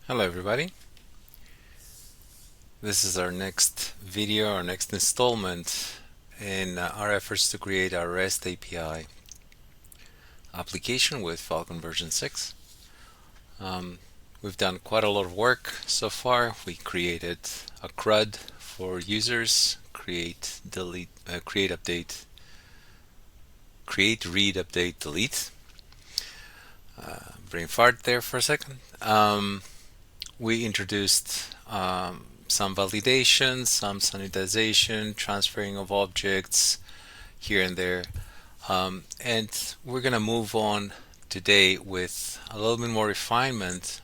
Hello everybody. This is our next video, our next installment in our efforts to create our REST API application with Phalcon version 6. Um, we've done quite a lot of work so far. We created a CRUD for users, create, delete, create, update, create, read, update, delete. Brain fart there for a second. We introduced some validation, some sanitization, transferring of objects here and there. And we're going to move on today with a little bit more refinement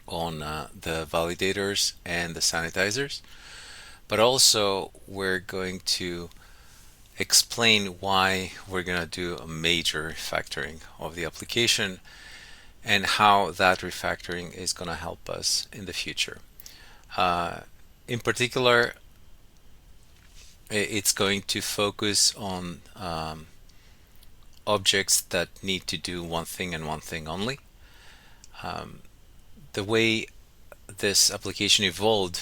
on the validators and the sanitizers. But also, we're going to explain why we're going to do a major refactoring of the application and how that refactoring is going to help us in the future. In particular, it's going to focus on objects that need to do one thing and one thing only. The way this application evolved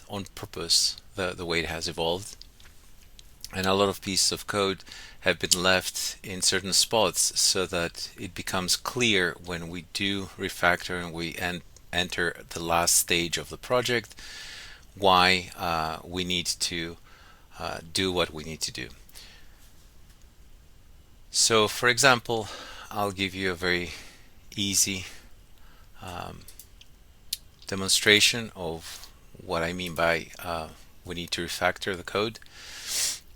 on purpose, the way it has evolved. And a lot of pieces of code have been left in certain spots so that it becomes clear when we do refactor and we enter the last stage of the project why we need to do what we need to do. So, for example, I'll give you a very easy demonstration of what I mean by we need to refactor the code.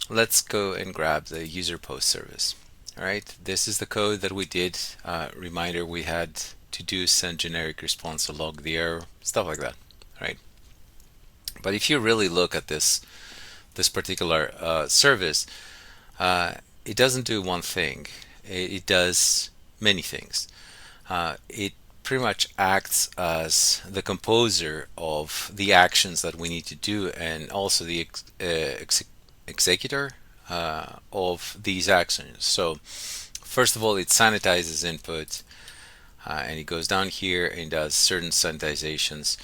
Let's go and grab the UserPostService. All right, this is the code that we did. Reminder, we had to do send generic response to log the error, stuff like that, right? But if you really look at this particular service, it doesn't do one thing. It does many things. It pretty much acts as the composer of the actions that we need to do and also the executor of these actions. So first of all, it sanitizes input and it goes down here and does certain sanitizations.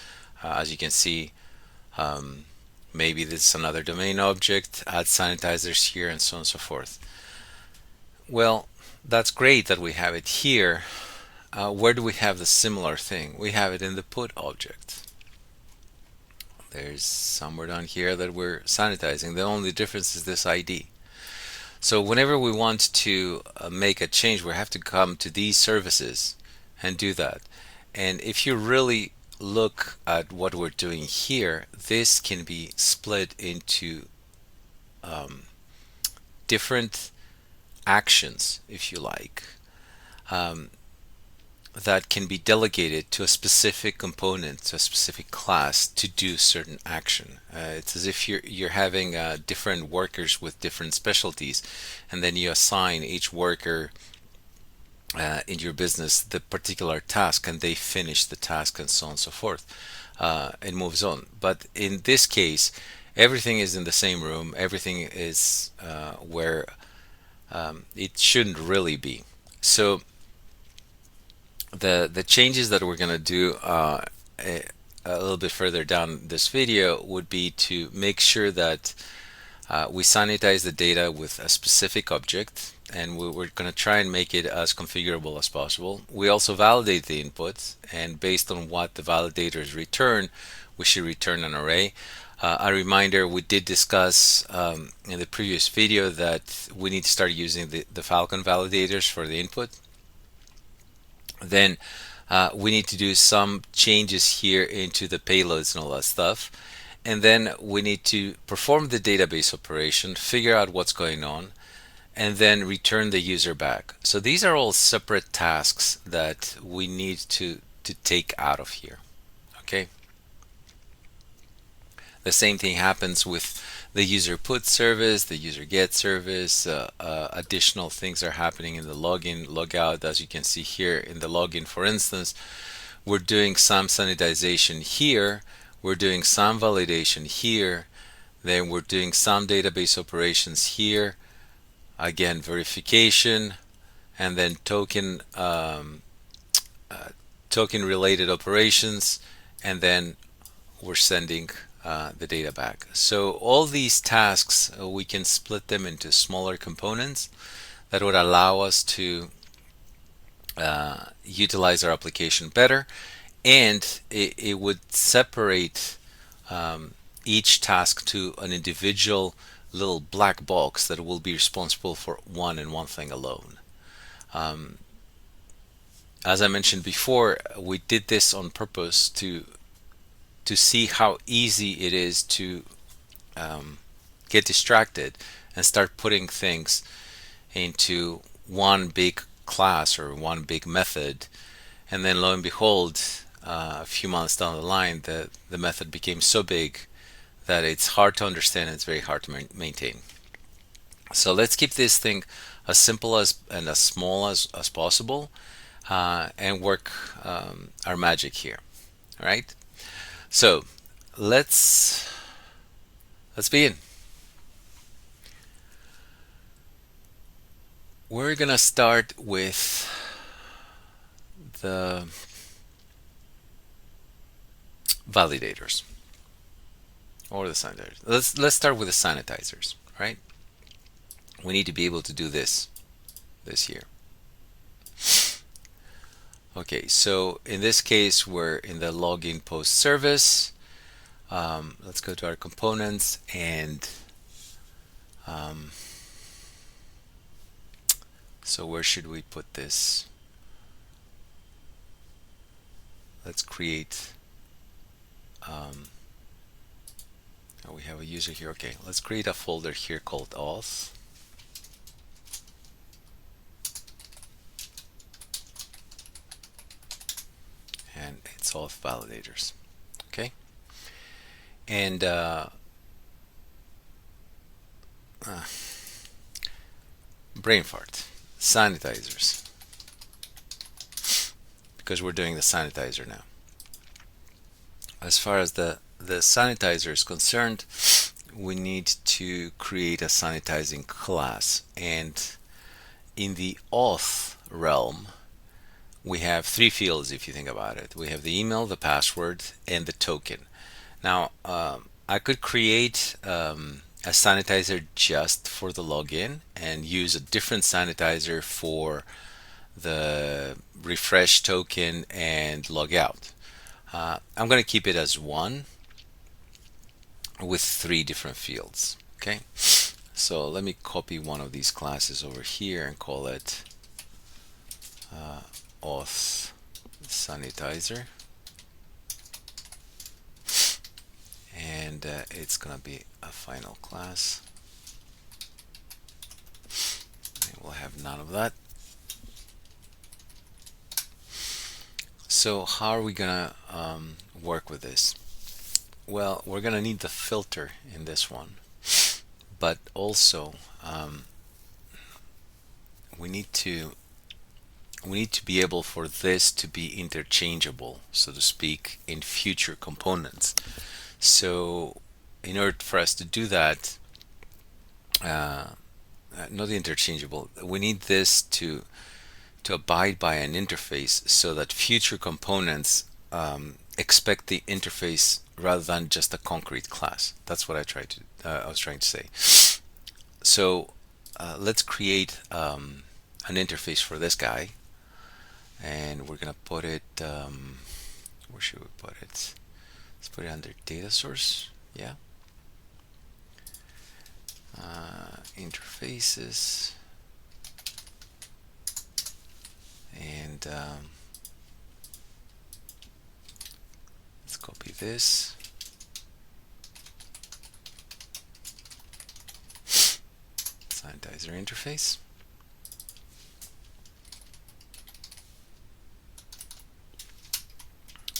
As you can see, maybe this is another domain object, add sanitizers here, and so on and so forth. Well, that's great that we have it here. Where do we have the similar thing? We have it in the put object. There's somewhere down here that we're sanitizing. The only difference is this ID. So whenever we want to make a change, we have to come to these services and do that. And if you really look at what we're doing here, this can be split into different actions, if you like, that can be delegated to a specific component, to a specific class to do certain action. It's as if you're having different workers with different specialties, and then you assign each worker in your business the particular task, and they finish the task, and so on and so forth. It moves on. But in this case, everything is in the same room. Everything is where it shouldn't really be. So the changes that we're going to do a little bit further down this video would be to make sure that we sanitize the data with a specific object, and we're going to try and make it as configurable as possible. We also validate the input, and based on what the validators return, we should return an array. A reminder, we did discuss in the previous video that we need to start using the Phalcon validators for the input. Then we need to do some changes here into the payloads and all that stuff. And then we need to perform the database operation, figure out what's going on, and then return the user back. So these are all separate tasks that we need to take out of here. Okay. The same thing happens with the user put service, the user get service. Additional things are happening in the login, logout. As you can see here in the login, for instance, we're doing some sanitization here, we're doing some validation here, then we're doing some database operations here, again verification, and then token token related operations, and then we're sending the data back. So all these tasks, we can split them into smaller components that would allow us to utilize our application better, and it would separate each task to an individual little black box that will be responsible for one and one thing alone. As I mentioned before, we did this on purpose to see how easy it is to get distracted and start putting things into one big class or one big method, and then lo and behold, a few months down the line, the method became so big that it's hard to understand and it's very hard to maintain. So let's keep this thing as simple as and as small as possible, and work our magic here. All right. So let's begin. We're gonna start with the validators or the sanitizers. Let's start with the sanitizers, right? We need to be able to do this here. Okay, so in this case, we're in the LoginPostService. Let's go to our components, and so where should we put this? Let's create, we have a user here. Okay, let's create a folder here called Auth. And it's Auth Validators. Okay, and brain fart, sanitizers, because we're doing the sanitizer now. As far as the sanitizer is concerned, we need to create a sanitizing class, and in the auth realm, we have three fields. If you think about it, we have the email, the password, and the token. Now, I could create a sanitizer just for the login and use a different sanitizer for the refresh token and logout. I'm going to keep it as one with three different fields. Okay, so let me copy one of these classes over here and call it AuthSanitizer, and it's gonna be a final class, and we'll have none of that. So how are we gonna work with this? Well, we're gonna need the filter in this one, but also we need to be able for this to be interchangeable, so to speak, in future components. So in order for us to do that, not interchangeable, we need this to abide by an interface so that future components expect the interface rather than just a concrete class. That's what I was trying to say. So let's create an interface for this guy, and we're gonna put it, where should we put it? Let's put it under data source. Yeah, interfaces, and let's copy this. Sanitizer interface.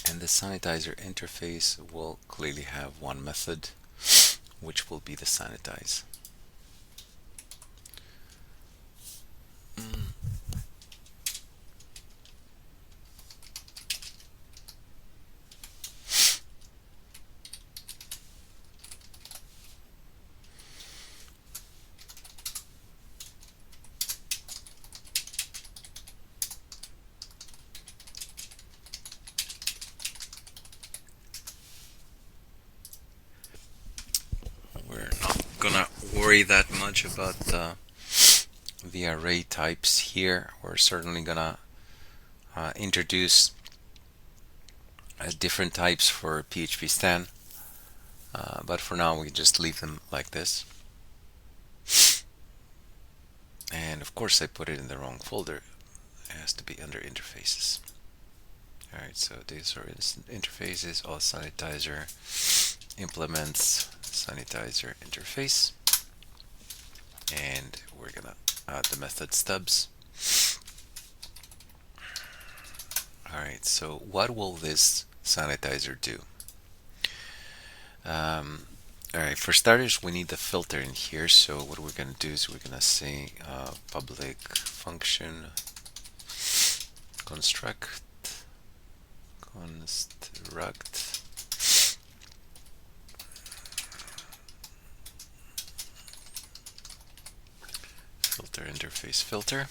And the sanitizer interface will clearly have one method, which will be the sanitize. gonna worry that much about the array types here. We're certainly gonna introduce different types for PHP Stan, but for now we just leave them like this. And of course I put it in the wrong folder. It has to be under interfaces. Alright, so these are interfaces. AuthSanitizer implements sanitizer interface, and we're gonna add the method stubs. Alright, so what will this sanitizer do? Alright, for starters we need the filter in here, so what we're gonna do is we're gonna say public function construct filter interface filter.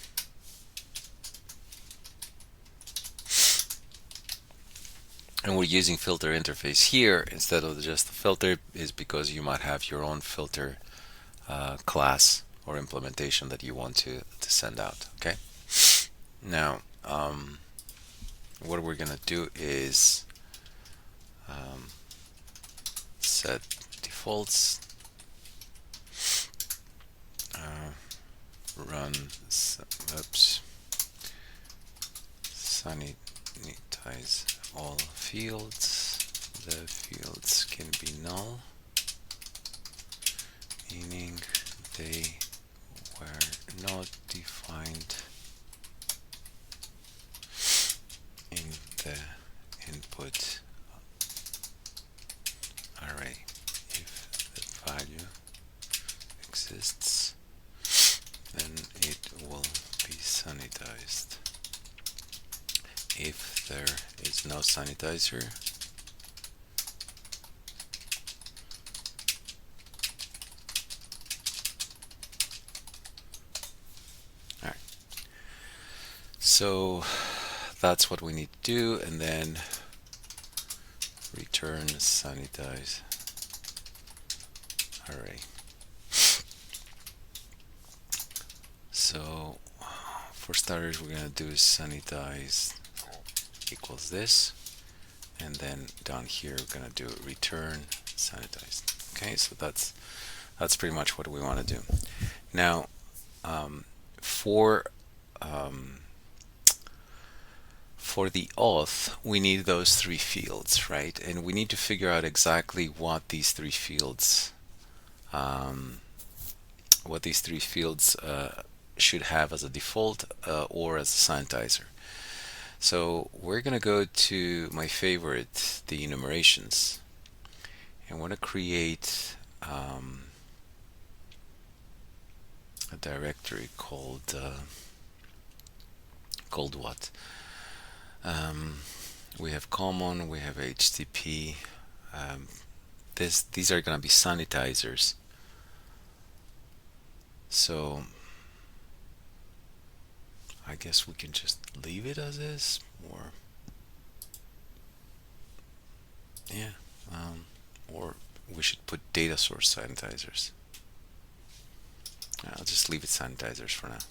And we're using filter interface here instead of just the filter is because you might have your own filter class or implementation that you want to send out. Okay. Now, what we're gonna do is set defaults, run sanitize all fields. The fields can be null, meaning they were not defined in the input array. If the value exists, then it will be sanitized. If there is no sanitizer, alright, so that's what we need to do, and then return sanitize array. So for starters, we're gonna do is sanitize equals this, and then down here we're gonna do return sanitized. Okay, so that's pretty much what we want to do. Now, for the auth, we need those three fields, right? And we need to figure out exactly what these three fields should have as a default or as a sanitizer. So we're gonna go to my favorite, the enumerations, and want to create a directory called what? We have common, we have HTTP. These are gonna be sanitizers. So I guess we can just leave it as is, or yeah, or we should put data source sanitizers. I'll just leave it sanitizers for now.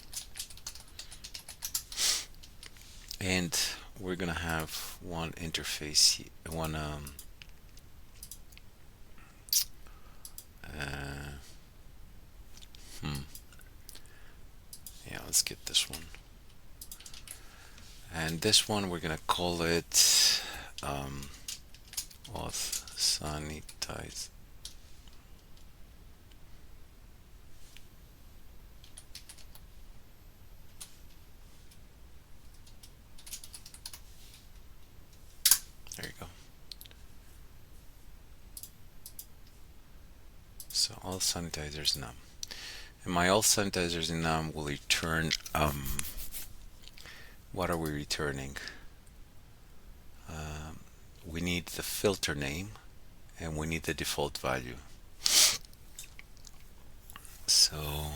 And we're gonna have one interface, one yeah, let's get this one. And this one we're gonna call it AuthSanitize. There you go. So all sanitizers num. And my all sanitizers in num will return what are we returning? We need the filter name and we need the default value. So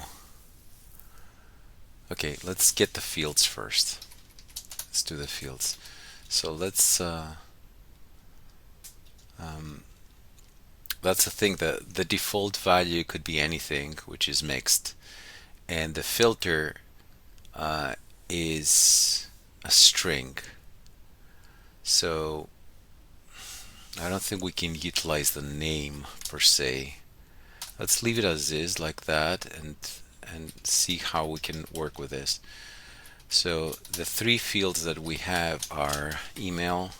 okay, let's get the fields first. Let's do the fields. So let's that's the thing, that the default value could be anything, which is mixed, and the filter is a string. So I don't think we can utilize the name per se. Let's leave it as is, like that, and see how we can work with this. So the three fields that we have are email,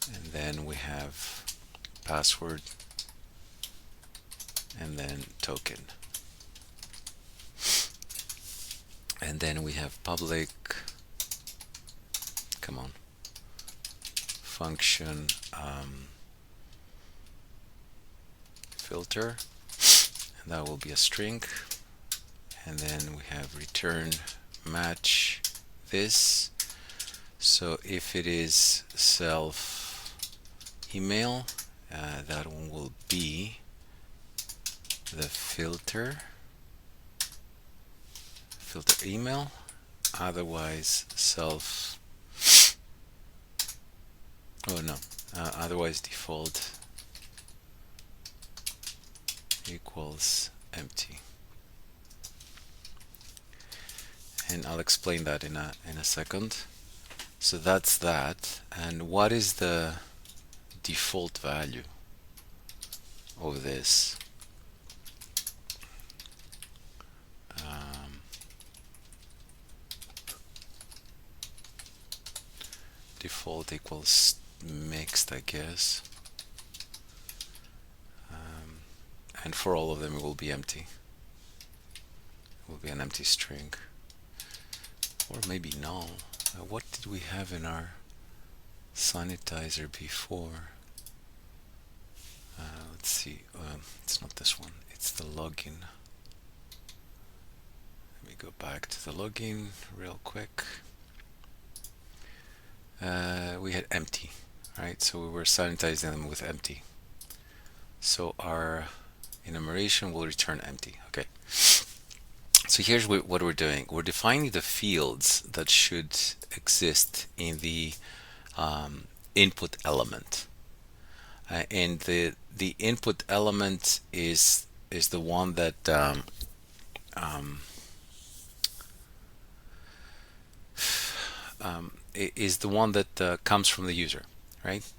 and then we have password, and then token. And then we have public, come on, function filter, and that will be a string. And then we have return match this. So if it is self email, that one will be the filter email, otherwise self, oh no, otherwise default equals empty. And I'll explain that in a second. So that's that. And what is the default value of this? Default equals mixed, I guess. And for all of them it will be empty. It will be an empty string. Or maybe null. What did we have in our sanitizer before? Let's see. It's not this one. It's the login. Let me go back to the login real quick. We had empty, right? So we were sanitizing them with empty. So our enumeration will return empty. Okay. So here's what we're doing. We're defining the fields that should exist in the input element, and the input element is the one that is the one that comes from the user, right?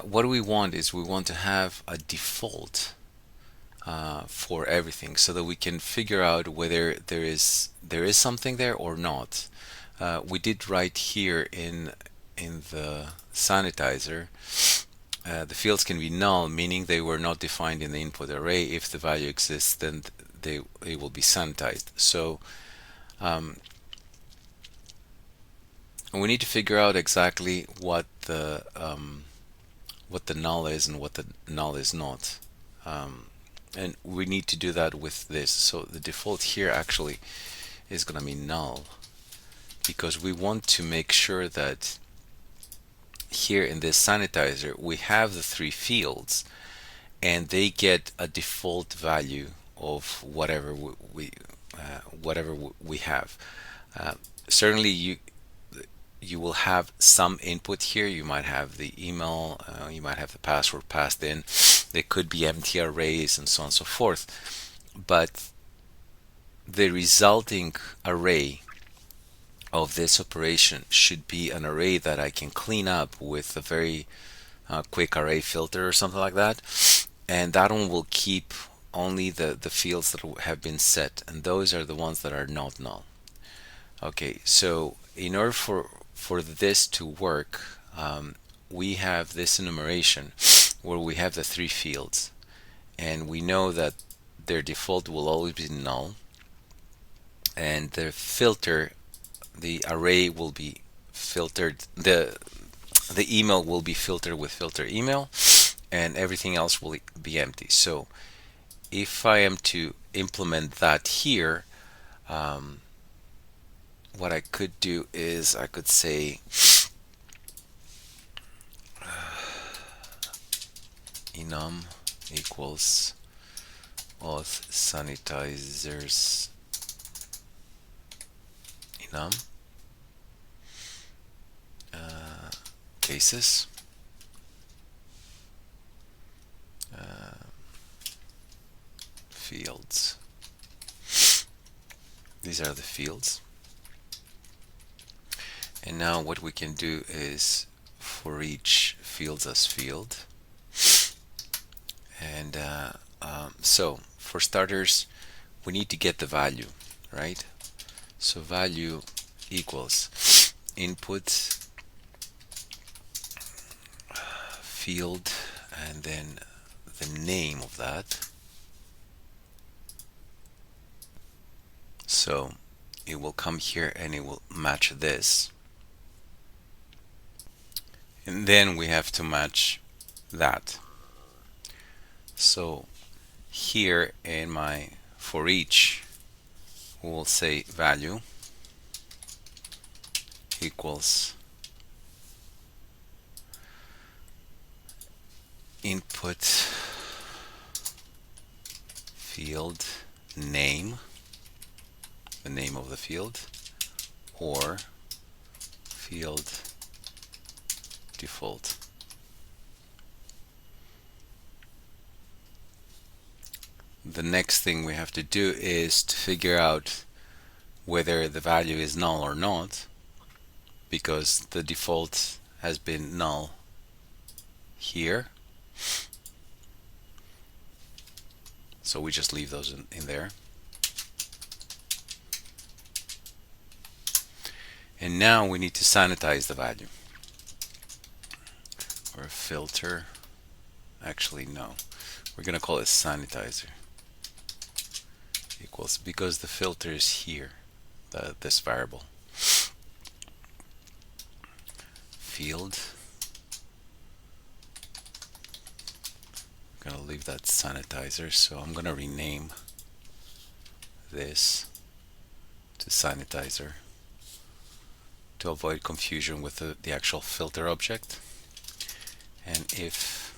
What we want is we want to have a default for everything, so that we can figure out whether there is something there or not. We did write here in the sanitizer, the fields can be null, meaning they were not defined in the input array. If the value exists, then they will be sanitized. So we need to figure out exactly what the null is and what the null is not. And we need to do that with this. So the default here actually is going to be null, because we want to make sure that here in this sanitizer we have the three fields and they get a default value of whatever we have. Certainly you will have some input here. You might have the email, you might have the password passed in. They could be empty arrays and so on and so forth. But the resulting array of this operation should be an array that I can clean up with a very quick array filter or something like that. And that one will keep only the fields that have been set, and those are the ones that are not null. Okay, so in order for this to work, we have this enumeration where we have the three fields, and we know that their default will always be null, and the filter, the array will be filtered, the email will be filtered with filter email, and everything else will be empty. So if I am to implement that here, what I could do is I could say enum equals AuthSanitizers enum cases, fields. These are the fields. And now what we can do is for each fields as field. And so for starters, we need to get the value, right? So value equals input field and then the name of that. So it will come here and it will match this. And then we have to match that. So here in my for each, we'll say value equals input field name, the name of the field, or field default. The next thing we have to do is to figure out whether the value is null or not, because the default has been null here. So we just leave those in there. And now we need to sanitize the value. Or filter. Actually, no. We're going to call it sanitizer. Equals, because the filter is here, this variable. Field. I'm going to leave that sanitizer, so I'm going to rename this to sanitizer to avoid confusion with the actual filter object. And if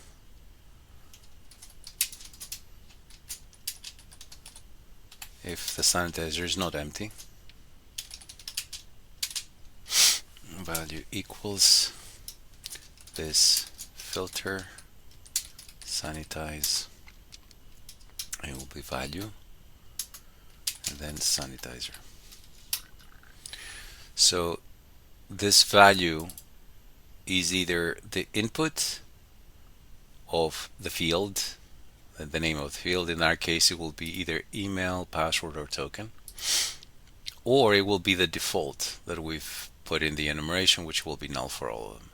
the sanitizer is not empty, value equals this filter sanitize, it will be value and then sanitizer. So this value is either the input of the field, the name of the field. In our case, it will be either email, password, or token, or it will be the default that we've put in the enumeration, which will be null for all of them.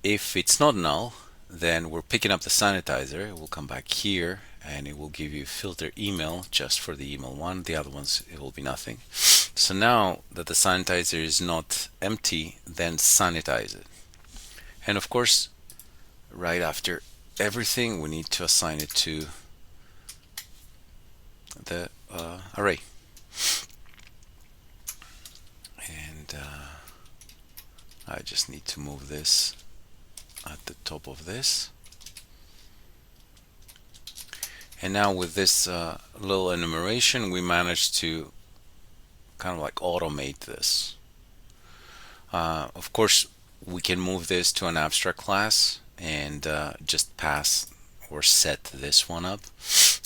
If it's not null, then we're picking up the sanitizer. It will come back here and it will give you filter email just for the email one. The other ones, it will be nothing. So now that the sanitizer is not empty, then sanitize it. And of course, right after everything, we need to assign it to the array. And I just need to move this at the top of this. And now with this little enumeration, we managed to kind of like automate this. Of course, we can move this to an abstract class and just pass or set this one up,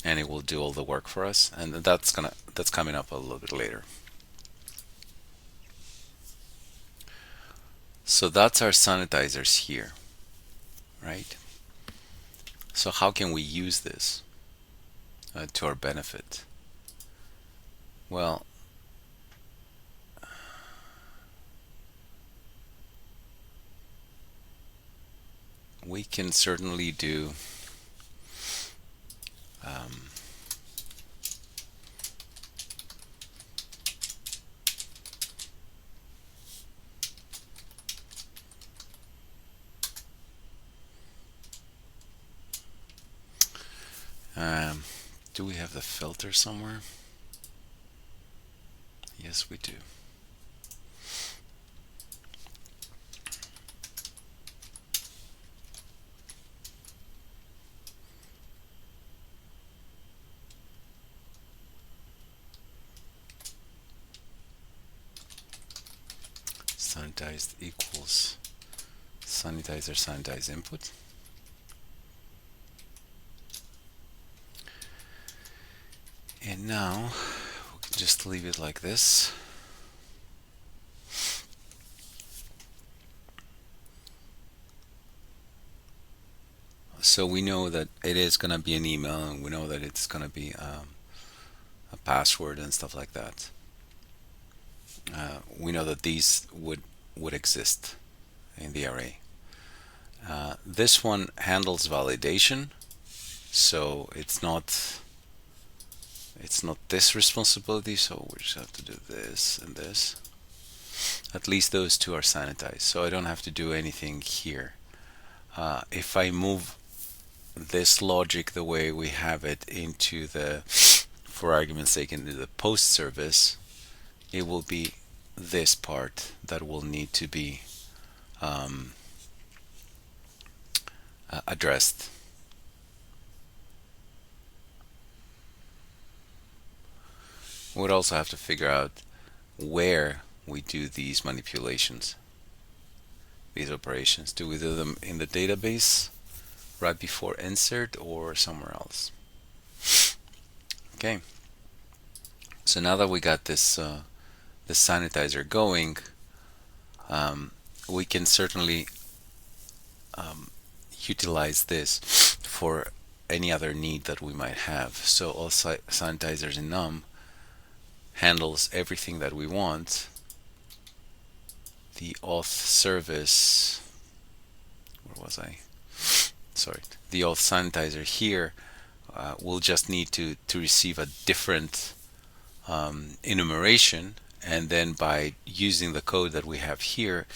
and it will do all the work for us. And that's coming up a little bit later. So that's our sanitizers here, right? So how can we use this to our benefit? Well, we can certainly do do we have the filter somewhere? Yes, we do. Sanitized equals sanitizer sanitize input. And now we can just leave it like this. So we know that it is going to be an email, and we know that it's going to be a password and stuff like that. We know that these would exist in the array. This one handles validation, so it's not this responsibility. So we just have to do this and this. At least those two are sanitized, so I don't have to do anything here. If I move this logic the way we have it into the, for argument's sake, into the post service, it will be this part that will need to be addressed. We'd also have to figure out where we do these manipulations, these operations. Do we do them in the database right before insert or somewhere else? Okay. So now that we got this the sanitizer going, we can certainly utilize this for any other need that we might have. So AuthSanitizers in num handles everything that we want. The auth service, where was I? Sorry, the AuthSanitizer here will just need to receive a different enumeration, and then by using the code that we have here,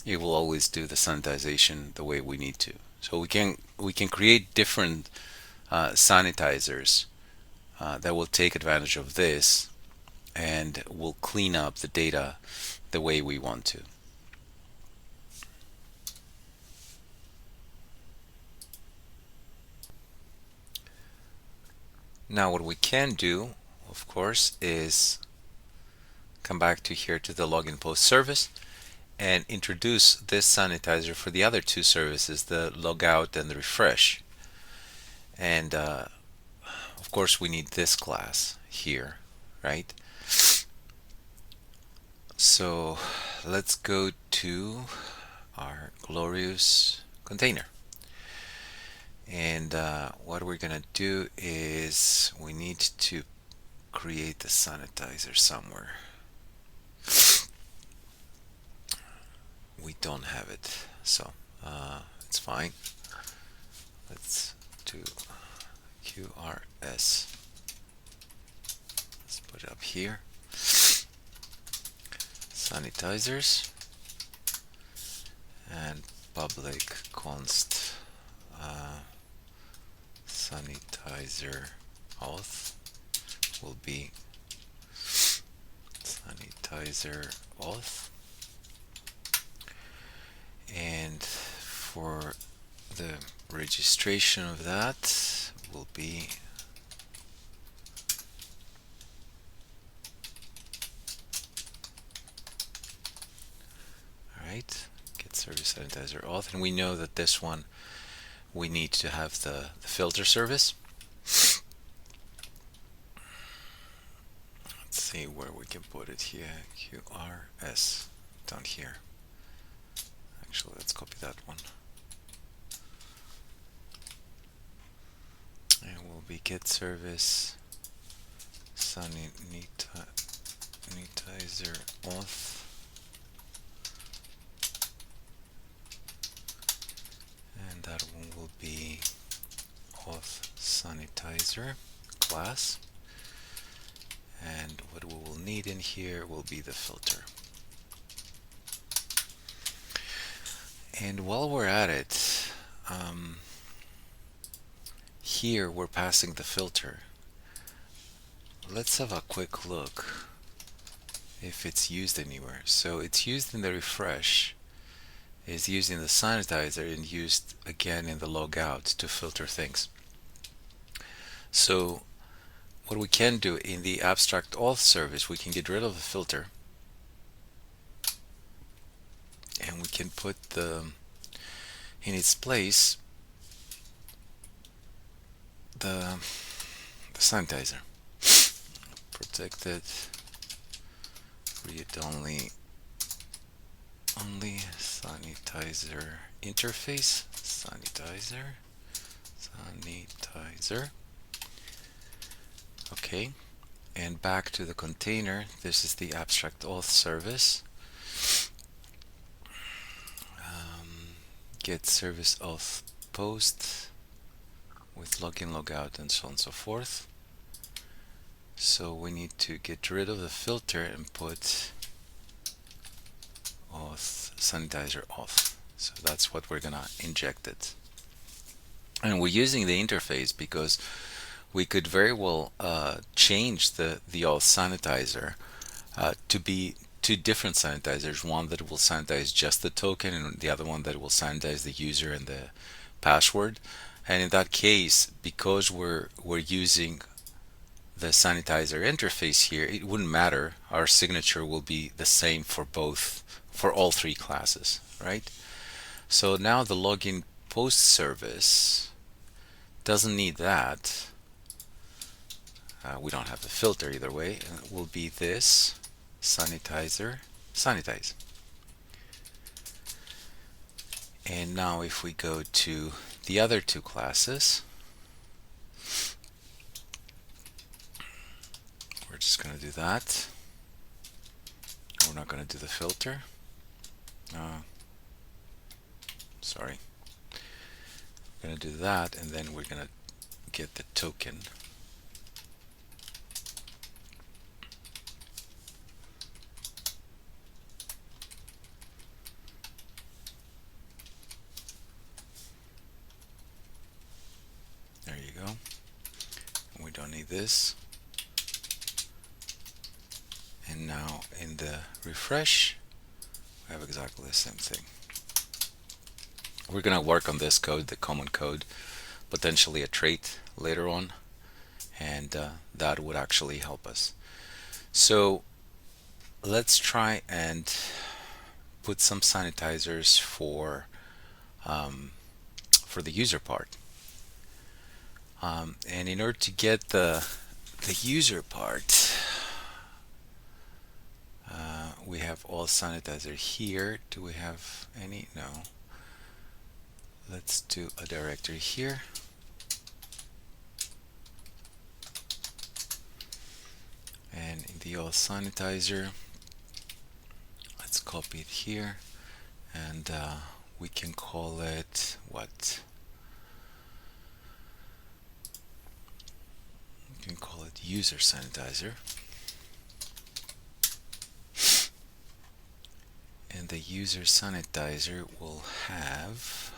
it will always do the sanitization the way we need to. So we can create different sanitizers that will take advantage of this and will clean up the data the way we want to. Now what we can do, of course, is come back to here to the LoginPostService and introduce this sanitizer for the other two services, the logout and the refresh. And of course we need this class here, right? So let's go to our glorious container. And what we're gonna do is we need to create the sanitizer somewhere. We don't have it, so it's fine. Let's do QRS. Let's put it up here. Sanitizers and public const sanitizer auth will be sanitizer auth, and for the registration of that will be get service sanitizer auth, and we know that this one we need to have the filter service. Let's see where we can put it here. QRS down here. Actually, let's copy that one. And it will be get service sanitizer auth. And that one will be AuthSanitizer class. And what we will need in here will be the filter. And while we're at it, here we're passing the filter. Let's have a quick look if it's used anywhere. So it's used in the refresh, is used in the sanitizer, and used again in the logout to filter things. So what we can do in the abstract auth service, we can get rid of the filter, and we can put in its place the sanitizer. protected, read only sanitizer interface, sanitizer. Okay, and back to the container. This is the abstract auth service. Get service auth post with login, logout, and so on and so forth. So we need to get rid of the filter and put AuthSanitizer auth. So that's what we're gonna inject it. And we're using the interface because we could very well change the AuthSanitizer to be two different sanitizers, one that will sanitize just the token and the other one that will sanitize the user and the password. And in that case, because we're using the sanitizer interface here, it wouldn't matter. Our signature will be the same for all three classes, right? So now the login post service doesn't need that. We don't have the filter either way. It will be this sanitizer sanitize. And now if we go to the other two classes, we're just going to do that. We're not going to do the filter. Sorry. We're going to do that, and then we're going to get the token. There you go. And we don't need this. And now in the refresh, we have exactly the same thing. We're going to work on this code, the common code, potentially a trait later on, and that would actually help us. So let's try and put some sanitizers for the user part. And in order to get the user part, we have AuthSanitizer here. Do we have any? No. Let's do a directory here. And in the AuthSanitizer, let's copy it here, and we can call it what? We can call it UserSanitizer. And the UserSanitizer will have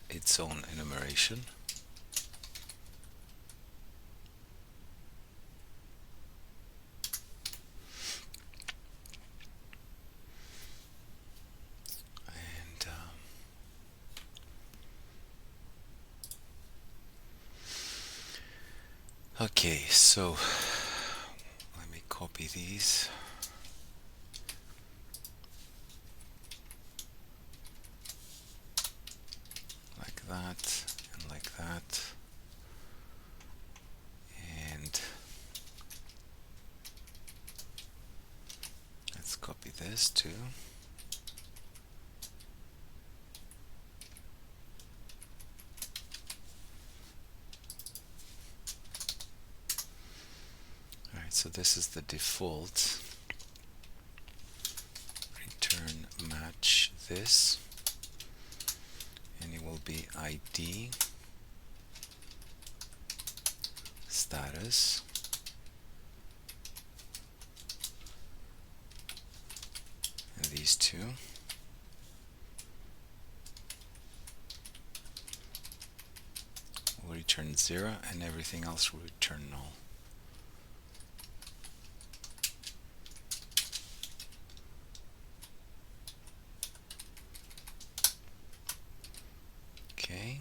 its own enumeration. And okay, so let me copy these. Like that, and like that. And let's copy this too. Alright, so this is the default. Return match this, and it will be ID, status, and these two. Will return 0, and everything else will return null. Okay,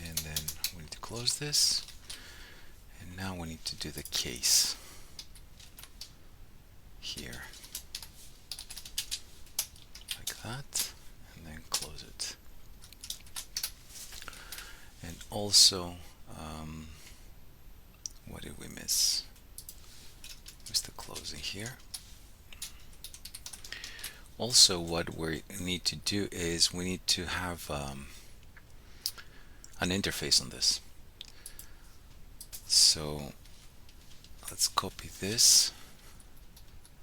and then we need to close this, and now we need to do the case here, like that, and then close it. And also here. Also, what we need to do is we need to have an interface on this. So let's copy this,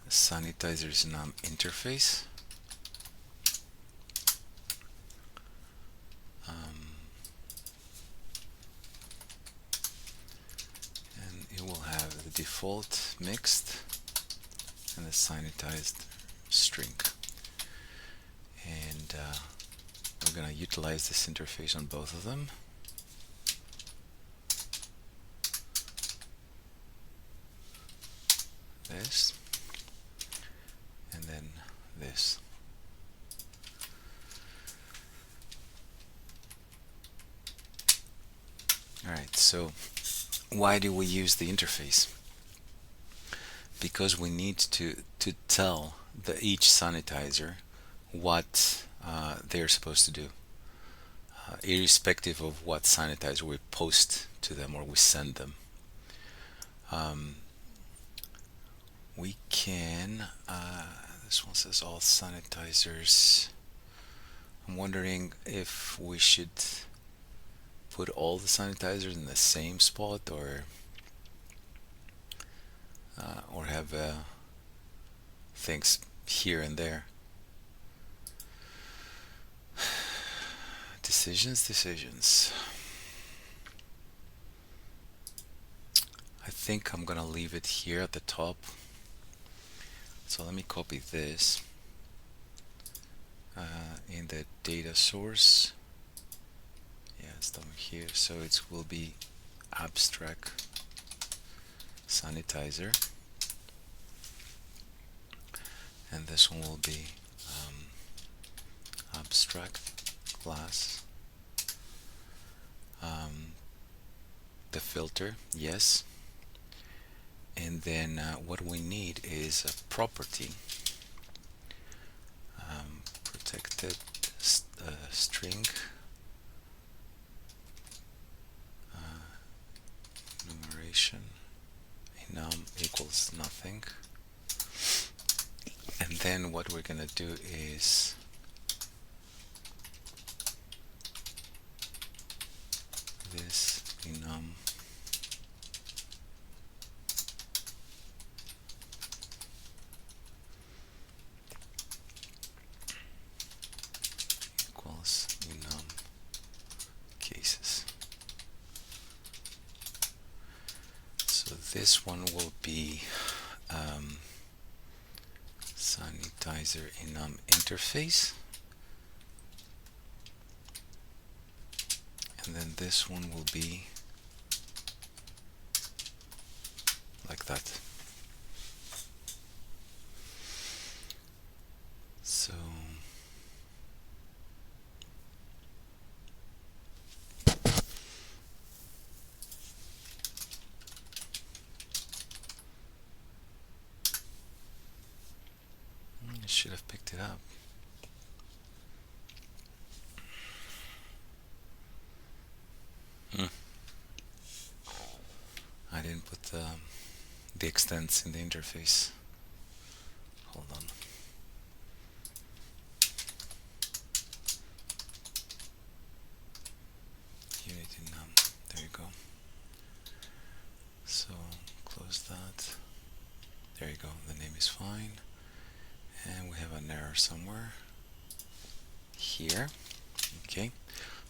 sanitizer's num interface. And it will have the default mixed and the sanitized string. And we're going to utilize this interface on both of them. This and then this. Alright, so why do we use the interface? Because we need to tell each sanitizer what they're supposed to do, irrespective of what sanitizer we post to them or we send them. We can, this one says all sanitizers. I'm wondering if we should put all the sanitizers in the same spot or have things here and there. Decisions. I think I'm gonna leave it here at the top. So let me copy this in the data source. Yeah, it's down here. So it will be abstract sanitizer, and this one will be abstract class. The filter, yes. And then what we need is a property, protected string, enumeration, enum equals nothing. And then what we're gonna do is this enum equals enum cases. So this one will be sanitizer enum interface, and then this one will be like that. So I should have picked it up. I didn't put the extents in the interface. Hold on. Unity num. There you go. So close that. There you go. The name is fine. And we have an error somewhere here. Okay.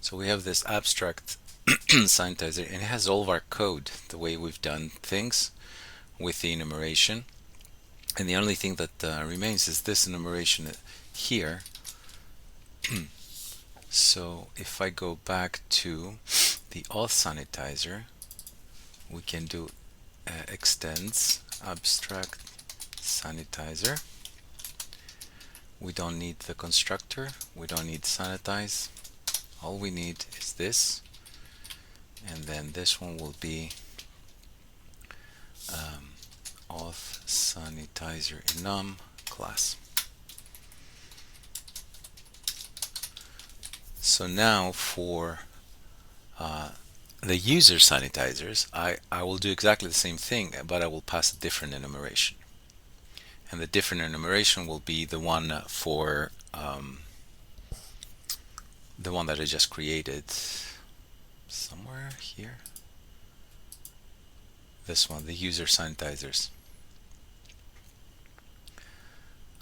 So we have this abstract sanitizer, and it has all of our code, the way we've done things with the enumeration. And the only thing that remains is this enumeration here. So if I go back to the AuthSanitizer, we can do extends abstract sanitizer. We don't need the constructor, we don't need sanitize. All we need is this, and then this one will be AuthSanitizer enum class. So now for the user sanitizers, I will do exactly the same thing, but I will pass a different enumeration. and the different enumeration will be the one for the one that I just created somewhere here. This one, the user sanitizers.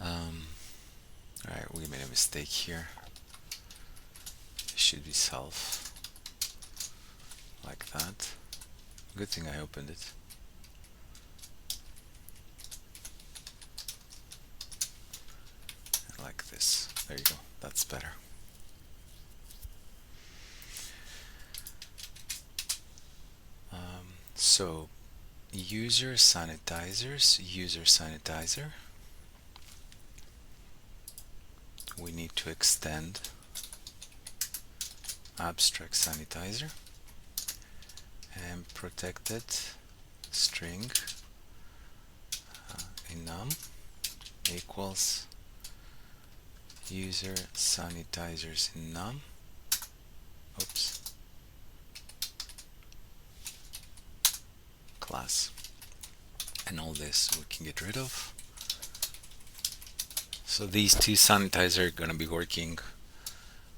Alright, we made a mistake here. It should be self, like that. Good thing I opened it. Like this. There you go. That's better. So UserSanitizer. We need to extend abstract sanitizer and protected string enum equals UserSanitizers enum. Oops. Class. And all this we can get rid of. So these two sanitizers are going to be working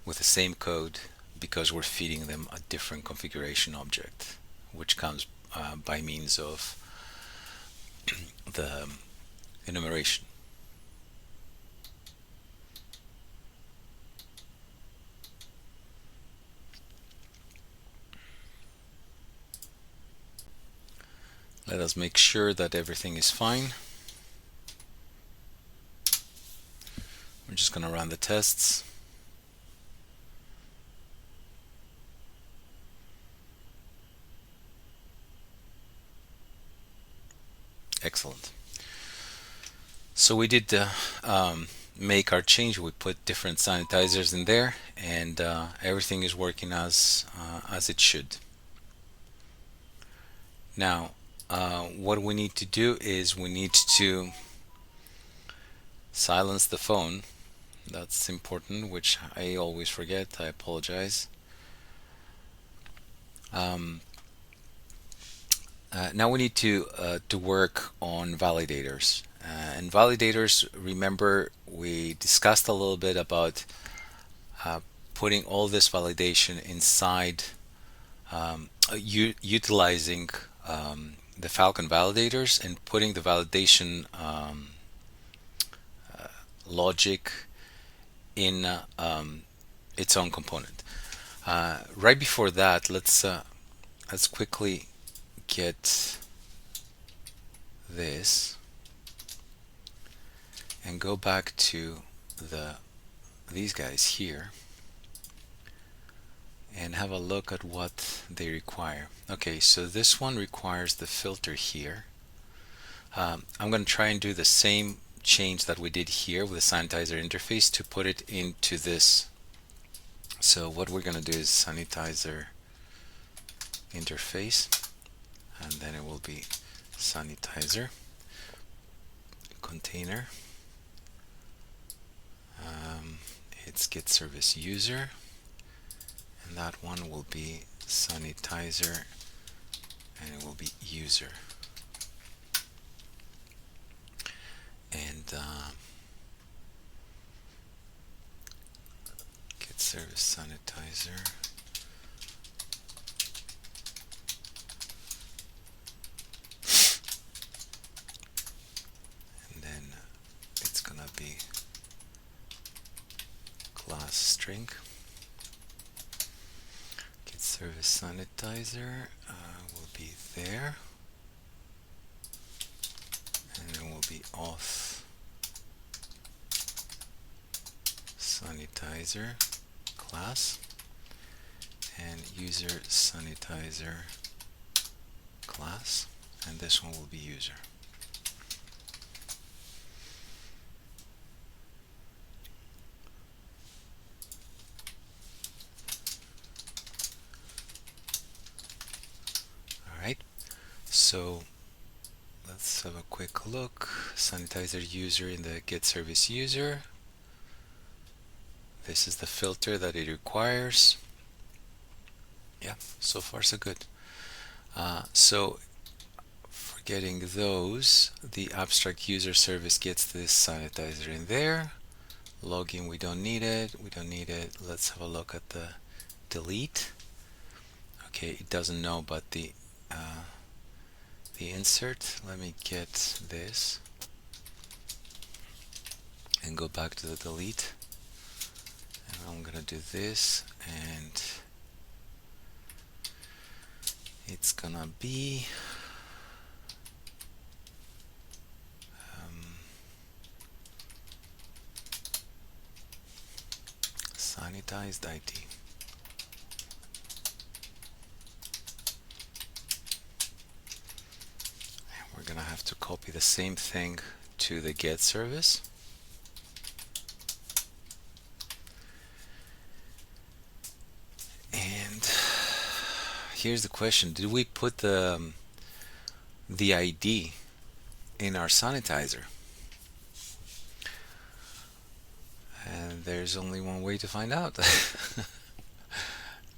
with the same code because we're feeding them a different configuration object, which comes by means of the enumeration. Let us make sure that everything is fine. We're just going to run the tests. Excellent. So we did make our change. We put different sanitizers in there, and everything is working as it should. Now, what we need to do is we need to silence the phone. That's important, which I always forget. I apologize. Now we need to work on validators. And validators, remember, we discussed a little bit about putting all this validation inside, utilizing the Phalcon validators and putting the validation logic in its own component. Right before that, let's quickly get this and go back to these guys here and have a look at what they require. Okay, so this one requires the filter here. I'm going to try and do the same change that we did here with the sanitizer interface to put it into this. So what we're going to do is sanitizer interface, and then it will be sanitizer container. It's get service user, and that one will be sanitizer, and it will be user. And get service sanitizer. And then it's gonna be class string. Get service sanitizer will be there, and then will be auth sanitizer class and user sanitizer class, and this one will be user. Alright, so let's have a quick look. Sanitizer user in the get service user. This is the filter that it requires. Yeah, so far so good. So getting those, the abstract user service gets this sanitizer in there. Login, we don't need it. We don't need it. Let's have a look at the delete. Okay, it doesn't know about the insert. Let me get this and go back to the delete. And I'm gonna do this, and it's gonna be sanitized ID. And we're gonna have to copy the same thing to the get service. And here's the question: did we put the ID in our sanitizer? And there's only one way to find out.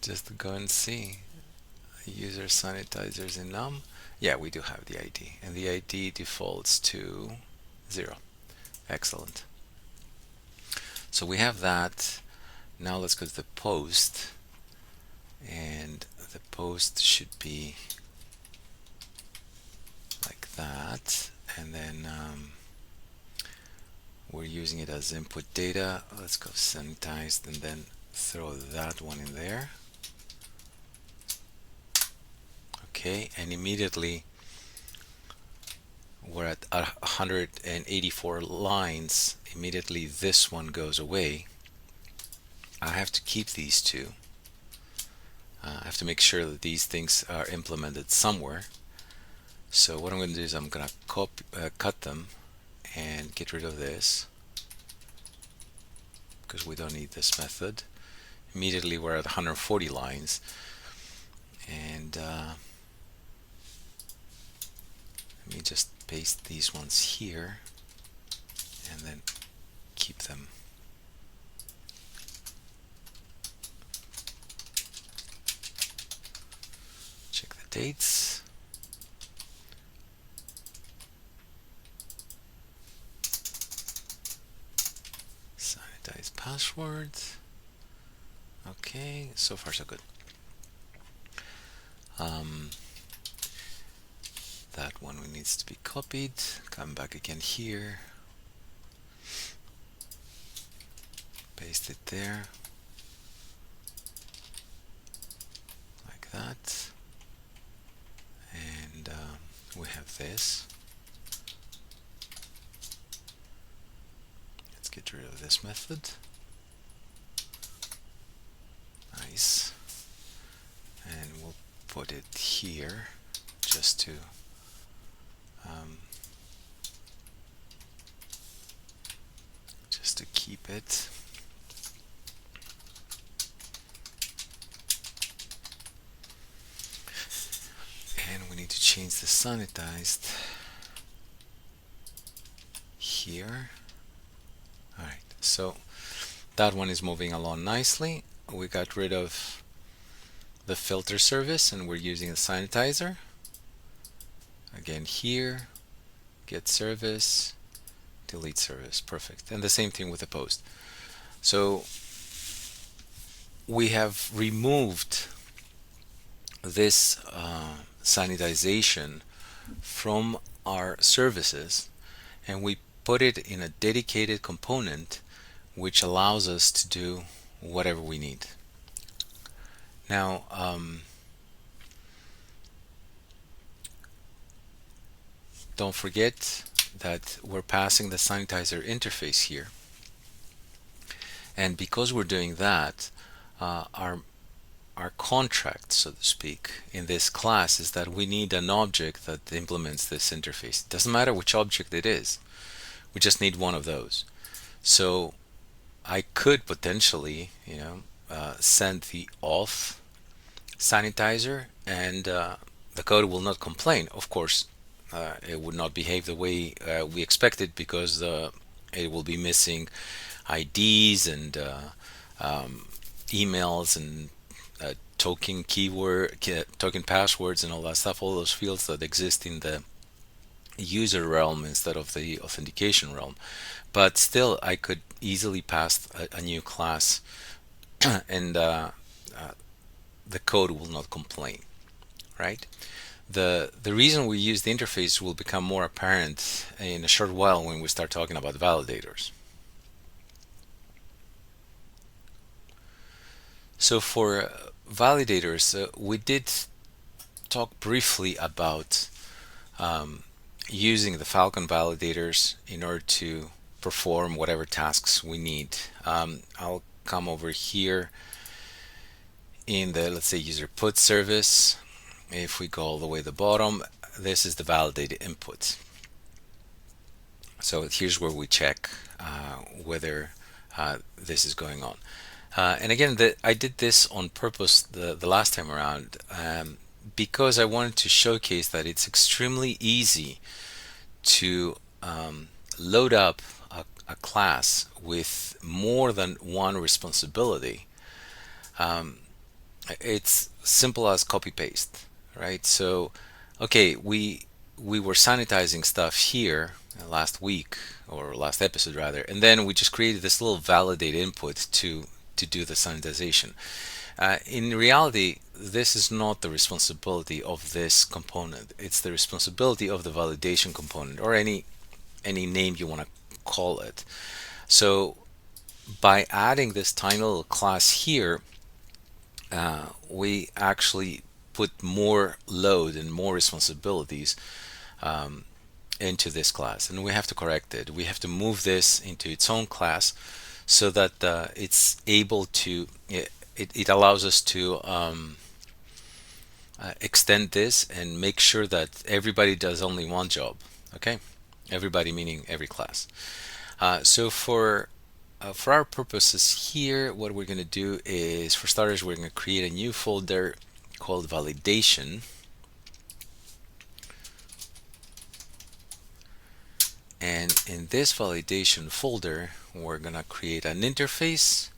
Just to go and see. UserSanitizers in num. Yeah, we do have the ID, and the ID defaults to 0. Excellent. So we have that. Now let's go to the post, and the post should be like that, and then we're using it as input data. Let's go sanitized and then throw that one in there. Okay, and immediately we're at 184 lines. Immediately this one goes away. I have to keep these two. I have to make sure that these things are implemented somewhere. So what I'm going to do is I'm going to cut them and get rid of this, because we don't need this method. Immediately we're at 140 lines, and let me just paste these ones here and then keep them. Check the dates. Sanitize password. Okay, so far so good. That one needs to be copied. Come back again here. Paste it there. Like that. And we have this. Let's get rid of this method. Nice. And we'll put it here just to keep it. And we need to change the sanitized here. Alright, so that one is moving along nicely. We got rid of the filter service and we're using the sanitizer. Again here, get service, delete service, perfect. And the same thing with the post. So we have removed this sanitization from our services, and we put it in a dedicated component which allows us to do whatever we need. Now don't forget that we're passing the sanitizer interface here, and because we're doing that, our contract, so to speak, in this class is that we need an object that implements this interface. It doesn't matter which object it is, we just need one of those. So I could potentially, send the auth sanitizer, and the code will not complain. Of course, it would not behave the way we expected, because it will be missing IDs and emails and token passwords and all that stuff, all those fields that exist in the user realm instead of the authentication realm. But still, I could easily pass a new class and the code will not complain, right? The reason we use the interface will become more apparent in a short while when we start talking about validators. So for validators, we did talk briefly about using the Phalcon validators in order to perform whatever tasks we need. I'll come over here in the, let's say, user put service. If we go all the way to the bottom, this is the validated input. So here's where we check whether this is going on. And again, I did this on purpose the last time around because I wanted to showcase that it's extremely easy to load up a class with more than one responsibility. It's simple as copy paste, right? So, okay, we were sanitizing stuff here last week or last episode rather, and then we just created this little validate input to do the sanitization. In reality, this is not the responsibility of this component. It's the responsibility of the validation component, or any name you want to call it. So by adding this tiny little class here, we actually put more load and more responsibilities into this class, and we have to correct it. We have to move this into its own class so that it's able to, it allows us to extend this and make sure that everybody does only one job. Okay, everybody meaning every class. So for our purposes here, what we're going to do is, for starters, we're going to create a new folder called validation. And in this validation folder, we're going to create an interface,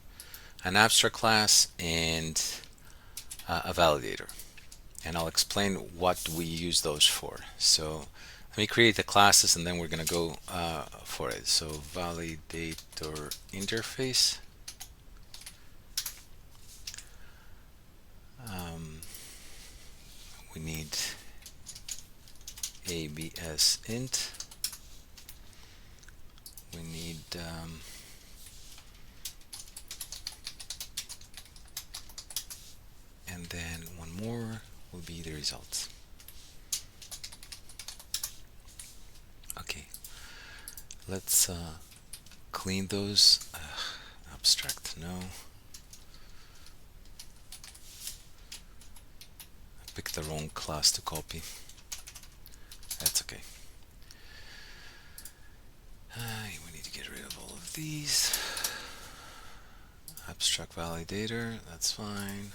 an abstract class, and a validator. And I'll explain what we use those for. So let me create the classes and then we're going to go for it. So validator interface. We need ABS int. We need and then one more will be the results. Okay, let's clean those. Abstract, no. I picked the wrong class to copy. That's okay. We need to get rid of all of these. Abstract validator, that's fine.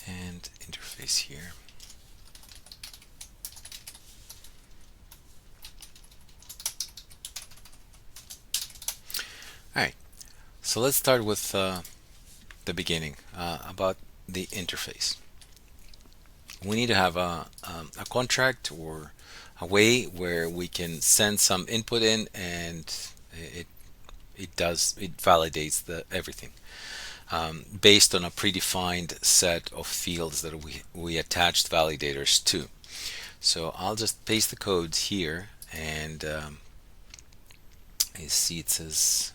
And interface here. Alright, so let's start with the beginning, about the interface. We need to have a contract or a way where we can send some input in and it validates everything based on a predefined set of fields that we attached validators to. So I'll just paste the code here, and you see it says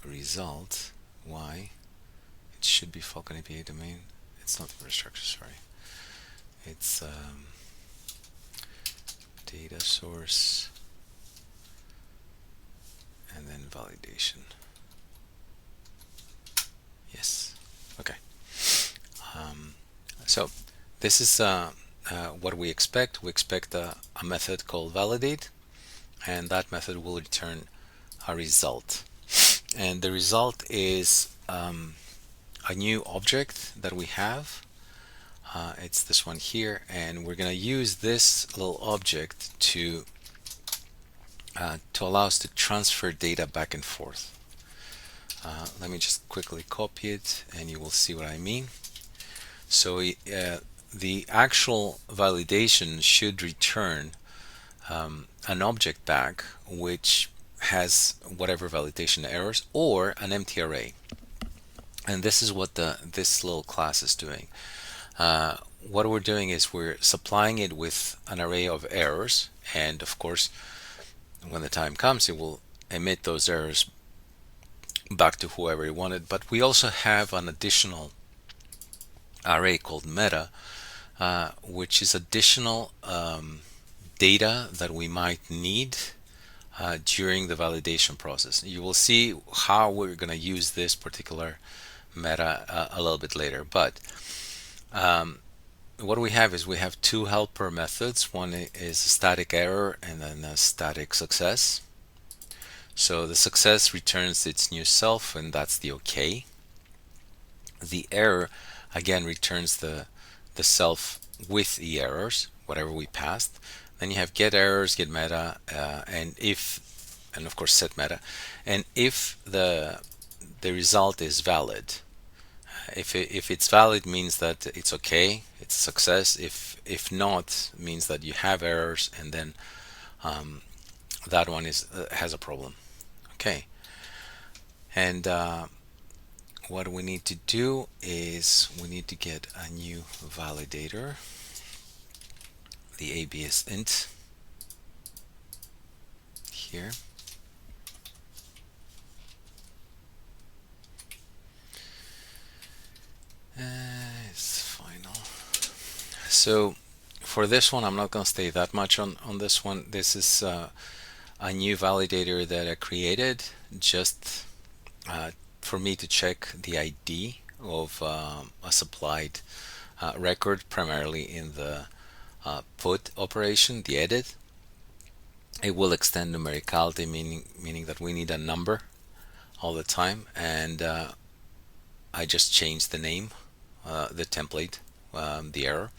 result. Why? It should be Phalcon API domain. It's not infrastructure, sorry. It's data source and then validation. Yes. Okay. So this is what we expect. We expect a method called validate, and that method will return a result. And the result is a new object that we have. It's this one here, and we're going to use this little object to to allow us to transfer data back and forth. Let me just quickly copy it and you will see what I mean. So the actual validation should return an object back which has whatever validation errors or an empty array. And this is what this little class is doing. What we're doing is we're supplying it with an array of errors, and of course when the time comes it will emit those errors back to whoever you wanted. But we also have an additional array called meta, which is additional data that we might need during the validation process. You will see how we're going to use this particular meta a little bit later. But what we have is we have two helper methods. One is a static error and then a static success. So the success returns its new self, and that's the OK. The error again returns the self with the errors, whatever we passed. Then you have get errors, get meta, and of course set meta. And if the result is valid, if it's valid means that it's okay, it's a success. If not, means that you have errors, and then that one has a problem. Okay. And what we need to do is we need to get a new validator, the ABS int here. It's final. So for this one, I'm not going to stay that much on this one. This is a new validator that I created just for me to check the ID of a supplied record, primarily in the put operation, the edit. It will extend numericality, meaning that we need a number all the time, and I just changed the name, the template, the error.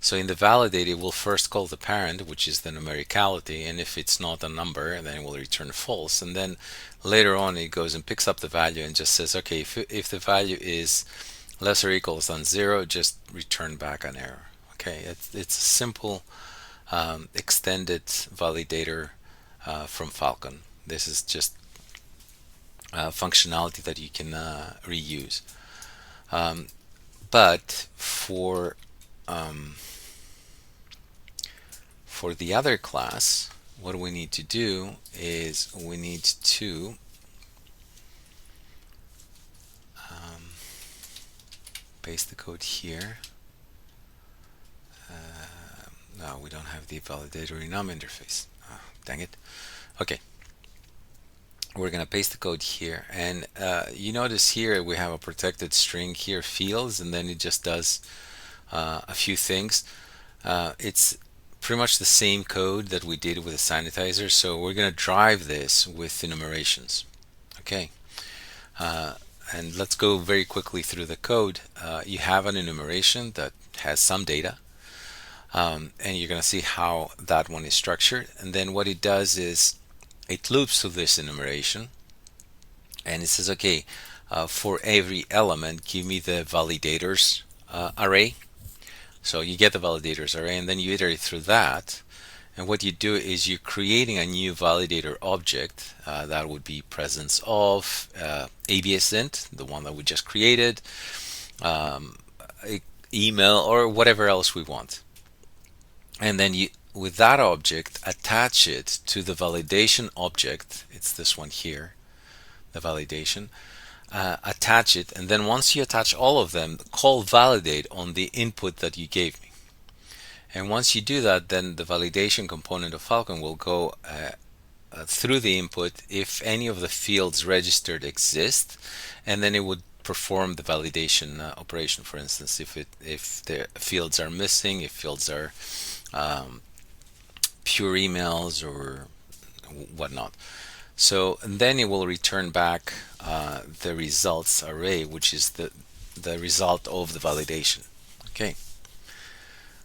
So in the validate, it will first call the parent, which is the numericality, and if it's not a number, then it will return false. And then later on, it goes and picks up the value and just says, okay, if the value is less or equals than 0, just return back an error. Okay, it's a simple extended validator from Phalcon. This is just functionality that you can reuse. But for the other class, what we need to do is we need to paste the code here. No, we don't have the validator enum interface. Oh, dang it. Okay. We're going to paste the code here, and you notice here we have a protected string here, fields, and then it just does a few things. It's pretty much the same code that we did with the sanitizer, so we're going to drive this with enumerations. Okay, and let's go very quickly through the code. You have an enumeration that has some data, and you're going to see how that one is structured. And then what it does is it loops through this enumeration, and it says, okay, for every element, give me the validators array. So you get the validators array, and then you iterate through that. And what you do is you're creating a new validator object that would be presence of ABS int, the one that we just created, email, or whatever else we want. And then you, with that object, attach it to the validation object. It's this one here, the validation. Attach it, and then once you attach all of them, call validate on the input that you gave me. And once you do that, then the validation component of Phalcon will go through the input if any of the fields registered exist, and then it would perform the validation operation. For instance, if the fields are missing, if fields are pure emails or whatnot. So and then it will return back the results array, which is the result of the validation. Okay.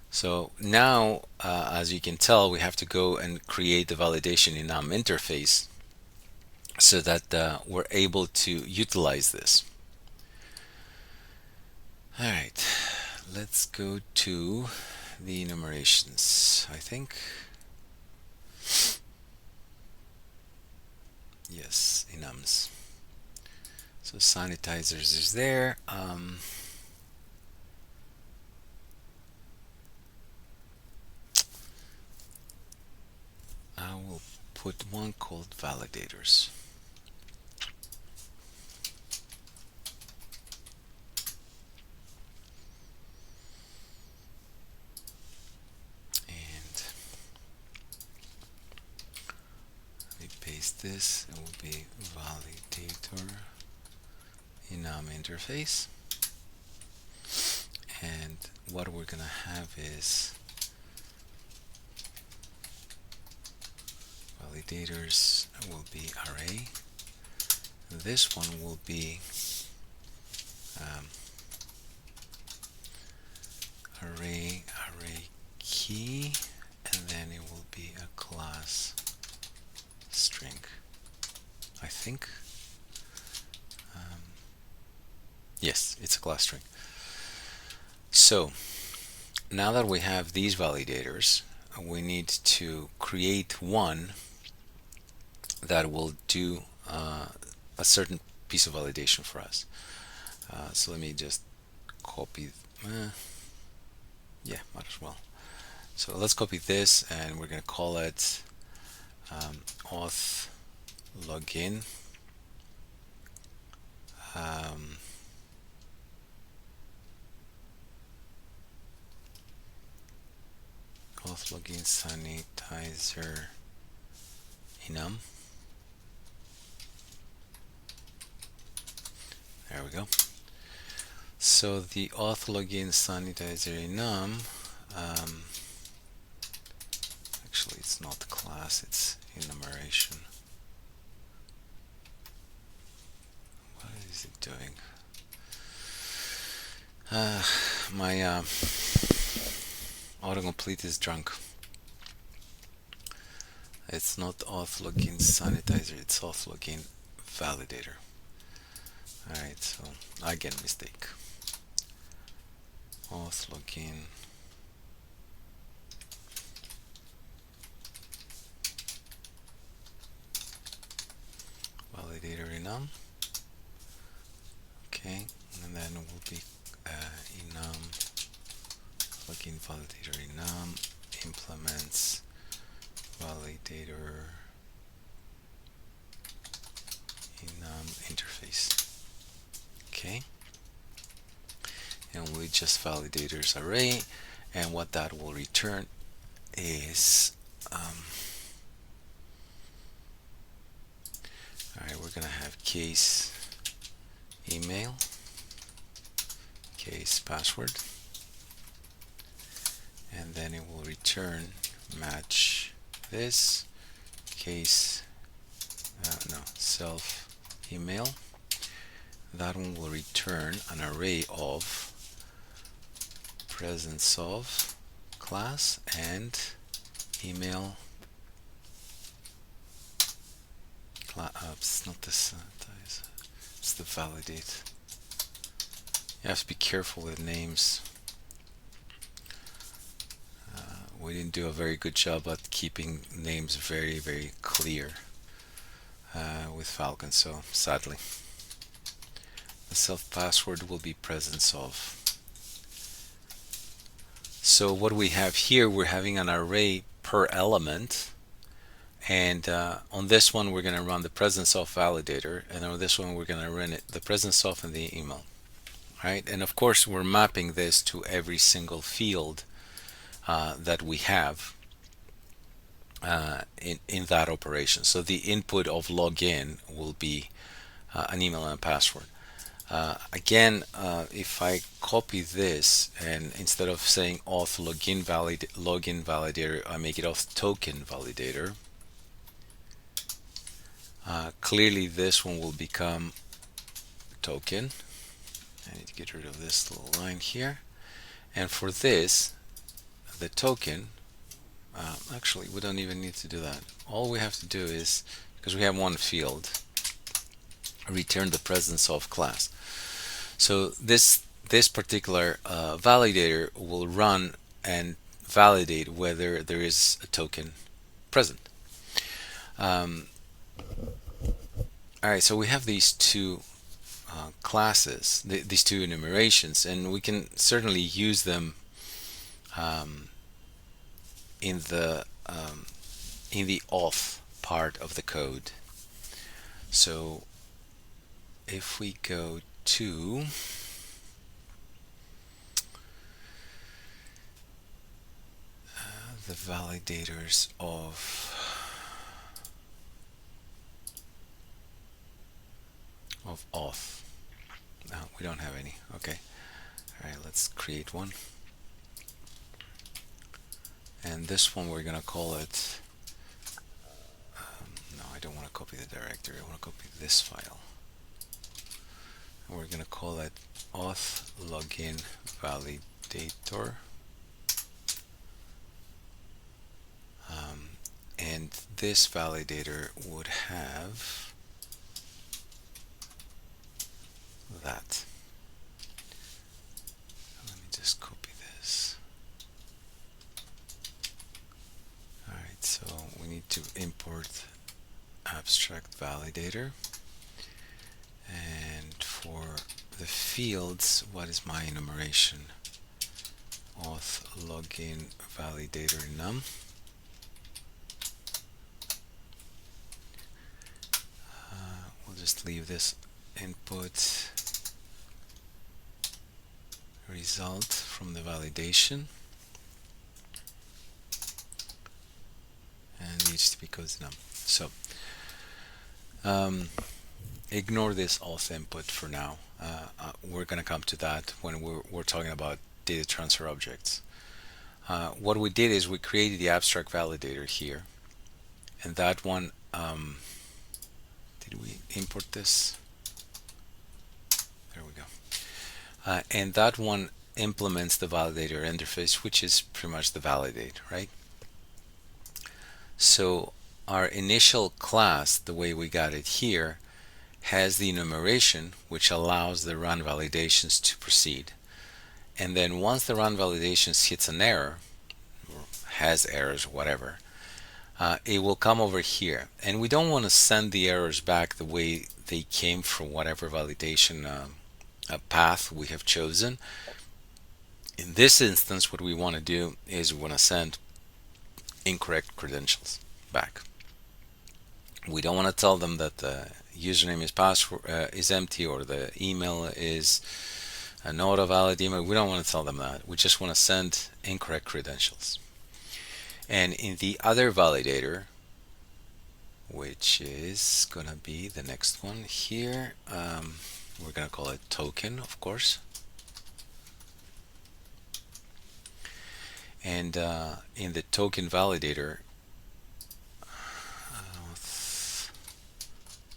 So now, as you can tell, we have to go and create the validation enum interface so that we're able to utilize this. All right, let's go to the enumerations, I think. Yes, enums. So sanitizers is there. I will put one called Validators. And let me paste this. It will be Validator enum interface. And what we're going to have is validators will be array. This one will be array key, and then it will be a class string, I think. Yes, it's a class string. So now that we have these validators, we need to create one that will do a certain piece of validation for us. So let me just copy. Yeah, might as well. So let's copy this, and we're going to call it auth login. Auth login sanitizer enum. There we go. So the auth login sanitizer enum, actually it's not class, it's enumeration. What is it doing? My autocomplete is drunk. It's not auth login sanitizer, it's auth login validator. Alright, so again, mistake. Auth login validator enum. Okay, and then it will be enum login validator enum implements validator enum interface. Okay, and we just validators array, and what that will return is alright, we're gonna have case email, case password, and then it will return match this case self email. That one will return an array of presence of class and email it's not this it's the validate. You have to be careful with names. We didn't do a very good job at keeping names very clear with Phalcon, so sadly. The self password will be presence of. So what we have here, we're having an array per element, and on this one we're going to run the presence of validator, and on this one we're going to run the presence of and the email. Right, and of course we're mapping this to every single field that we have in that operation. So the input of login will be an email and a password. Again, if I copy this, and instead of saying auth login validator, I make it auth token validator. Clearly this one will become token. I need to get rid of this little line here, and for this the token, actually we don't even need to do that. All we have to do is, because we have one field, return the presence of class. So this particular validator will run and validate whether there is a token present. Alright, so we have these two classes, these two enumerations, and we can certainly use them in the auth part of the code. So if we go to the validators of auth. No, we don't have any. Okay. All right, let's create one. And this one we're going to call it, no, I don't want to copy the directory. I want to copy this file. And we're going to call it auth login validator. And this validator would have that. Let me just copy this. Alright, so we need to import abstract validator. And for the fields, what is my enumeration? Auth login validator num. We'll just leave this input result from the validation, and the HTTP code is num. So ignore this auth input for now. We're going to come to that when we're talking about data transfer objects. What we did is we created the abstract validator here, and that one, did we import this? There we go. And that one implements the validator interface, which is pretty much the validate, right? So our initial class, the way we got it here, has the enumeration, which allows the run validations to proceed. And then once the run validations hits an error, or has errors, whatever, it will come over here. And we don't want to send the errors back the way they came from whatever validation path we have chosen. In this instance, what we want to do is we want to send incorrect credentials back. We don't want to tell them that the username is password is empty, or the email is not a valid email. We don't want to tell them that. We just want to send incorrect credentials. And in the other validator, which is going to be the next one here, we're going to call it token, of course. And in the token validator,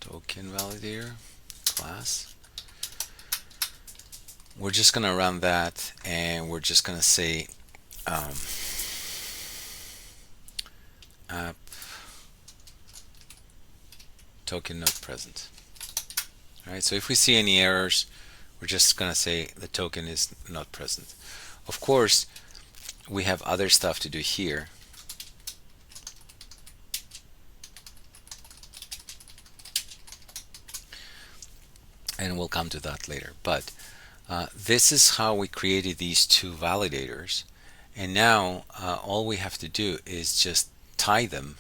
token validator class, we're just going to run that, and we're just going to say app token not present. Alright, so if we see any errors, we're just going to say the token is not present. Of course, we have other stuff to do here. And we'll come to that later. But this is how we created these two validators. And now all we have to do is just tie them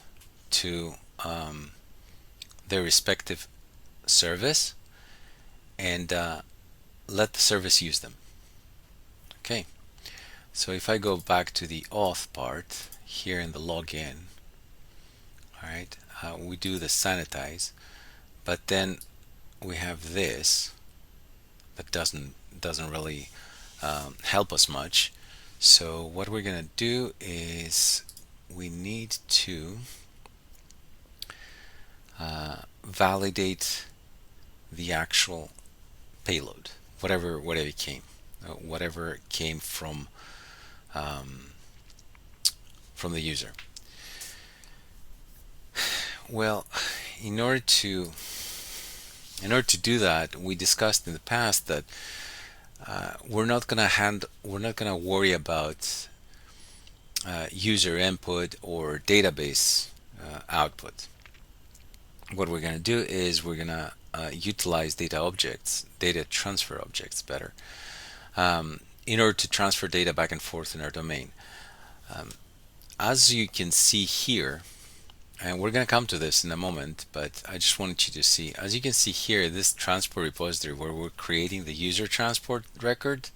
to their respective service and let the service use them. Okay, so if I go back to the auth part here in the login, all right, we do the sanitize, but then we have this that doesn't really help us much. So what we're gonna do is we need to validate the actual payload, whatever came from from the user. Well, in order to do that, we discussed in the past that we're not gonna worry about user input or database output. What we're gonna do is we're gonna utilize data transfer objects better, in order to transfer data back and forth in our domain. As you can see here, and we're going to come to this in a moment, but I just wanted you to see, as you can see here, this transport repository where we're creating the user transport record,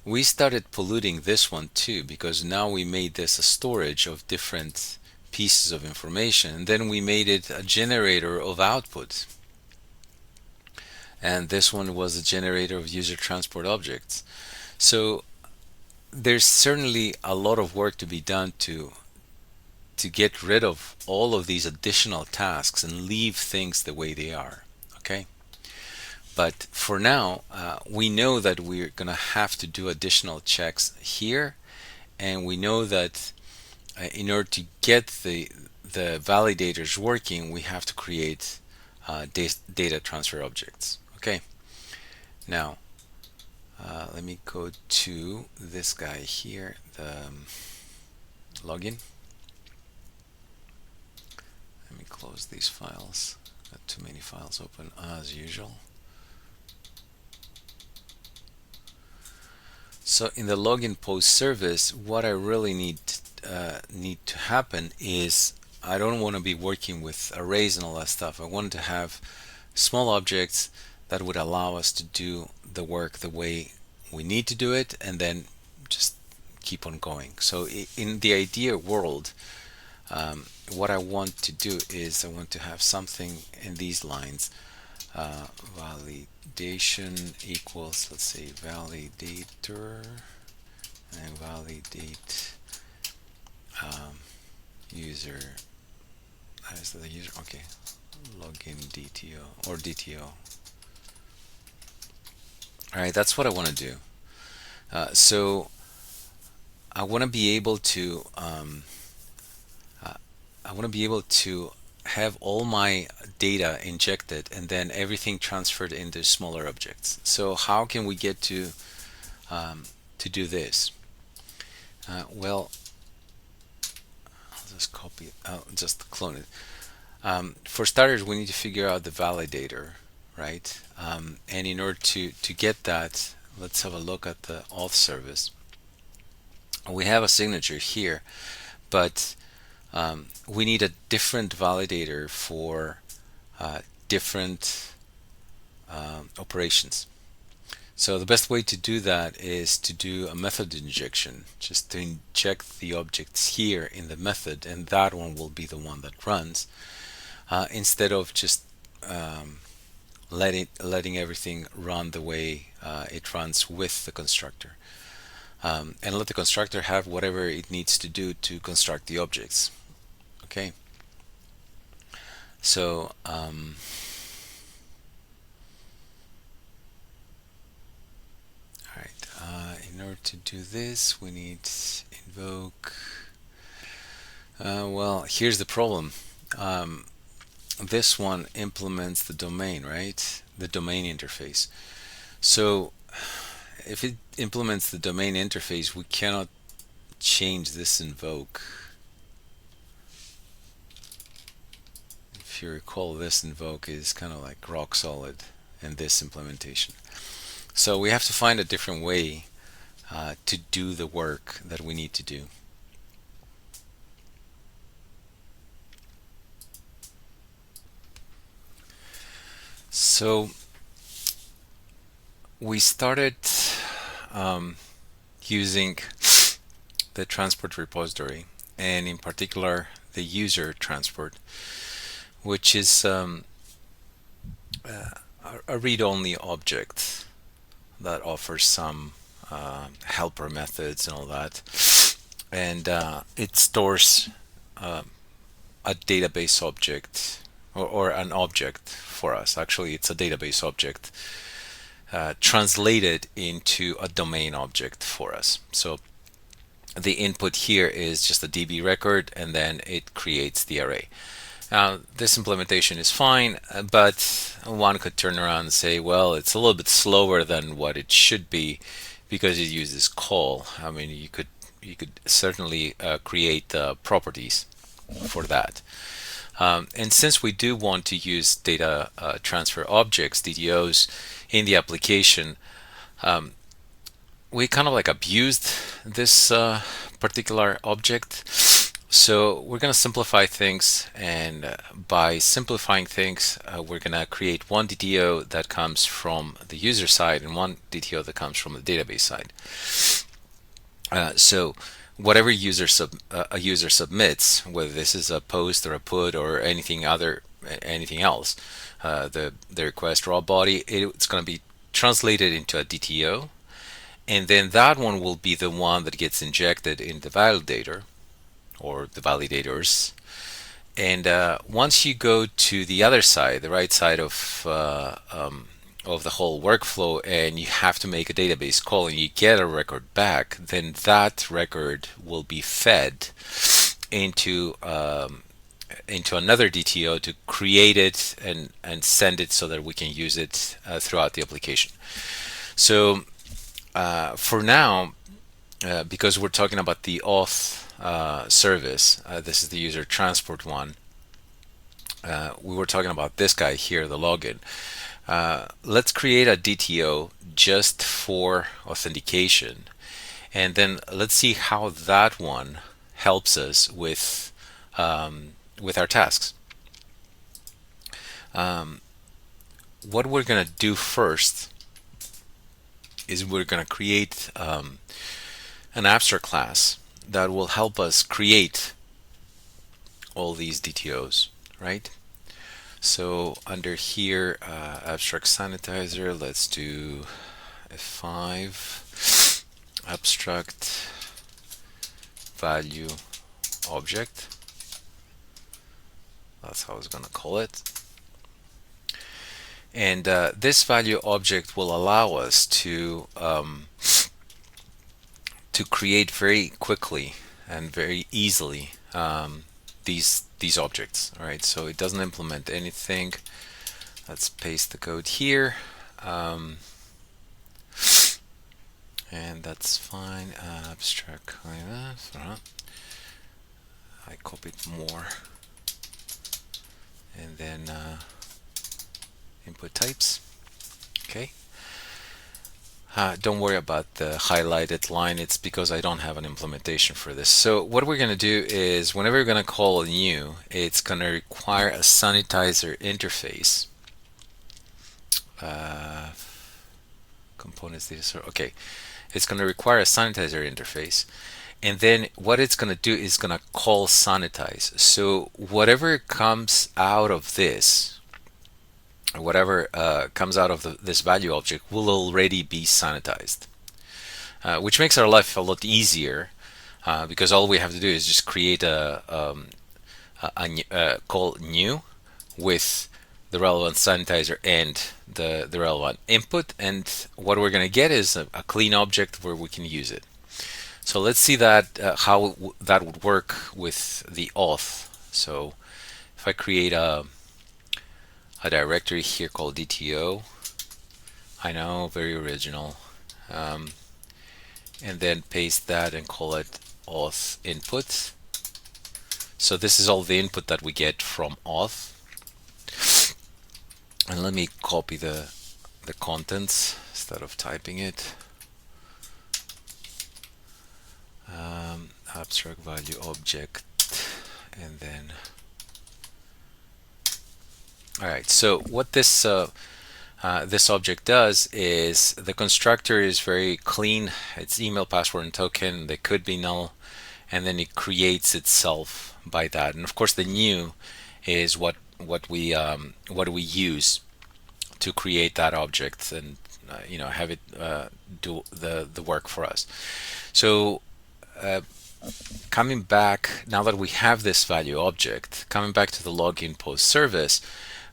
we started polluting this one too, because now we made this a storage of different pieces of information, and then we made it a generator of output. And this one was a generator of user transport objects. So there's certainly a lot of work to be done to get rid of all of these additional tasks and leave things the way they are. Okay, but for now we know that we're gonna have to do additional checks here, and we know that in order to get the validators working, we have to create data transfer objects. Okay, now let me go to this guy here, the login. Let me close these files. Got too many files open as usual. So in the LoginPostService, what I really need to happen is I don't want to be working with arrays and all that stuff. I want to have small objects that would allow us to do the work the way we need to do it, and then just keep on going. So in the ideal world, what I want to do is I want to have something in these lines. Validation equals, let's say, validator, and validate user. Is that the user? Okay, login DTO or DTO. All right, that's what I want to do. So I want to be able to have all my data injected and then everything transferred into smaller objects. So how can we get to do this? Well, I'll just copy it. I'll just clone it. For starters, we need to figure out the validator, right? And in order to get that, let's have a look at the auth service. We have a signature here, but we need a different validator for different operations. So the best way to do that is to do a method injection, just to inject the objects here in the method, and that one will be the one that runs, instead of just letting everything run the way it runs with the constructor, and let the constructor have whatever it needs to do to construct the objects. Okay, so in order to do this, we need invoke. Well, here's the problem. This one implements the domain, right? The domain interface. So if it implements the domain interface, we cannot change this invoke. If you recall, this invoke is kind of like rock solid in this implementation. So we have to find a different way to do the work that we need to do. So we started using the transport repository, and in particular the user transport, which is a read-only object that offers some helper methods and all that, and it stores a database object or an object for us. Actually, it's a database object translated into a domain object for us. So the input here is just a DB record, and then it creates the array. Now, this implementation is fine, but one could turn around and say, well, it's a little bit slower than what it should be because it uses call. I mean, you could certainly create properties for that. And since we do want to use data transfer objects, DTOs, in the application, we kind of like abused this particular object. So we're going to simplify things, and by simplifying things, we're going to create one DTO that comes from the user side and one DTO that comes from the database side. So whatever a user submits, whether this is a post or a put or anything else, the request raw body, it's going to be translated into a DTO, and then that one will be the one that gets injected in the validator or the validators. And once you go to the other side, the right side of the whole workflow, and you have to make a database call and you get a record back, then that record will be fed into another DTO to create it and send it so that we can use it throughout the application. So for now, because we're talking about the auth service, this is the UserTransport one. We were talking about this guy here, the login. Let's create a DTO just for authentication, and then let's see how that one helps us with our tasks. What we're going to do first is we're going to create an abstract class that will help us create all these DTOs, right? So under here, abstract sanitizer, let's do F5 abstract value object. That's how I was going to call it. And this value object will allow us to create very quickly and very easily these objects. All right, so it doesn't implement anything. Let's paste the code here, and that's fine. Abstract I copied more, and then input types. Okay. Don't worry about the highlighted line, it's because I don't have an implementation for this. So what we're going to do is whenever you're going to call new, it's going to require a sanitizer interface. Components data source. Okay, it's going to require a sanitizer interface, and then what it's going to do is going to call sanitize. So whatever comes out of this, whatever comes out of this value object will already be sanitized, which makes our life a lot easier because all we have to do is just create a call new with the relevant sanitizer and the relevant input, and what we're going to get is a clean object where we can use it. So let's see that how that would work with the auth. So if I create a directory here called DTO, I know, very original, and then paste that and call it auth input. So this is all the input that we get from auth, and let me copy the contents instead of typing it. Abstract value object, and then all right, so what this this object does is the constructor is very clean. It's email, password, and token. They could be null, and then it creates itself by that. And of course, the new is what we use to create that object and have it do the work for us. So coming back, now that we have this value object, coming back to the LoginPostService,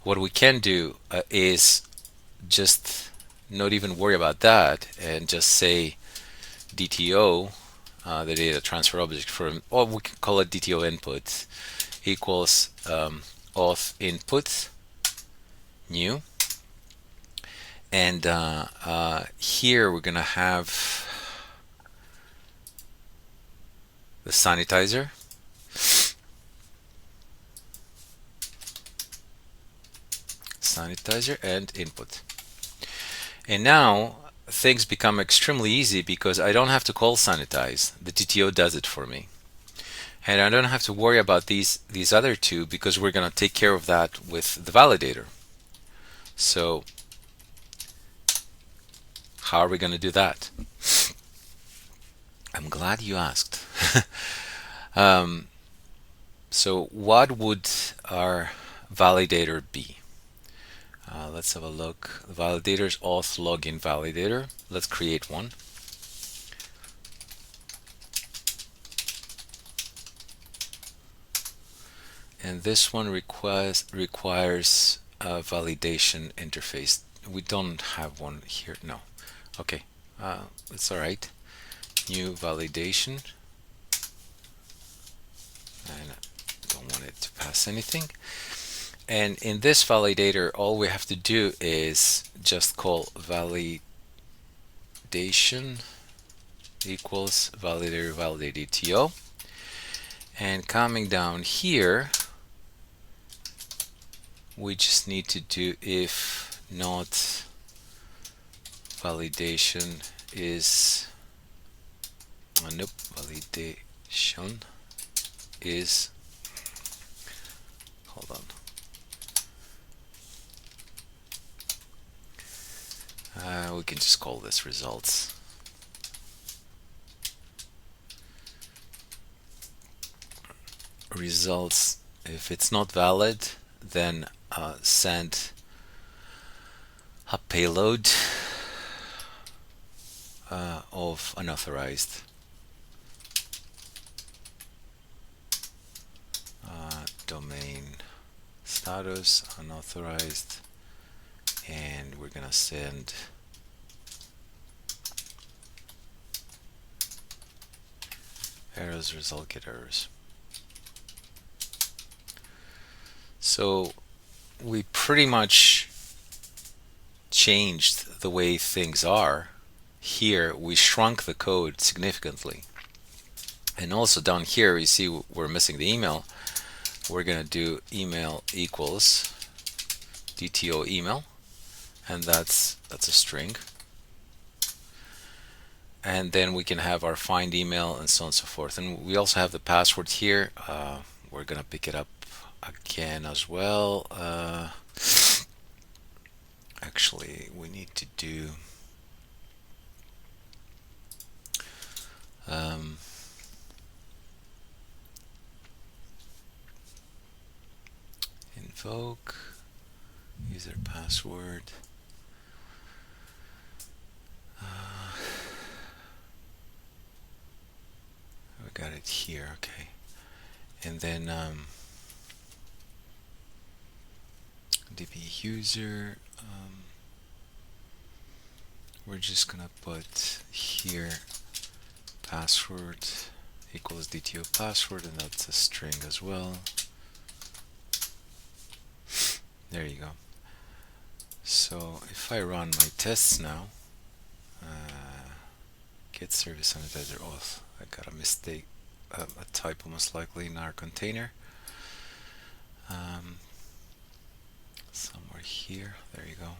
what we can do is just not even worry about that and just say DTO the data transfer object from, or we can call it DTO input, equals auth input new, and here we're gonna have the sanitizer, and input. And now things become extremely easy because I don't have to call sanitize. The DTO does it for me. And I don't have to worry about these other two because we're going to take care of that with the validator. So how are we going to do that? I'm glad you asked. So what would our validator be? Let's have a look. The validator's auth login validator. Let's create one. And this one requires a validation interface. We don't have one here. No. Okay. It's all right. New validation. And I don't want it to pass anything. And in this validator, all we have to do is just call validation equals validator validate DTO. And coming down here, we just need to do if not validation is validation is, hold on, we can just call this results. Results, if it's not valid, then send a payload of unauthorized domain status unauthorized, and we're gonna send errors result get errors. So we pretty much changed the way things are. Here we shrunk the code significantly, and also down here you see we're missing the email. We're gonna do email equals DTO email, and that's a string. And then we can have our find email and so on and so forth. And we also have the password here. We're gonna pick it up again as well. Actually, we need to do invoke user password. We got it here, okay. And then db user, we're just gonna put here password equals DTO password, and that's a string as well. There you go. So if I run my tests now, get service sanitizer auth, I got a mistake, a typo most likely in our container. Somewhere here, there you go.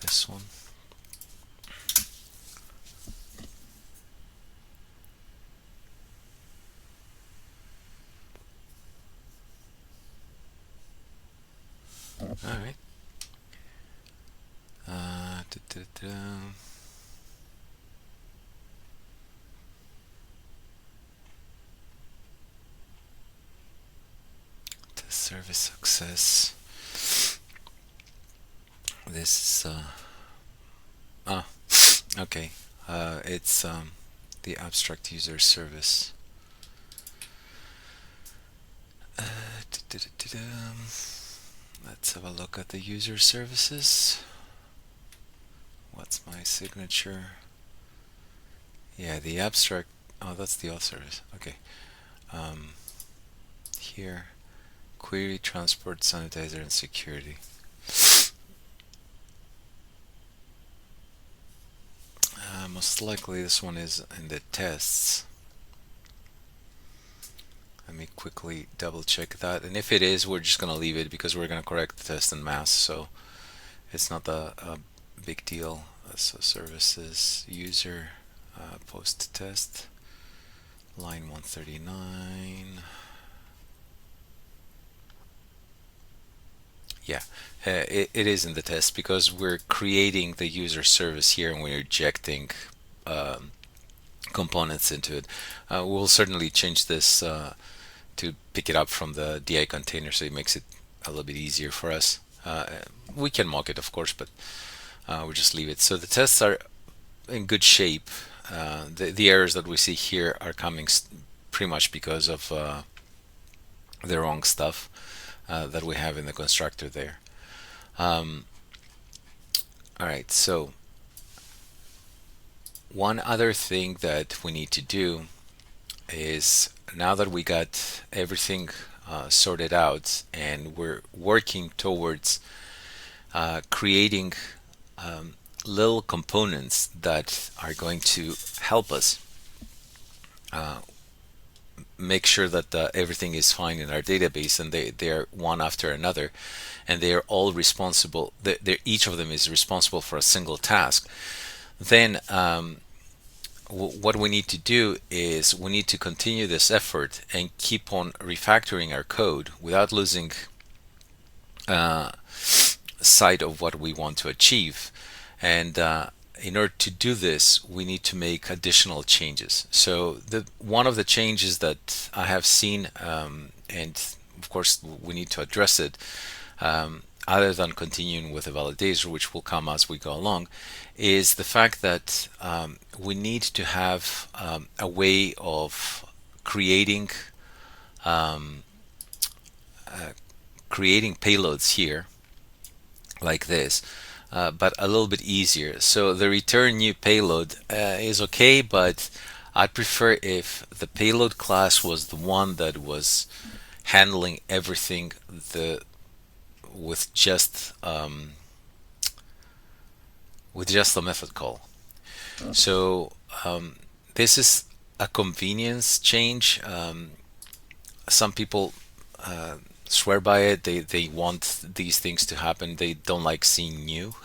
This one. All right. Test service success. This is okay. It's the abstract user service. Let's have a look at the user services. What's my signature? Yeah, the abstract. Oh, that's the auth service. Okay. Here, query, transport, sanitizer, and security. Most likely this one is in the tests. Let me quickly double check that. And if it is, we're just going to leave it because we're going to correct the test en masse. So it's not a big deal. So services, user, post test, line 139. Yeah, it is in the test because we're creating the user service here and we're injecting components into it. We'll certainly change this to pick it up from the DI container, so it makes it a little bit easier for us. We can mock it, of course, but we'll just leave it. So the tests are in good shape. The errors that we see here are coming pretty much because of the wrong stuff that we have in the constructor there. All right, so one other thing that we need to do is, now that we got everything sorted out and we're working towards creating little components that are going to help us make sure that everything is fine in our database, and they're one after another, and they are all responsible, each of them is responsible for a single task. Then what we need to do is we need to continue this effort and keep on refactoring our code without losing sight of what we want to achieve. And in order to do this, we need to make additional changes. So one of the changes that I have seen, and of course we need to address it, other than continuing with the validator, which will come as we go along, is the fact that we need to have a way of creating payloads here like this, but a little bit easier. So the return new payload is okay, but I'd prefer if the payload class was the one that was handling everything with just a method call. So this is a convenience change. Some people swear by it. They want these things to happen. They don't like seeing new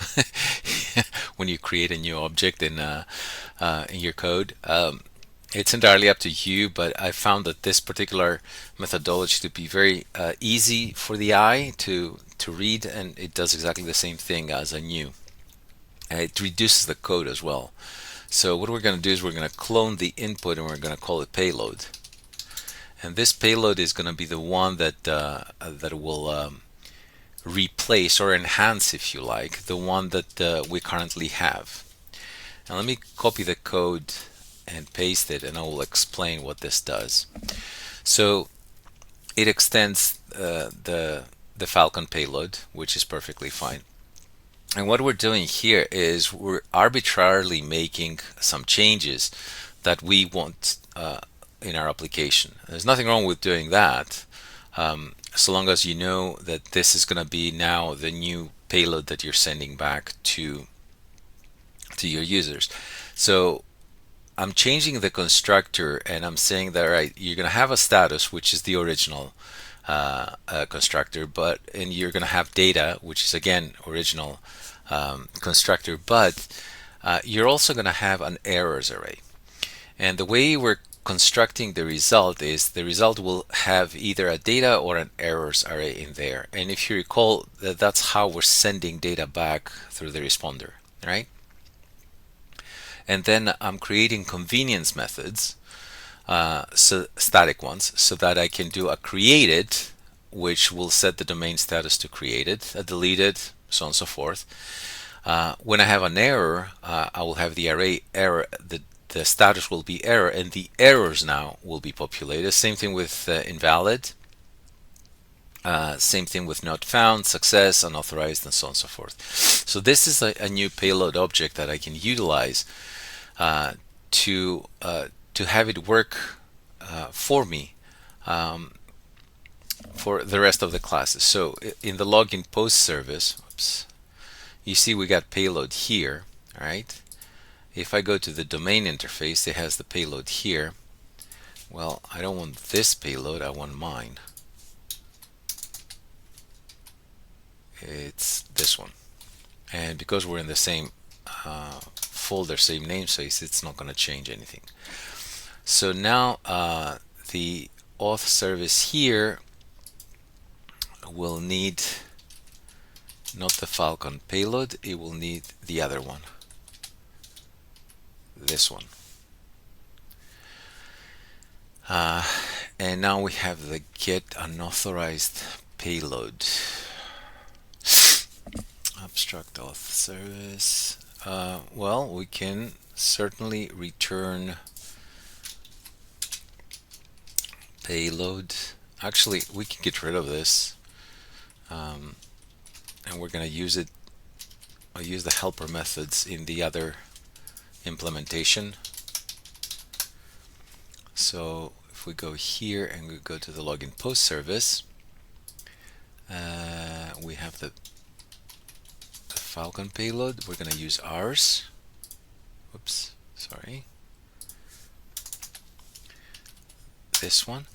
when you create a new object in your code. It's entirely up to you, but I found that this particular methodology to be very easy for the eye to read, and it does exactly the same thing as a new. And it reduces the code as well. So what we're going to do is we're going to clone the input and we're going to call it payload. And this payload is going to be the one that will replace or enhance, if you like, the one that we currently have. Now let me copy the code and paste it, and I will explain what this does. So it extends the Phalcon payload, which is perfectly fine. And what we're doing here is we're arbitrarily making some changes that we want in our application. There's nothing wrong with doing that, so long as you know that this is going to be now the new payload that you're sending back to your users. So I'm changing the constructor, and I'm saying that, all right, you're going to have a status, which is the original constructor, and you're going to have data, which is again original constructor, but you're also going to have an errors array. And the way we're constructing the result is the result will have either a data or an errors array in there. And if you recall, that's how we're sending data back through the responder, right? And then I'm creating convenience methods, so static ones, so that I can do a created, which will set the domain status to created, a deleted, so on and so forth. When I have an error, I will have the array error, the status will be error, and the errors now will be populated. Same thing with invalid, same thing with not found, success, unauthorized, and so on and so forth. So this is a new payload object that I can utilize to have it work for me for the rest of the classes. So in the LoginPostService, oops, you see we got payload here, all right? If I go to the domain interface, it has the payload here. Well, I don't want this payload, I want mine. It's this one. And because we're in the same folder, same namespace, it's not going to change anything. So now the auth service here will need not the Phalcon payload, it will need the other one, this one. And now we have the get unauthorized payload. Abstract auth service. Well, we can certainly return payload. Actually, we can get rid of this, and we're going to use it. I'll use the helper methods in the other implementation. So if we go here and we go to the LoginPostService, we have the Phalcon payload. We're going to use ours. Oops, sorry. This one.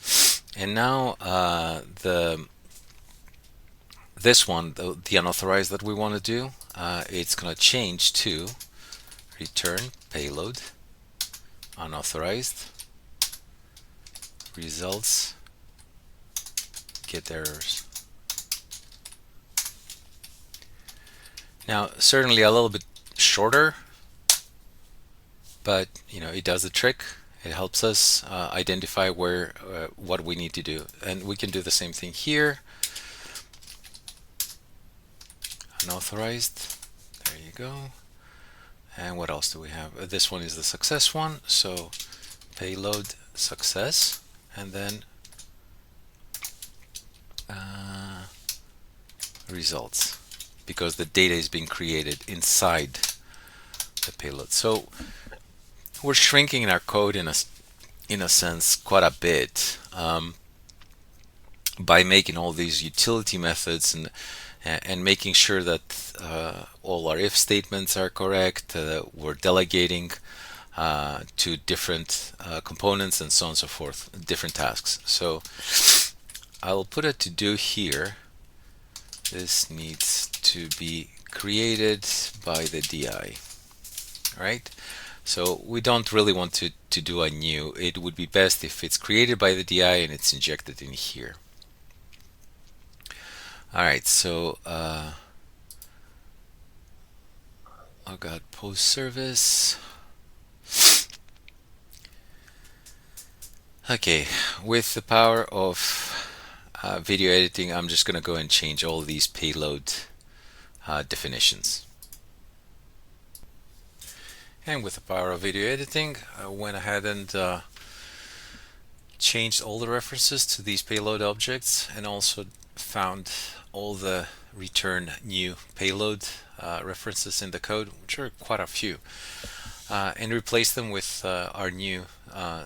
And now this one, the unauthorized that we want to do, it's going to change to return payload unauthorized results get errors. Now, certainly a little bit shorter, but it does the trick. It helps us identify where what we need to do, and we can do the same thing here. Unauthorized. There you go. And what else do we have? This one is the success one. So payload success, and then results, because the data is being created inside the payload. So we're shrinking our code in a sense quite a bit by making all these utility methods and making sure that all our if statements are correct. We're delegating to different components and so on and so forth, different tasks. So I'll put a to do here. This needs to be created by the DI. All right. So we don't really want to do a new. It would be best if it's created by the DI and it's injected in here. All right, so LogoutPostService. Okay, with the power of video editing, I'm just going to go and change all these payload definitions. And with the power of video editing, I went ahead and changed all the references to these payload objects, and also found all the return new payload references in the code, which are quite a few, and replaced them with our new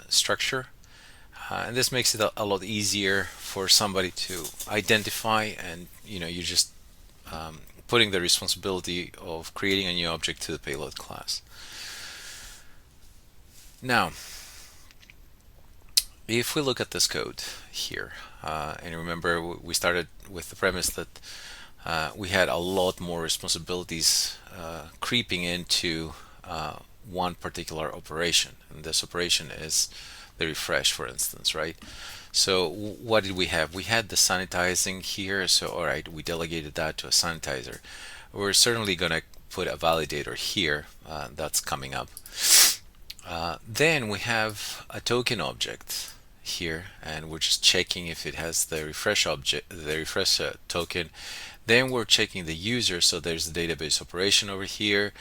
structure. And this makes it a lot easier for somebody to identify, and you're just putting the responsibility of creating a new object to the payload class. Now, if we look at this code here, and remember we started with the premise that we had a lot more responsibilities creeping into one particular operation, and this operation is the refresh, for instance, right? So what did we have? We had the sanitizing here, so all right, we delegated that to a sanitizer. We're certainly going to put a validator here, that's coming up. Then we have a token object here, and we're just checking if it has the refresh object, the refresh token. Then we're checking the user, so there's the database operation over here.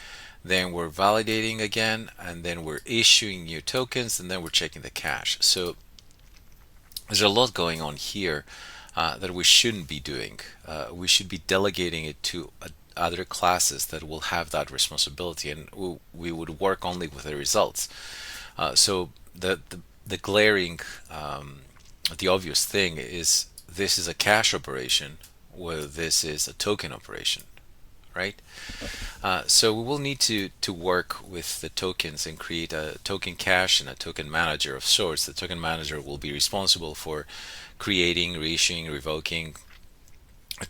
Then we're validating again, and then we're issuing new tokens, and then we're checking the cache. So there's a lot going on here that we shouldn't be doing. We should be delegating it to other classes that will have that responsibility, and we would work only with the results. So the glaring, the obvious thing is this is a cache operation, where this is a token operation, right? So we will need to work with the tokens and create a token cache and a token manager of sorts. The token manager will be responsible for creating, reissuing, revoking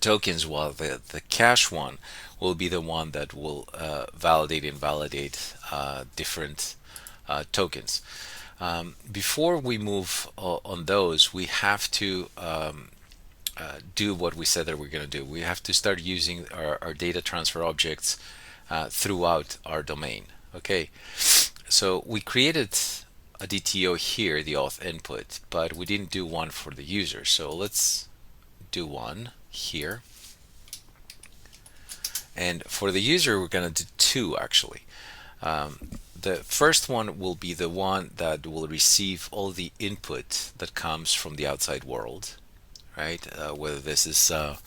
tokens, while the cache one will be the one that will validate and invalidate different tokens. Before we move on those, we have to do what we said that we're going to do. We have to start using our data transfer objects throughout our domain. Okay, so we created a DTO here, the auth input, but we didn't do one for the user. So let's do one here. And for the user, we're going to do two actually. The first one will be the one that will receive all the input that comes from the outside world, right? Whether this is a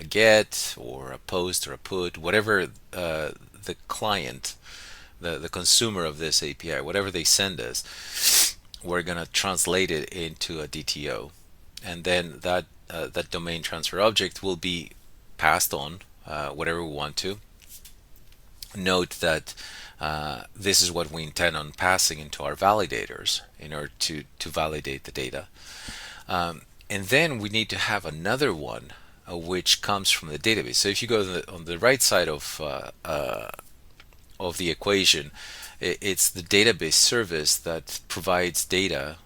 get or a post or a put, whatever the client, the consumer of this API, whatever they send us, we're going to translate it into a DTO, and then that domain transfer object will be passed on whatever we want to. Note that this is what we intend on passing into our validators in order to validate the data. And then we need to have another one which comes from the database. So if you go on the right side of the equation, it's the database service that provides data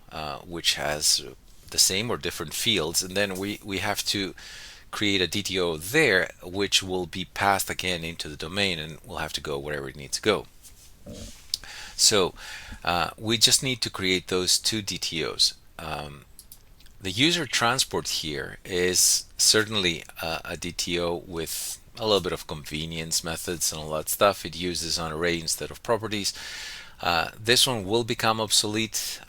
which has the same or different fields, and then we have to create a DTO there, which will be passed again into the domain and will have to go wherever it needs to go. So we just need to create those two DTOs. The user transport here is certainly a DTO with a little bit of convenience methods and all that stuff. It uses an array instead of properties. This one will become obsolete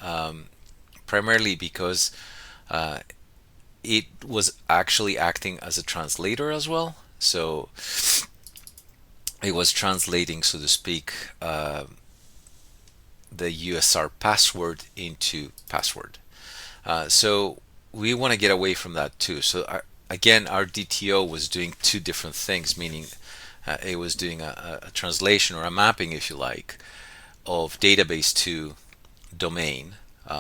primarily because it was actually acting as a translator as well. So it was translating, so to speak, the USR password into password. So we want to get away from that too. So again, our DTO was doing two different things, meaning it was doing a translation or a mapping, if you like, of database to domain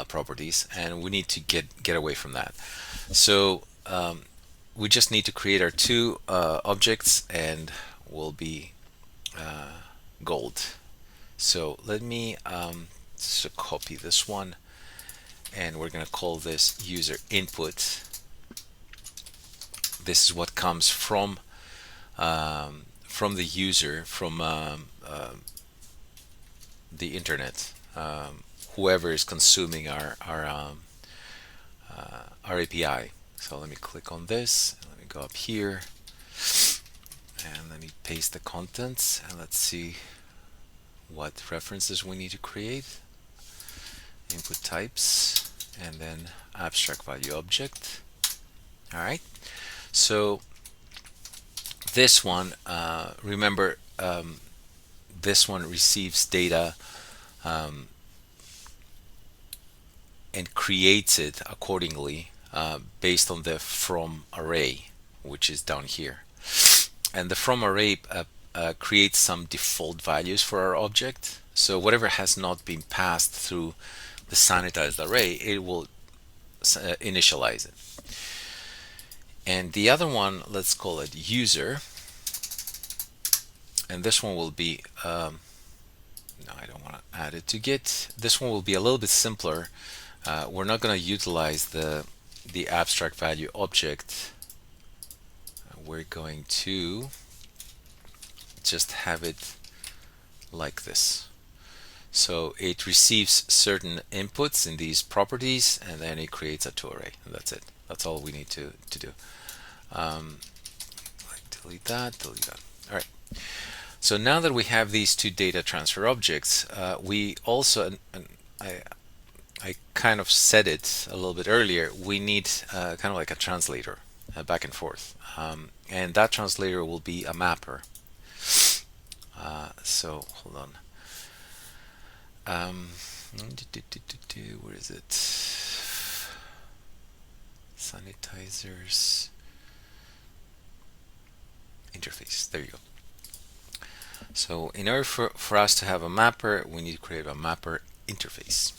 properties, and we need to get away from that. So we just need to create our two objects and we'll be gold. So let me just copy this one, and we're going to call this user input. This is what comes from the user, from the internet, whoever is consuming our API. So let me click on this, and let me go up here, and let me paste the contents, and let's see what references we need to create. Input types, and then abstract value object. All right. So this one, remember, this one receives data and creates it accordingly based on the from array, which is down here. And the from array creates some default values for our object. So whatever has not been passed through the sanitized array, it will initialize it. And the other one, let's call it user. And this one will be, no, I don't want to add it to Git. This one will be a little bit simpler. We're not going to utilize the abstract value object. We're going to just have it like this. So it receives certain inputs in these properties, and then it creates a to array. And that's it. That's all we need to do. Delete that, delete that. All right. So now that we have these two data transfer objects, we also, and I kind of said it a little bit earlier, we need kind of like a translator back and forth. And that translator will be a mapper. So hold on. Where is it? Sanitizers interface. There you go. So in order for us to have a mapper, we need to create a mapper interface.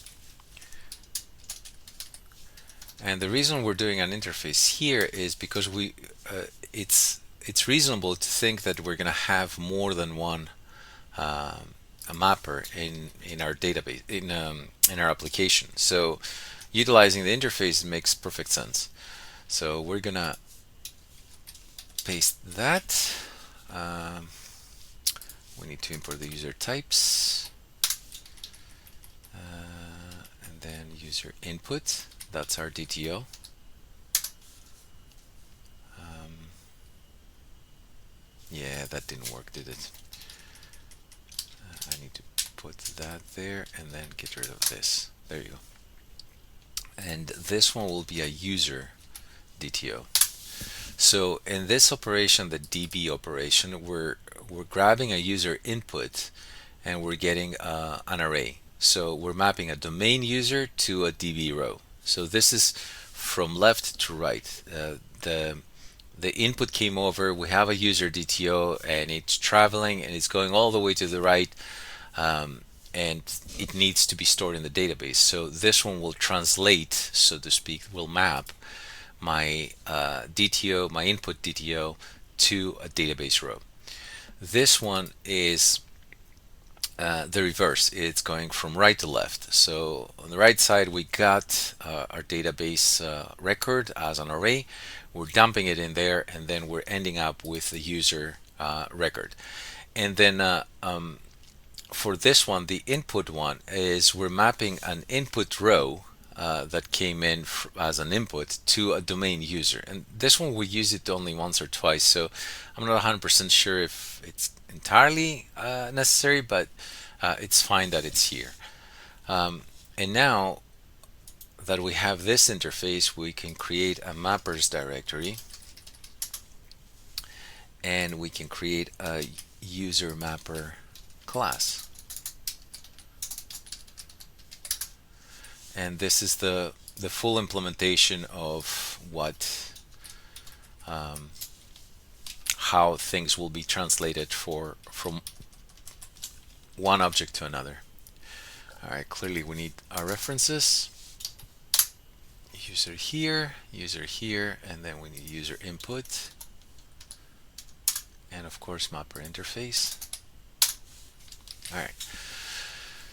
And the reason we're doing an interface here is because it's reasonable to think that we're going to have more than one a mapper in our database in our application. So utilizing the interface makes perfect sense. So we're gonna paste that. We need to import the user types and then user input. That's our DTO. Yeah, that didn't work, did it? I need to put that there and then get rid of this. There you go. And this one will be a user DTO. So in this operation, the DB operation, we're grabbing a user input and we're getting an array. So we're mapping a domain user to a DB row. So this is from left to right. The input came over, we have a user DTO and it's traveling and it's going all the way to the right, and it needs to be stored in the database. So this one will translate, so to speak, will map my DTO, my input DTO, to a database row. This one is the reverse. It's going from right to left. So on the right side we got our database record as an array. We're dumping it in there and then we're ending up with the user record. And then for this one, the input one is we're mapping an input row that came in as an input to a domain user, and this one we use it only once or twice, so I'm not 100% sure if it's entirely necessary, but it's fine that it's here. And now that we have this interface, we can create a mappers directory and we can create a user mapper class. And this is the full implementation of what how things will be translated from one object to another. All right, clearly we need our references. User here, and then we need user input, and of course mapper interface. All right,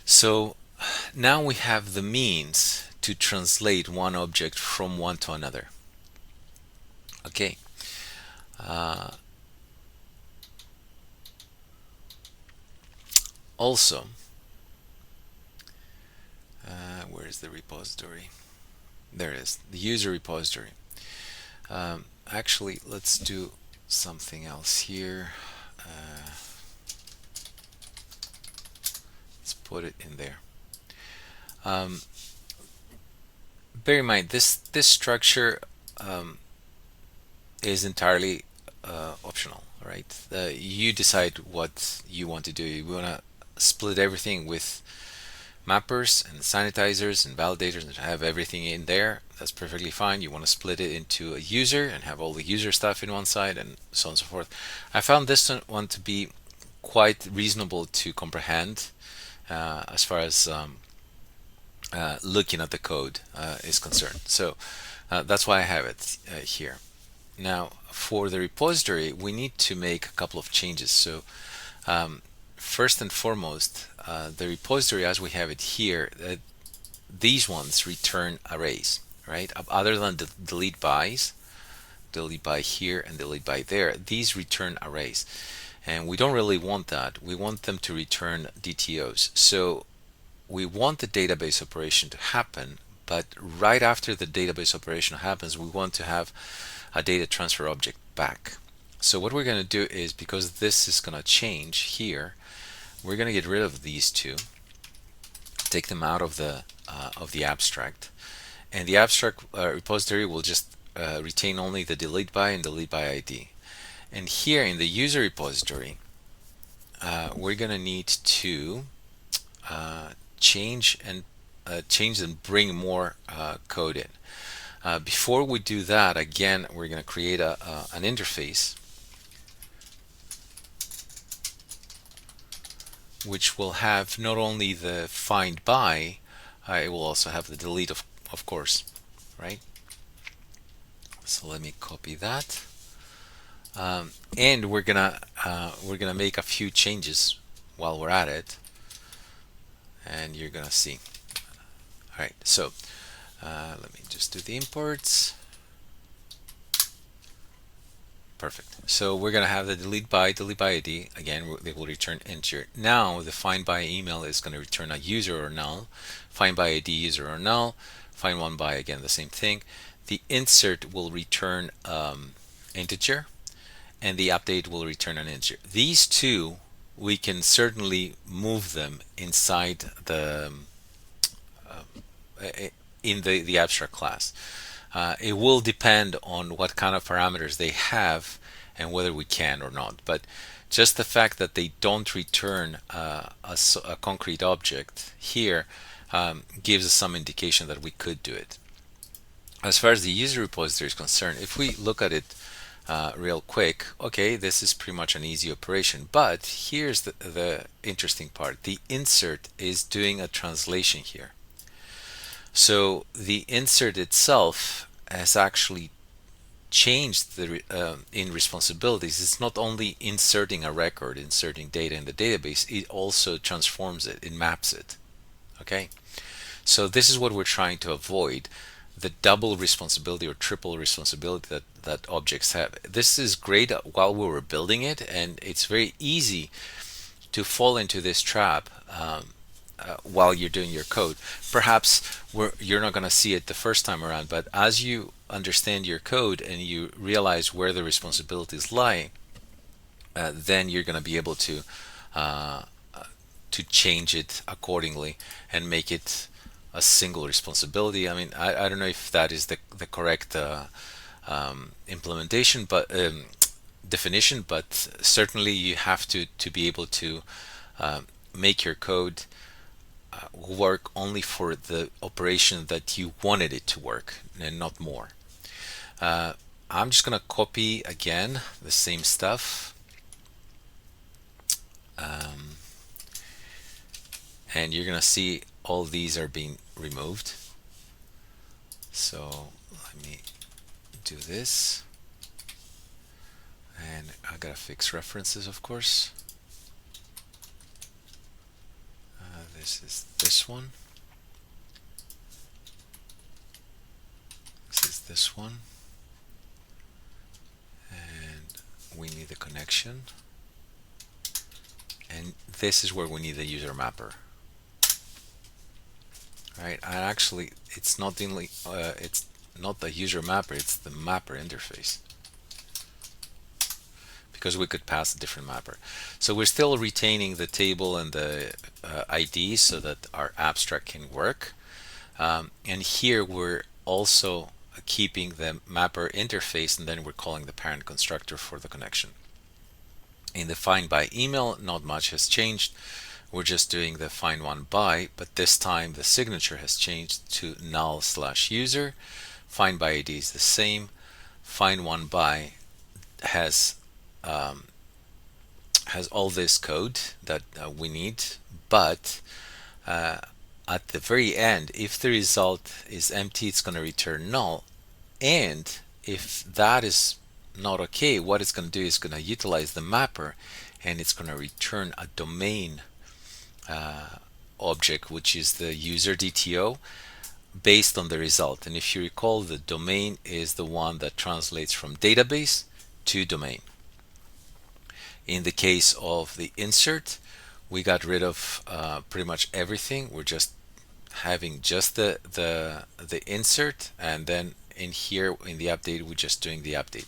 so now we have the means to translate one object from one to another. Okay. Also, where is the repository? There it is, the user repository. Actually, let's do something else here. Let's put it in there. Bear in mind, this structure is entirely optional, right? You decide what you want to do. You want to split everything with mappers and sanitizers and validators and have everything in there. That's perfectly fine. You want to split it into a user and have all the user stuff in one side and so on and so forth. I found this one to be quite reasonable to comprehend as far as looking at the code is concerned. So that's why I have it here. Now for the repository, we need to make a couple of changes. So first and foremost, the repository as we have it here, these ones return arrays, right? Other than the delete bys, delete by here and delete by there, these return arrays. And we don't really want that. We want them to return DTOs. So we want the database operation to happen, but right after the database operation happens, we want to have a data transfer object back. So what we're going to do is, because this is going to change here, we're going to get rid of these two, take them out of the abstract, and the abstract repository will just retain only the delete by and delete by ID. And here in the user repository, we're going to need to change and bring more code in. Before we do that, again, we're going to create an interface which will have not only the find by, it will also have the delete of course, right? So let me copy that, and we're gonna make a few changes while we're at it, and you're gonna see. All right, so let me just do the imports. Perfect. So we're going to have the delete by ID. Again, they will return integer. Now the find by email is going to return a user or null. Find by ID, user or null. Find one by, again, the same thing. The insert will return integer, and the update will return an integer. These two, we can certainly move them inside the in the abstract class. It will depend on what kind of parameters they have and whether we can or not. But just the fact that they don't return a concrete object here gives us some indication that we could do it. As far as the user repository is concerned, if we look at it real quick, okay, this is pretty much an easy operation. But here's the interesting part. The insert is doing a translation here. So the insert itself has actually changed in responsibilities. It's not only inserting a record, inserting data in the database, it also transforms it, it maps it. Okay, so this is what we're trying to avoid, the double responsibility or triple responsibility that objects have. This is great while we were building it, and it's very easy to fall into this trap while you're doing your code. Perhaps you're not going to see it the first time around, but as you understand your code and you realize where the responsibilities lie, then you're going to be able to change it accordingly and make it a single responsibility. I mean, I don't know if that is the correct implementation, but definition, but certainly you have to be able to make your code work only for the operation that you wanted it to work and not more. I'm just going to copy again the same stuff, and you're going to see all these are being removed. So let me do this, and I gotta fix references, of course. This is this one. This is this one. And we need the connection. And this is where we need the user mapper. Right? And actually, it's not the user mapper, it's the mapper interface, because we could pass a different mapper. So we're still retaining the table and the ID so that our abstract can work. And here we're also keeping the mapper interface, and then we're calling the parent constructor for the connection. In the find by email, not much has changed. We're just doing the find one by, but this time the signature has changed to null/user. Find by ID is the same. Find one by has all this code that we need, but at the very end, if the result is empty, it's going to return null. And if that is not okay, what it's going to do is going to utilize the mapper, and it's going to return a domain object, which is the user DTO, based on the result. And if you recall, the domain is the one that translates from database to domain. In the case of the insert, we got rid of pretty much everything. We're just having just the insert, and then in here in the update, we're just doing the update.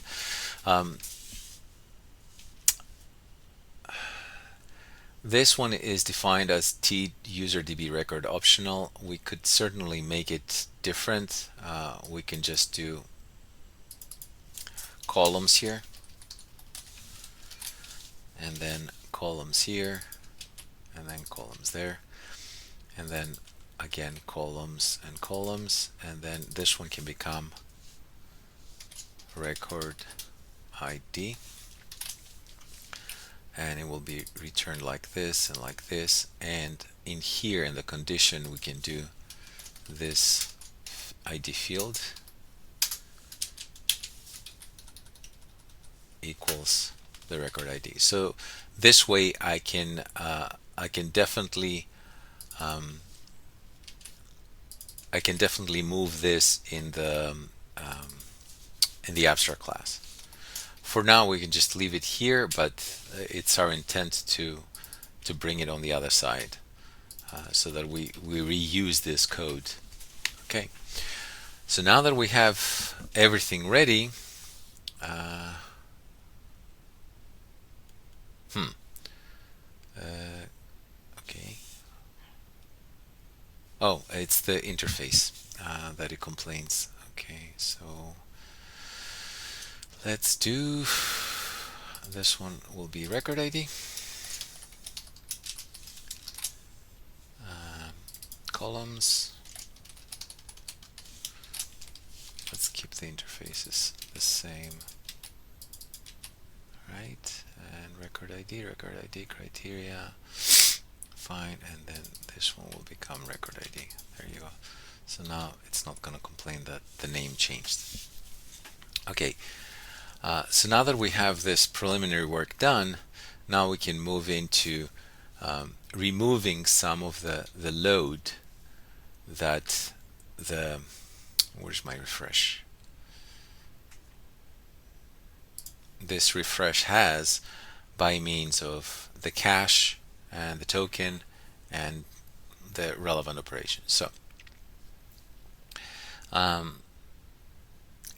This one is defined as T user DB record optional. We could certainly make it different. We can just do columns here, and then columns here, and then columns there. and then again columns and columns, and then this one can become record ID, and it will be returned like this and like this. And in here in the condition we can do this ID field equals the record ID. So this way I can definitely move this in the abstract class. For now we can just leave it here, but it's our intent to bring it on the other side, so that we reuse this code. Okay, so now that we have everything ready, okay. Oh, it's the interface that it complains. Okay, so let's do this one. Will be record ID, columns. Let's keep the interfaces the same, right? And record ID criteria, fine, and then this one will become record ID. There you go. So now it's not going to complain that the name changed. Okay, so now that we have this preliminary work done, now we can move into removing some of the load that where's my refresh? This refresh has by means of the cache and the token and the relevant operation. So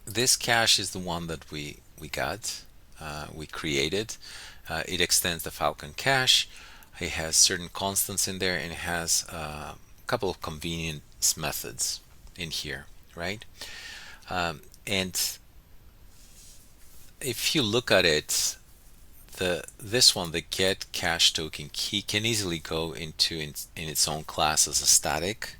this cache is the one that we got, we created. It extends the Phalcon cache. It has certain constants in there, and it has a couple of convenience methods in here, right? And if you look at it, this one, the get cache token key, can easily go into in its own class as a static.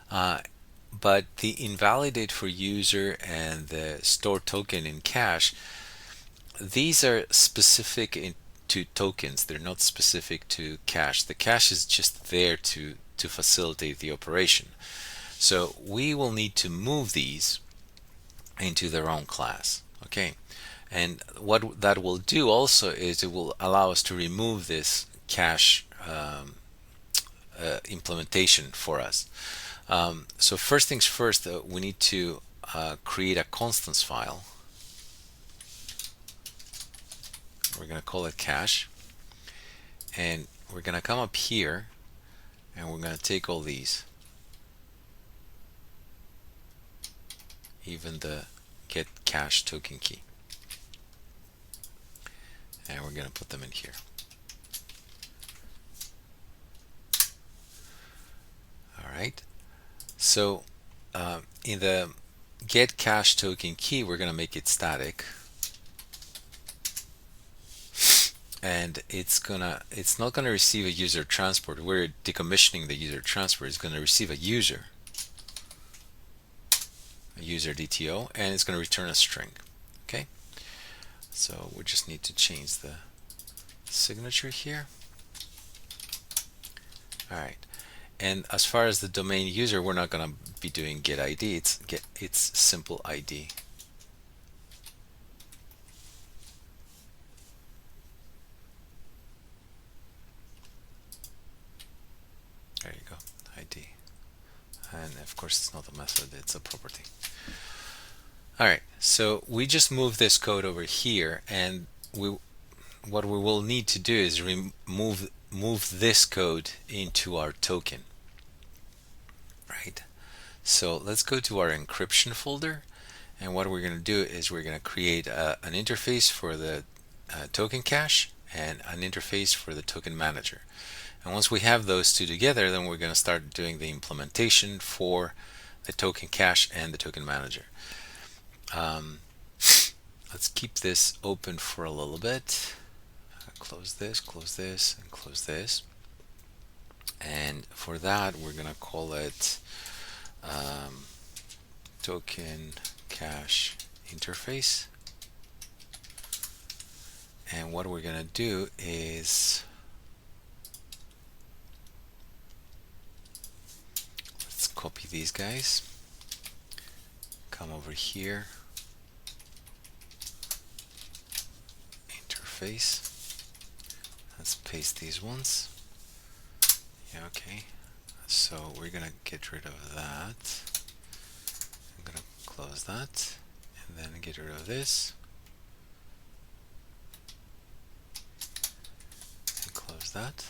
But the invalidate for user and the store token in cache, these are specific to tokens. They're not specific to cache. The cache is just there to facilitate the operation. So we will need to move these into their own class. Okay, and what that will do also is it will allow us to remove this cache implementation for us. So first things first, we need to create a constants file. We're going to call it cache, and we're going to come up here and we're going to take all these, even the get cache token key, and we're going to put them in here. Alright, so in the get cache token key, we're going to make it static, and it's not gonna receive a user transport. We're decommissioning the user transport. It's going to receive a user DTO, and it's going to return a string. Okay, so we just need to change the signature here. All right, and as far as the domain user, we're not going to be doing get ID. It's simple ID. There you go, ID. And of course it's not a method, it's a property. Alright, so we just move this code over here, and what we will need to do is move this code into our token. Right? So let's go to our encryption folder, and what we're going to do is we're going to create an interface for the token cache and an interface for the token manager. And once we have those two together, then we're going to start doing the implementation for the token cache and the token manager. Let's keep this open for a little bit. Close this, and close this. And for that, we're gonna call it token cache interface. And what we're gonna do is, let's copy these guys, come over here, interface, let's paste these ones. Yeah, okay, so we're gonna get rid of that. I'm gonna close that and then get rid of this and close that.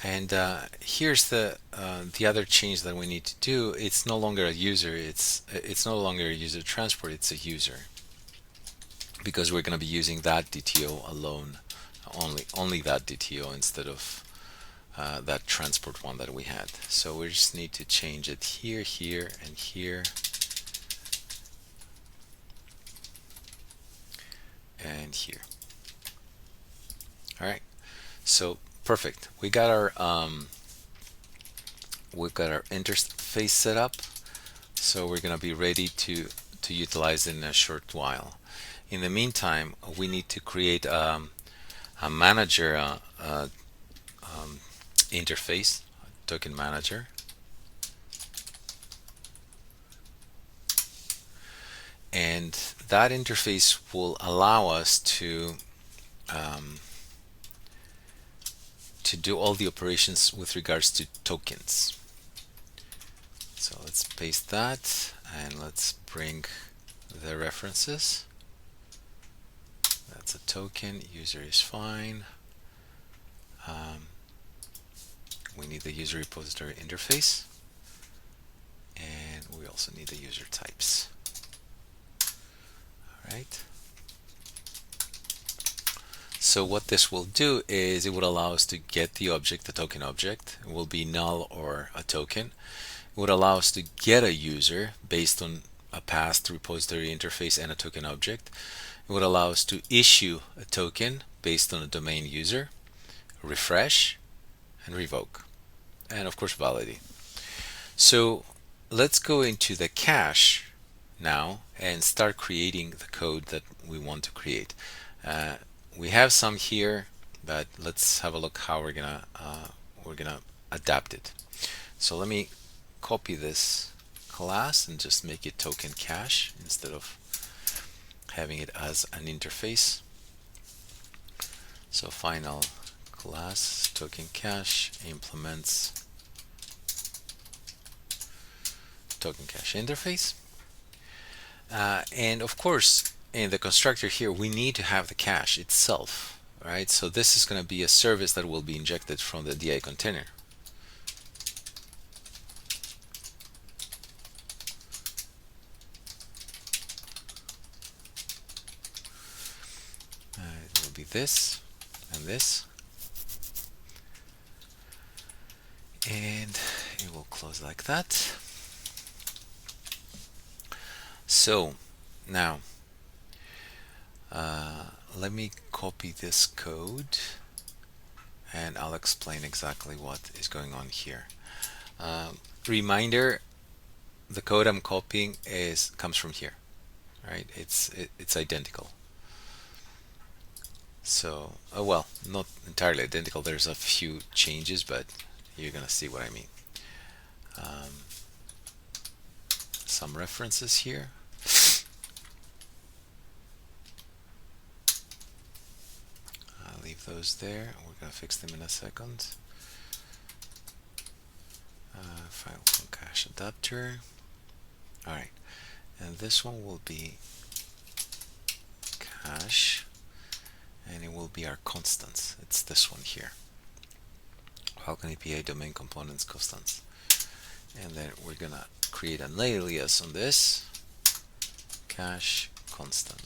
And here's the other change that we need to do. It's no longer a user. It's no longer a user transport. It's a user, because we're going to be using that DTO alone, only that DTO instead of that transport one that we had. So we just need to change it here, here, and here, and here. All right. So perfect. We've got our interface set up. So we're going to be ready to utilize it in a short while. In the meantime, we need to create a manager interface, token manager. And that interface will allow us to do all the operations with regards to tokens. So let's paste that and let's bring the references. That's a token, user is fine. We need the user repository interface, and we also need the user types. All right. So what this will do is it would allow us to get the object, the token object. It will be null or a token. It would allow us to get a user based on a past repository interface and a token object. It would allow us to issue a token based on a domain user, refresh, and revoke, and of course validate. So let's go into the cache now and start creating the code that we want to create. We have some here, but let's have a look how we're gonna adapt it. So let me copy this class and just make it token cache instead of having it as an interface. So final class token cache implements token cache interface. And of course, in the constructor here, we need to have the cache itself, right? So this is going to be a service that will be injected from the DI container. It will be this and this, and it will close like that. So now let me copy this code and I'll explain exactly what is going on here. Reminder, the code I'm copying comes from here, right? It's identical. So well, not entirely identical. There's a few changes, but you're gonna see what I mean. Some references here. I'll leave those there. We're gonna fix them in a second. Phalcon cache adapter. All right, and this one will be cache, and it will be our constants. It's this one here. Phalcon API domain components constants. And then we're gonna create an alias on this, cache constant.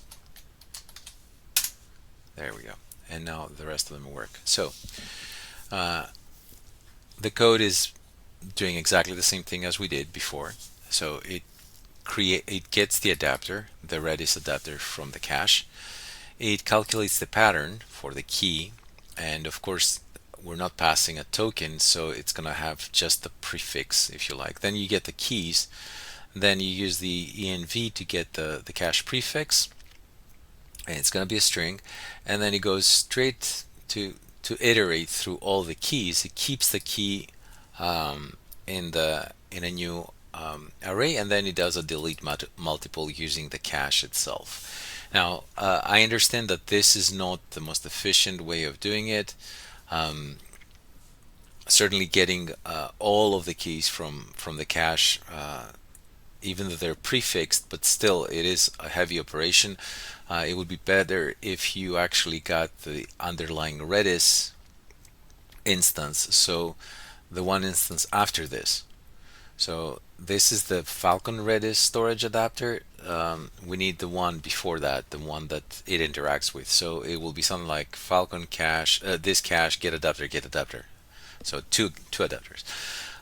There we go. And now the rest of them work. So the code is doing exactly the same thing as we did before. So it gets the adapter, the Redis adapter, from the cache. It calculates the pattern for the key, and of course we're not passing a token, so it's going to have just the prefix, if you like. Then you get the keys, then you use the env to get the cache prefix, and it's going to be a string, and then it goes straight to iterate through all the keys. It keeps the key in a new array, and then it does a delete multiple using the cache itself. Now, I understand that this is not the most efficient way of doing it. Certainly getting all of the keys from the cache, even though they're prefixed, but still it is a heavy operation. It would be better if you actually got the underlying Redis instance, so the one instance after this. So this is the Phalcon Redis storage adapter. We need the one before that, the one that it interacts with. So it will be something like Phalcon cache, this cache, get adapter. So two adapters.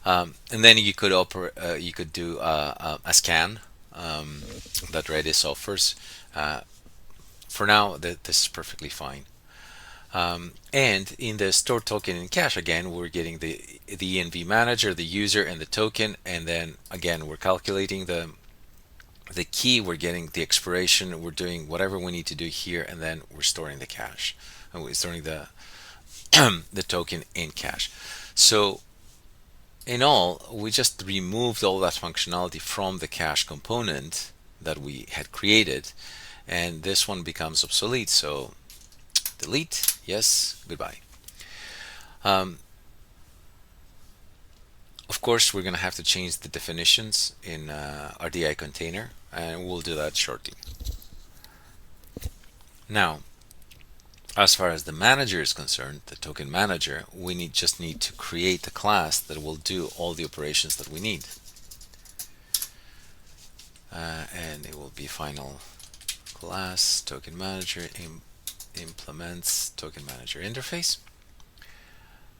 And then you could do a scan that Redis offers. For now, this is perfectly fine. And in the store token in cache, again, we're getting the env manager, the user, and the token, and then again we're calculating the key, we're getting the expiration, we're doing whatever we need to do here, and then we're storing the cache, and we're storing the the token in cache. So in all, we just removed all that functionality from the cache component that we had created, and this one becomes obsolete. So delete, yes, goodbye. Of course, we're going to have to change the definitions in RDI container, and we'll do that shortly. Now, as far as the manager is concerned, the token manager, we just need to create a class that will do all the operations that we need. And it will be final class token manager implements token manager interface.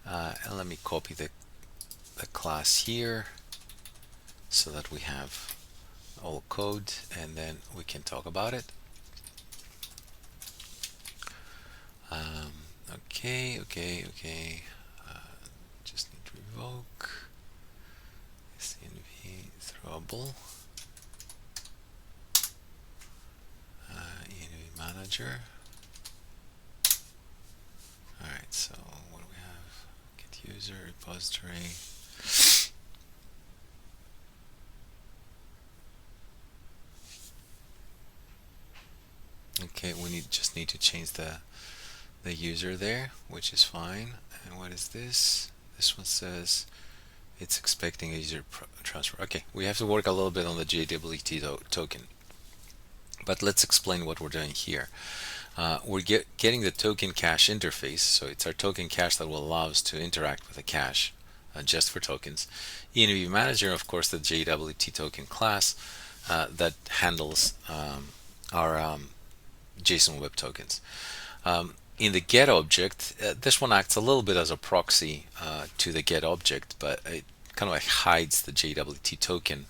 And let me copy the class here so that we have all code, and then we can talk about it. Okay. Just need to revoke env throwable env manager. All right, so what do we have? Get user repository. Okay, we just need to change the user there, which is fine. And what is this? This one says it's expecting a user transfer. Okay, we have to work a little bit on the JWT token, but let's explain what we're doing here. We're getting the token cache interface, so it's our token cache that will allow us to interact with the cache just for tokens. env manager, of course, the JWT token class that handles our JSON web tokens. In the get object, this one acts a little bit as a proxy to the get object, but it kind of like hides the JWT token.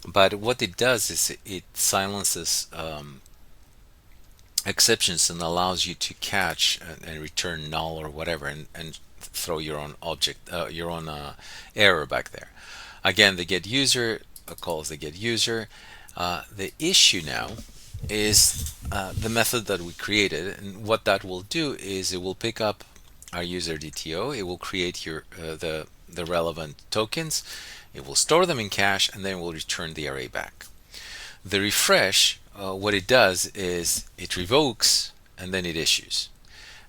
But what it does is it silences exceptions and allows you to catch and return null or whatever, and throw your own object, your own error back there. Again, the get user calls the get user. The issue now is the method that we created, and what that will do is it will pick up our user DTO, it will create your the relevant tokens, it will store them in cache, and then it will return the array back. The refresh, what it does is it revokes and then it issues,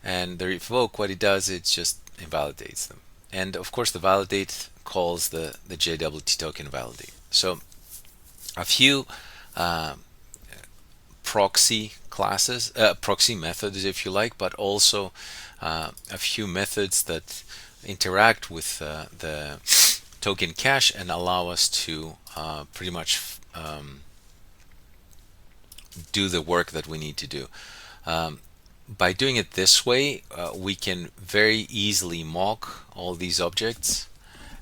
and the revoke, what it does, it just invalidates them, and of course the validate calls the JWT token validate. So a few proxy classes, proxy methods if you like, but also a few methods that interact with the token cache and allow us to pretty much do the work that we need to do. By doing it this way, we can very easily mock all these objects,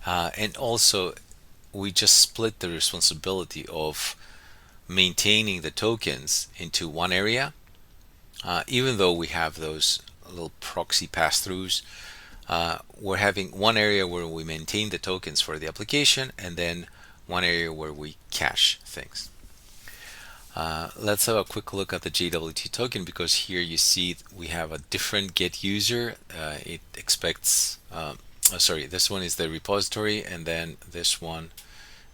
and also we just split the responsibility of maintaining the tokens into one area, even though we have those little proxy pass-throughs. we're having one area where we maintain the tokens for the application, and then one area where we cache things. Let's have a quick look at the JWT token, because here you see we have a different get user. It expects, sorry, this one is the repository, and then this one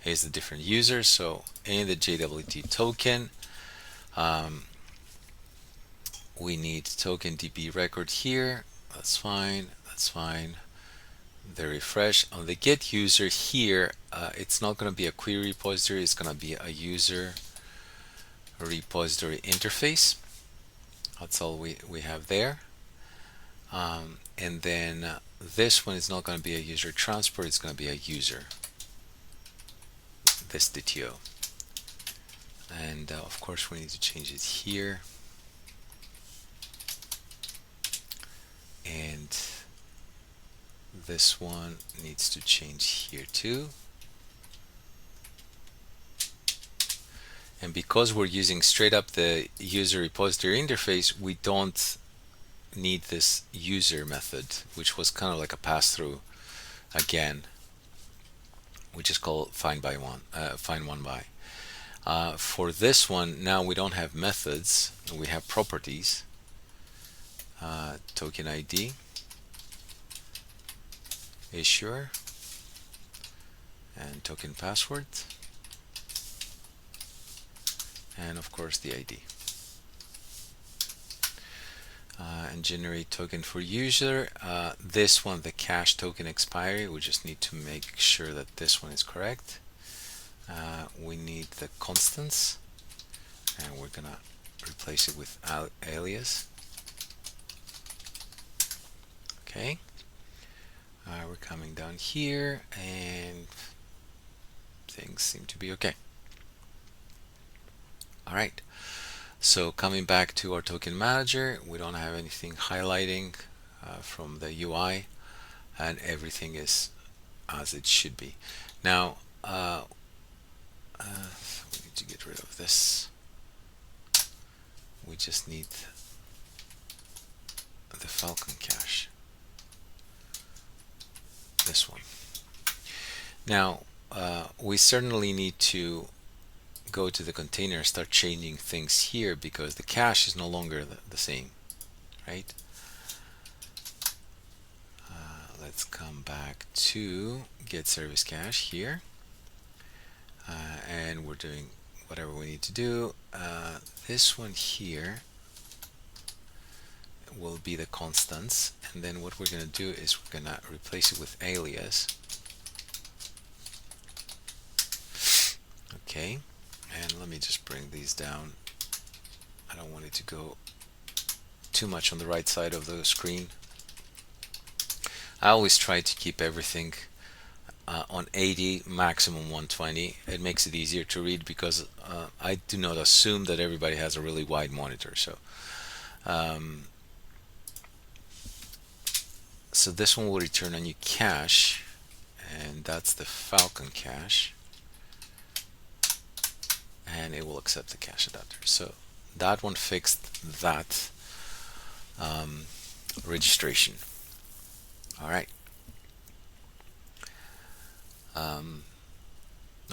is the different user. So in the JWT token, we need token DB record here. That's fine. That's fine. The refresh on the get user here, it's not going to be a query repository. It's going to be a user repository interface. That's all we have there. And then this one is not going to be a user transport. It's going to be a user, this DTO. And of course we need to change it here. And this one needs to change here too. And because we're using straight up the user repository interface, we don't need this user method, which was kind of like a pass-through again, which is called find one by. For this one, now we don't have methods, we have properties. Token ID, issuer, and token password, and of course the ID. And generate token for user. This one, the cache token expiry, we just need to make sure that this one is correct. We need the constants, and we're gonna replace it with alias. Okay, we're coming down here and things seem to be okay. All right, so coming back to our token manager, we don't have anything highlighting from the UI, and everything is as it should be. Now we need to get rid of this. We just need the Phalcon cache, this one. Now we certainly need to go to the container and start changing things here, because the cache is no longer the same, right? Let's come back to get service cache here, and we're doing whatever we need to do. This one here will be the constants, and then what we're going to do is we're going to replace it with alias. Okay, and let me just bring these down. I don't want it to go too much on the right side of the screen. I always try to keep everything on 80, maximum 120. It makes it easier to read, because I do not assume that everybody has a really wide monitor. So this one will return a new cache, and that's the Phalcon cache, and it will accept the cache adapter. So that one fixed that registration. All right.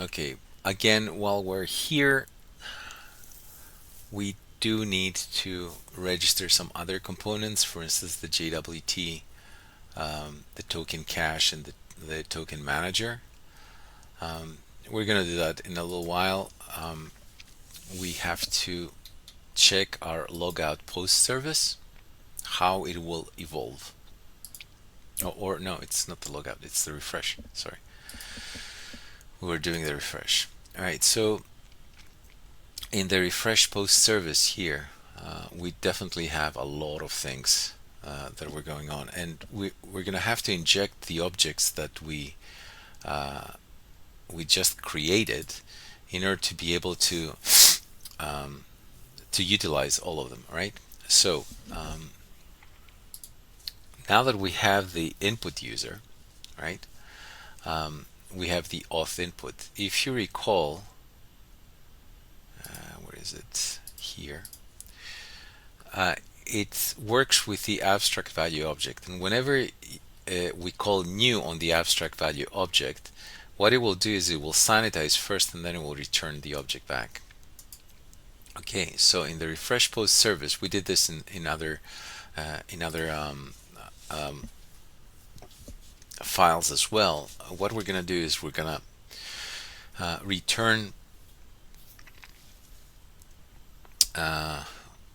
Okay, again, while we're here, we do need to register some other components, for instance the JWT, the token cache, and the token manager. We're going to do that in a little while. We have to check our LogoutPostService, how it will evolve. Or no, it's not the logout, it's the refresh. Sorry, we're doing the refresh. All right, so in the refresh post service here, we definitely have a lot of things that were going on, and we're going to have to inject the objects that we just created in order to be able to utilize all of them. Right? So now that we have the input user, right? We have the auth input. If you recall, where is it? Here. It works with the abstract value object, and whenever we call new on the abstract value object, what it will do is it will sanitize first and then it will return the object back. Okay, so in the refresh post service, we did this in other files as well. What we're going to do is we're going to return.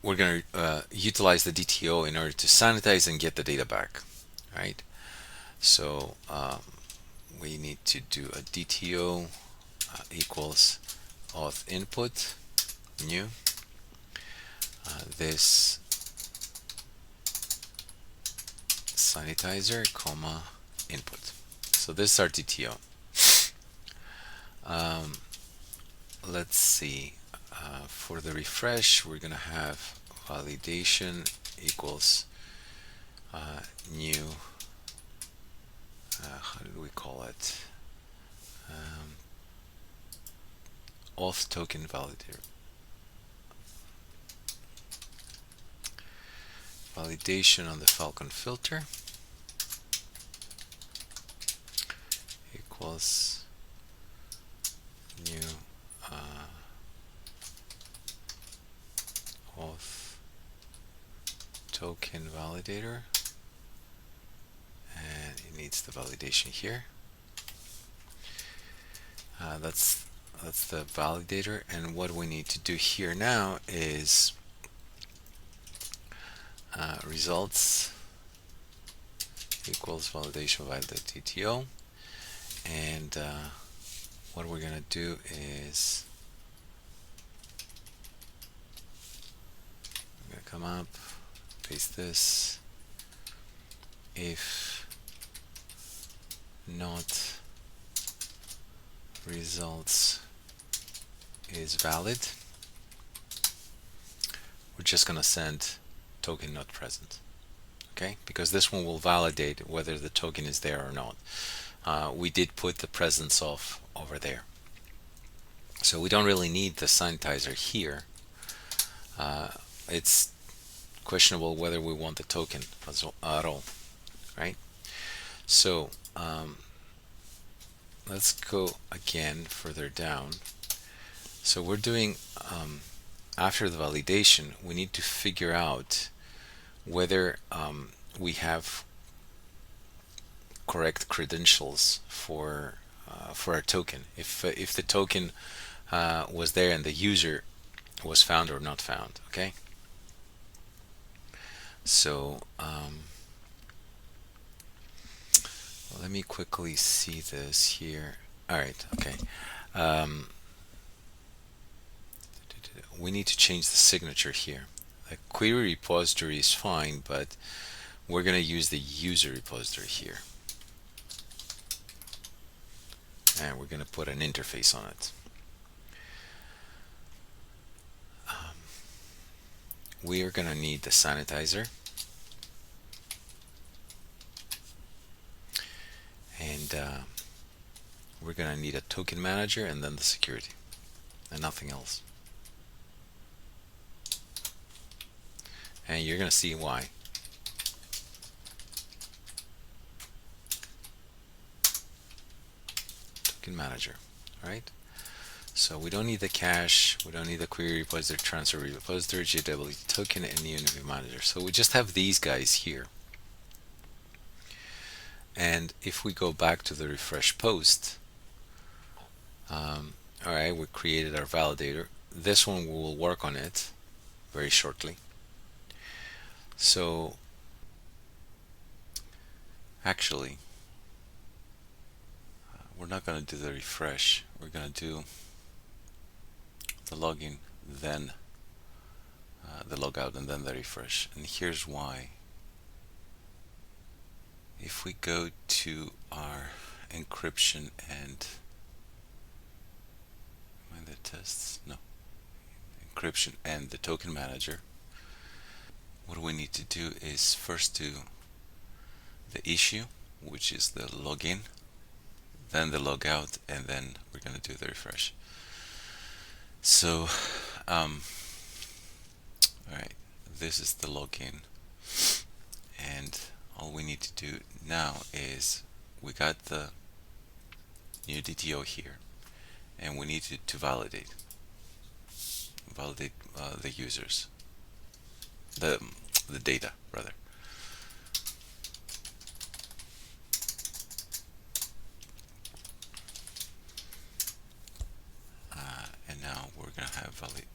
We're going to utilize the DTO in order to sanitize and get the data back, right? So we need to do a DTO equals auth input new this sanitizer comma input. So this is our DTO. Let's see, for the refresh we're gonna have validation equals new how did we call it, auth token validator. Validation on the Phalcon filter equals new auth token validator, and it needs the validation here. That's the validator, and what we need to do here now is results equals validation by the DTO, and what we're gonna do is I'm gonna come up, paste this, if not results is valid, we're just gonna send token not present, okay, because this one will validate whether the token is there or not. We did put the presence of over there, so we don't really need the sanitizer here. It's questionable whether we want the token at all, right? So let's go again further down. So we're doing after the validation, we need to figure out whether we have correct credentials for our token. If the token was there and the user was found or not found. Okay. So let me quickly see this here. All right. Okay. We need to change the signature here. The query repository is fine, but we're going to use the user repository here, and we're going to put an interface on it. We are going to need the sanitizer, and we're going to need a token manager and then the security, and nothing else. And you're going to see why. Token manager, right? So we don't need the cache, we don't need the query repository, transfer repository, JWT token, and Unity manager. So we just have these guys here. And if we go back to the refresh post, alright, we created our validator. This one we will work on it very shortly. So actually, we're not going to do the refresh. We're going to do the login, then the logout, and then the refresh. And here's why. If we go to our encryption and the tests, no, encryption and the token manager, what we need to do is first do the issue, which is the login, then the logout, and then we're going to do the refresh. So alright, this is the login, and all we need to do now is we got the new DTO here, and we need to validate the users, the data rather. And now we're gonna have validate.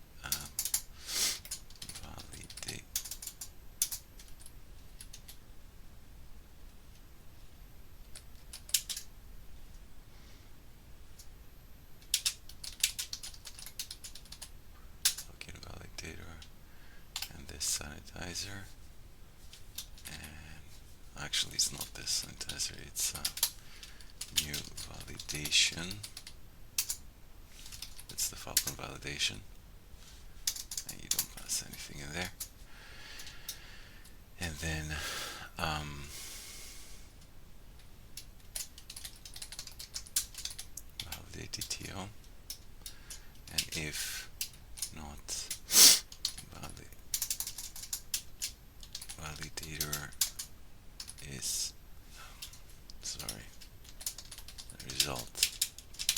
Login validator and this sanitizer. And actually, it's not this sanitizer. It's new validation. It's the Phalcon validation, and you don't pass anything in there. And then validate DTO, and if not validator is sorry, the result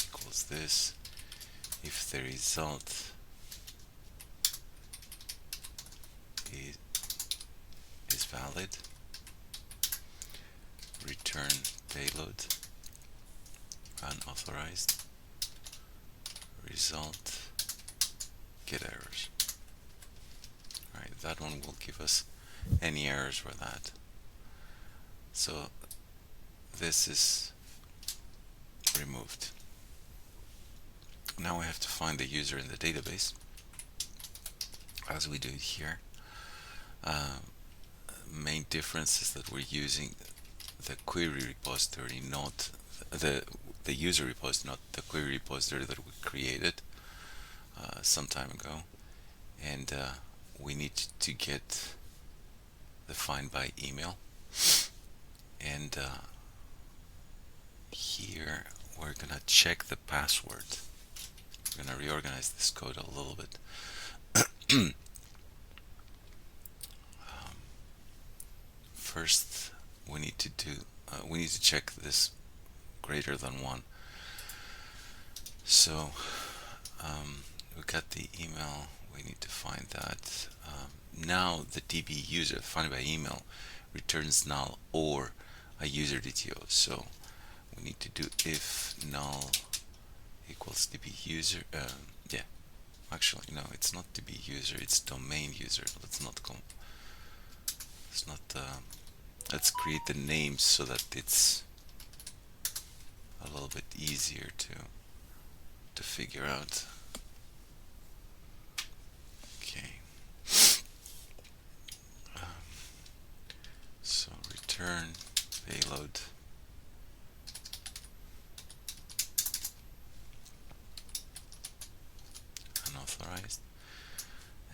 equals this. If the result is valid, return payload unauthorized result get errors. Right, that one will give us any errors for that. So this is removed. Now we have to find the user in the database, as we do it here. Main difference is that we're using the query repository, not the user repository, not the query repository that we created some time ago. And we need to get the find by email. And here we're gonna check the password. We're gonna reorganize this code a little bit. First, we need to check this greater than 1. So we got the email. We need to find that. Now the DB user find by email returns null or a user DTO. So we need to do if null equals DB user. Yeah, actually no, it's not DB user. It's domain user. Let's create the names so that it's a little bit easier to figure out. Okay. So return payload unauthorized,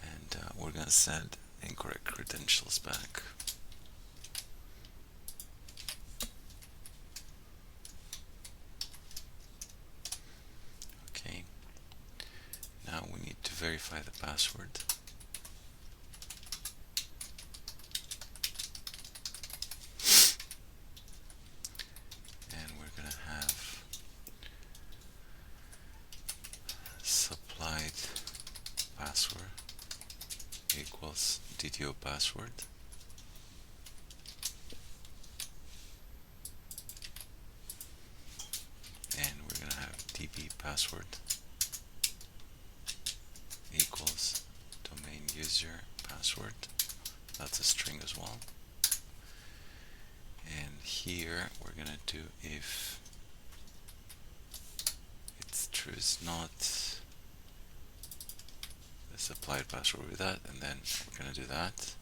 and we're gonna send incorrect credentials back. Okay. Now we need to verify the password. And we're gonna have supplied password equals DTO password. And we're gonna have DB password equals domain user password. That's a string as well. And here we're gonna do if it's true is not the supplied password with that, and then we're gonna do that.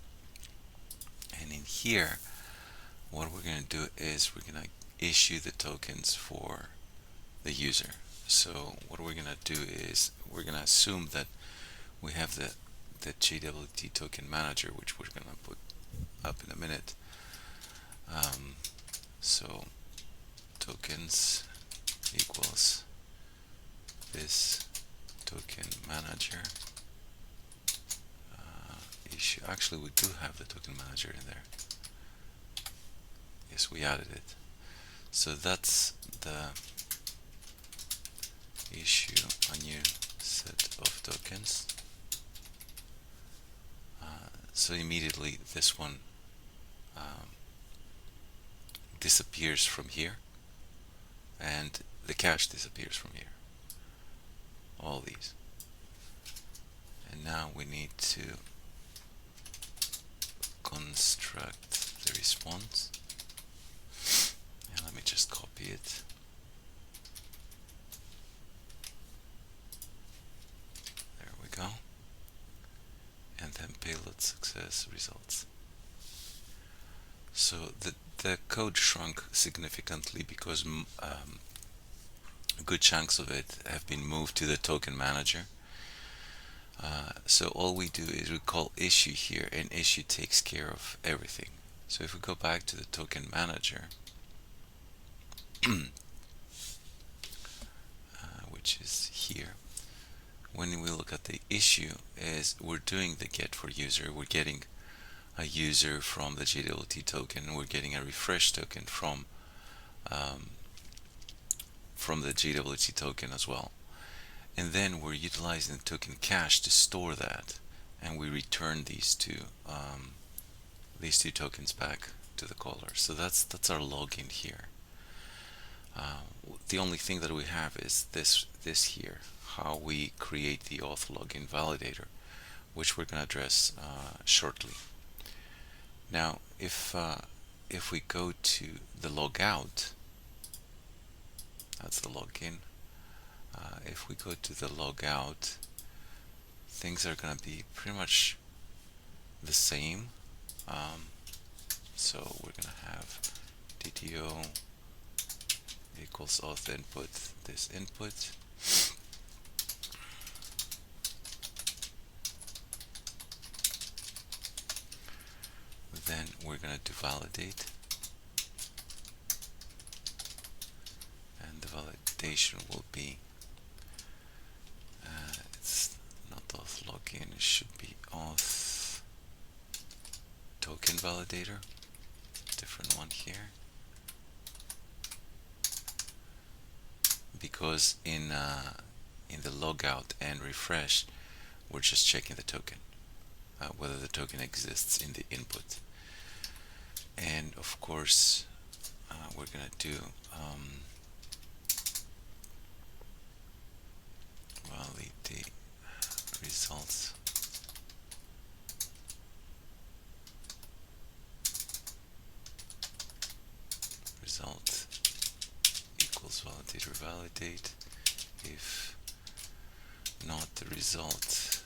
And in here, what we're gonna do is we're gonna issue the tokens for the user. So what we're gonna do is we're gonna assume that we have the JWT token manager, which we're gonna put up in a minute. So tokens equals this token manager issue. Actually, we do have the token manager in there. Yes, we added it. So that's the issue a new set of tokens. So immediately this one disappears from here, and the cache disappears from here. All these. And now we need to construct the response. And let me just copy it. There we go. And then payload success results. So the code shrunk significantly because good chunks of it have been moved to the token manager. So all we do is we call issue here, and issue takes care of everything. So if we go back to the token manager, which is here, when we look at the issue, is we're doing the get for user. We're getting a user from the JWT token. We're getting a refresh token from the JWT token as well. And then we're utilizing the token cache to store that, and we return these two tokens back to the caller. So that's our login here. The only thing that we have is this here, how we create the auth login validator, which we're going to address shortly. Now, if we go to the logout, that's the login. If we go to the logout, things are going to be pretty much the same. So we're going to have DTO equals auth input, this input. Then we're going to do validate, and the validation will be it's not auth login, it should be auth token validator, different one here, because in the logout and refresh we're just checking the token, whether the token exists in the input. And of course we're gonna do validate results result equals validator validate. If not, the result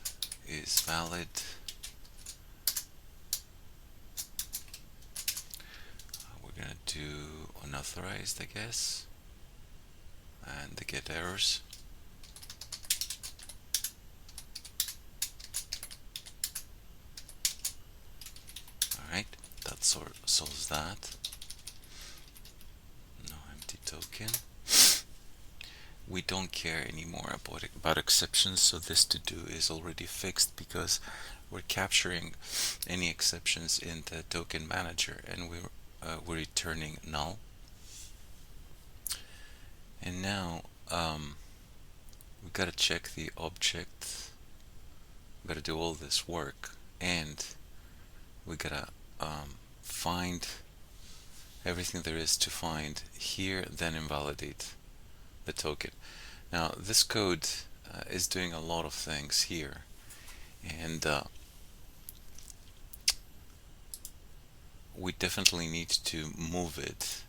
is valid. We're gonna do unauthorized, I guess, and the get errors. Alright, that solves that. No empty token. We don't care anymore about exceptions, so this to do is already fixed because we're capturing any exceptions in the token manager, and we're returning null. And now we've got to check the object. We've got to do all this work, and we gotta find everything there is to find here, then invalidate the token. Now this code is doing a lot of things here, and we definitely need to move it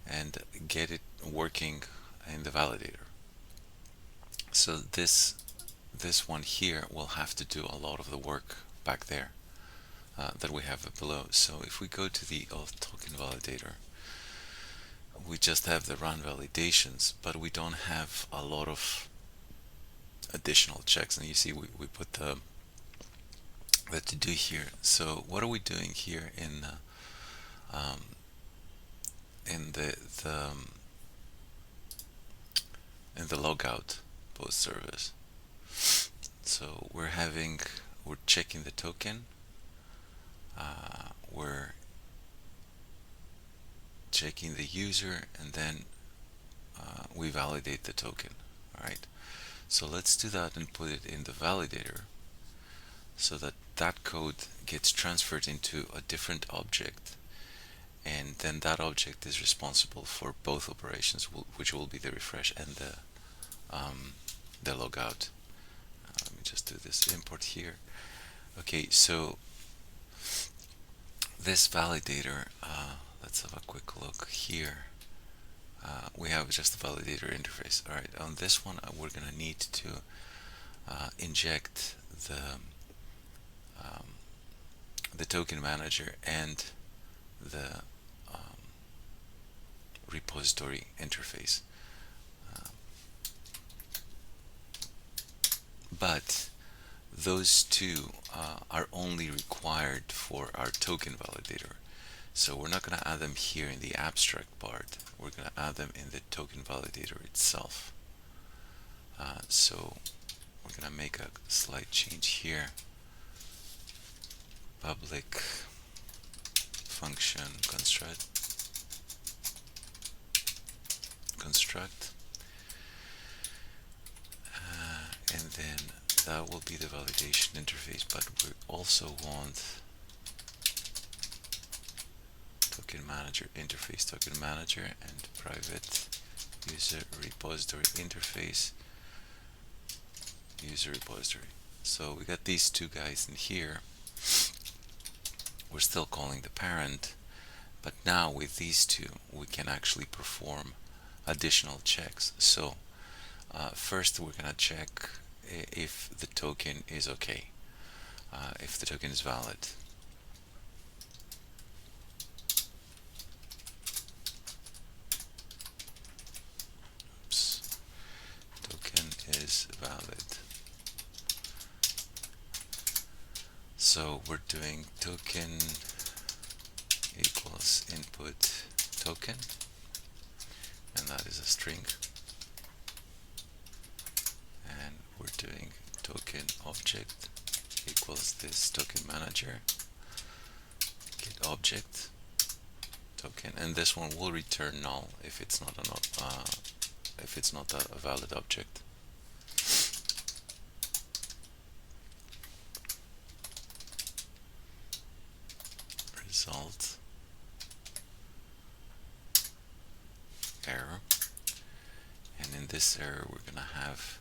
and get it working in the validator. So this one here will have to do a lot of the work back there that we have below. So if we go to the auth token validator, we just have the run validations, but we don't have a lot of additional checks. And you see we put the to do here. So what are we doing here in the logout post service? So we're checking the token, we're checking the user, and then we validate the token. Alright, so let's do that and put it in the validator so that that code gets transferred into a different object, and then that object is responsible for both operations, which will be the refresh and the logout. Let me just do this import here. Okay, so this validator, let's have a quick look here. We have just the validator interface. Alright, on this one we're going to need to inject the token manager and the repository interface. But those two are only required for our token validator. So we're not going to add them here in the abstract part. We're going to add them in the token validator itself. So we're going to make a slight change here. Public function construct, and then that will be the validation interface, but we also want token manager interface, token manager, and private user repository interface, user repository. So we got these two guys in here. We're still calling the parent, but now with these two we can actually perform additional checks. So first we're gonna check if the token is okay, if the token is valid. Oops. Token is valid. So we're doing token equals input token, and that is a string, and we're doing token object equals this token manager get object token, and this one will return null if it's not a valid object. Result error, and in this error we're gonna have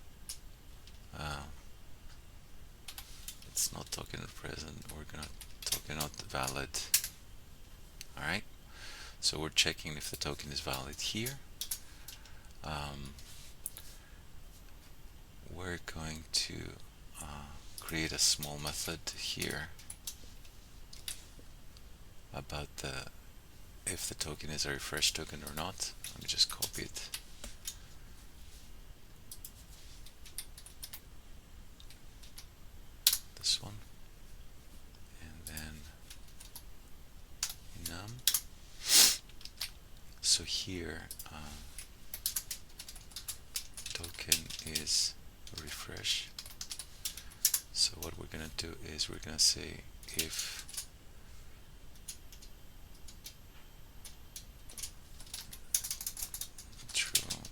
it's not token present, we're gonna token not valid. Alright, so we're checking if the token is valid here. We're going to create a small method here about if the token is a refresh token or not. Let me just copy it. This one, and then num. So here token is refresh. So what we're gonna do is we're gonna say if true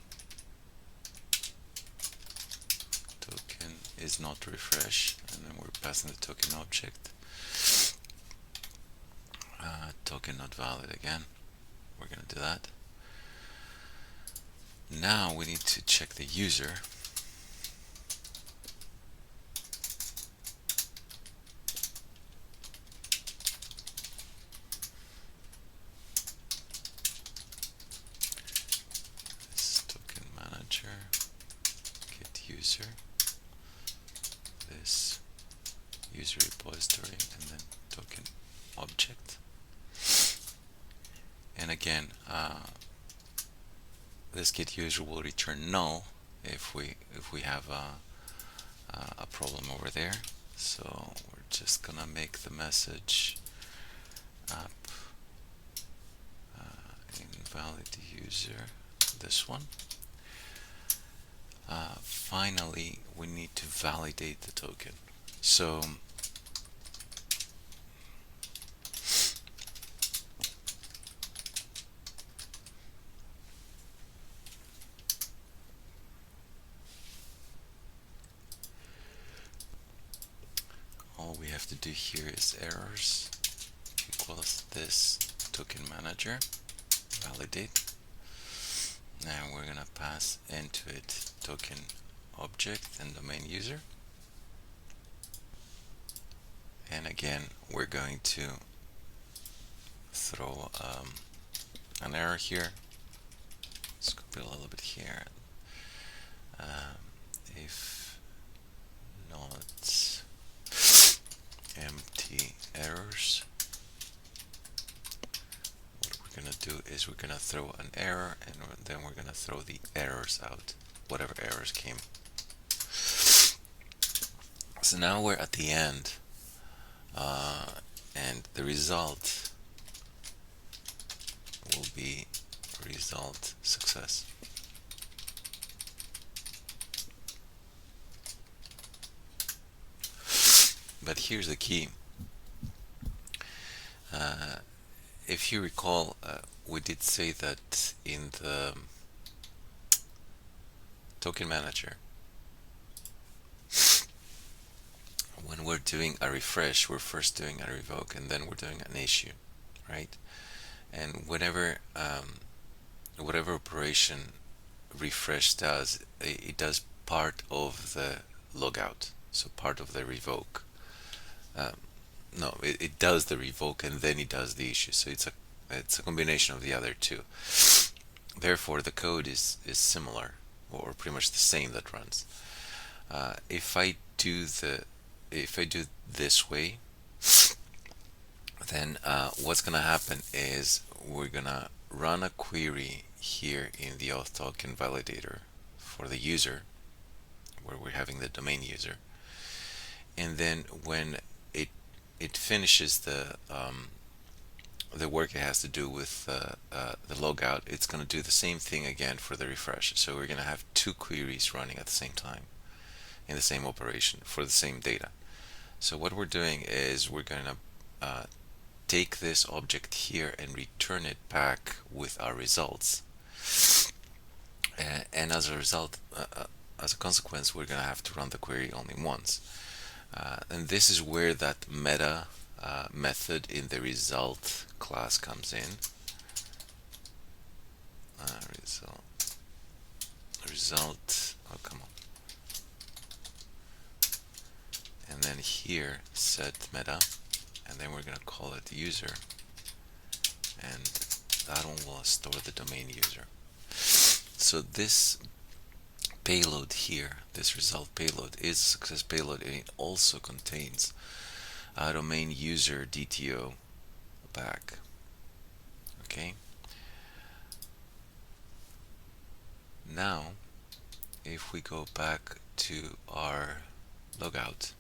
token is not refresh, and then we're passing the token object. Token not valid again. We're gonna do that. Now we need to check the user. This token manager, get user, this user repository, and then token object. And again, this get user will return null if we have a problem over there. So we're just gonna make the message app invalid user, this one. Finally, we need to validate the token. So to do here is errors equals this token manager validate. Now we're gonna pass into it token object and domain user. And again, we're going to throw an error here. Let's copy a little bit here. If not empty errors, what we're gonna do is we're gonna throw an error, and then we're gonna throw the errors out, whatever errors came. So now we're at the end, and the result will be result success. But here's the key. If you recall, we did say that in the token manager, when we're doing a refresh, we're first doing a revoke and then we're doing an issue, right? And whatever operation refresh does, it does part of the logout, so part of the revoke. No, it does the revoke and then it does the issue. So it's a combination of the other two. Therefore, the code is similar or pretty much the same that runs. If I do this way, then what's gonna happen is we're gonna run a query here in the auth token validator for the user, where we're having the domain user, and then when it finishes the work it has to do with the logout, it's going to do the same thing again for the refresh. So we're going to have two queries running at the same time in the same operation for the same data. So what we're doing is we're going to take this object here and return it back with our results. And as a result, as a consequence, we're going to have to run the query only once. And this is where that meta method in the result class comes in. Result, oh come on. And then here set meta, and then we're going to call it user, and that one will store the domain user. So this payload here, this result payload, is a success payload, and it also contains a domain user DTO back. Okay. Now, if we go back to our logout,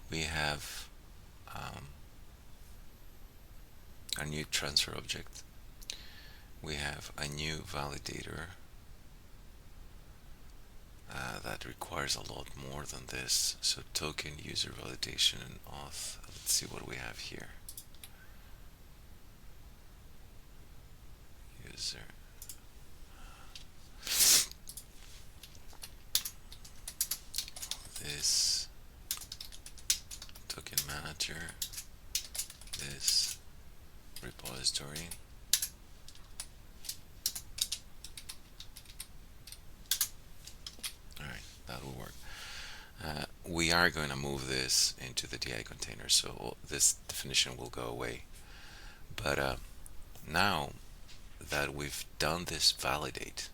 we have a new transfer object. We have a new validator that requires a lot more than this. So token, user validation, and auth. Let's see what we have here. User. This token manager. This repository. Alright, that will work. We are going to move this into the DI container, so this definition will go away. But now that we've done this validate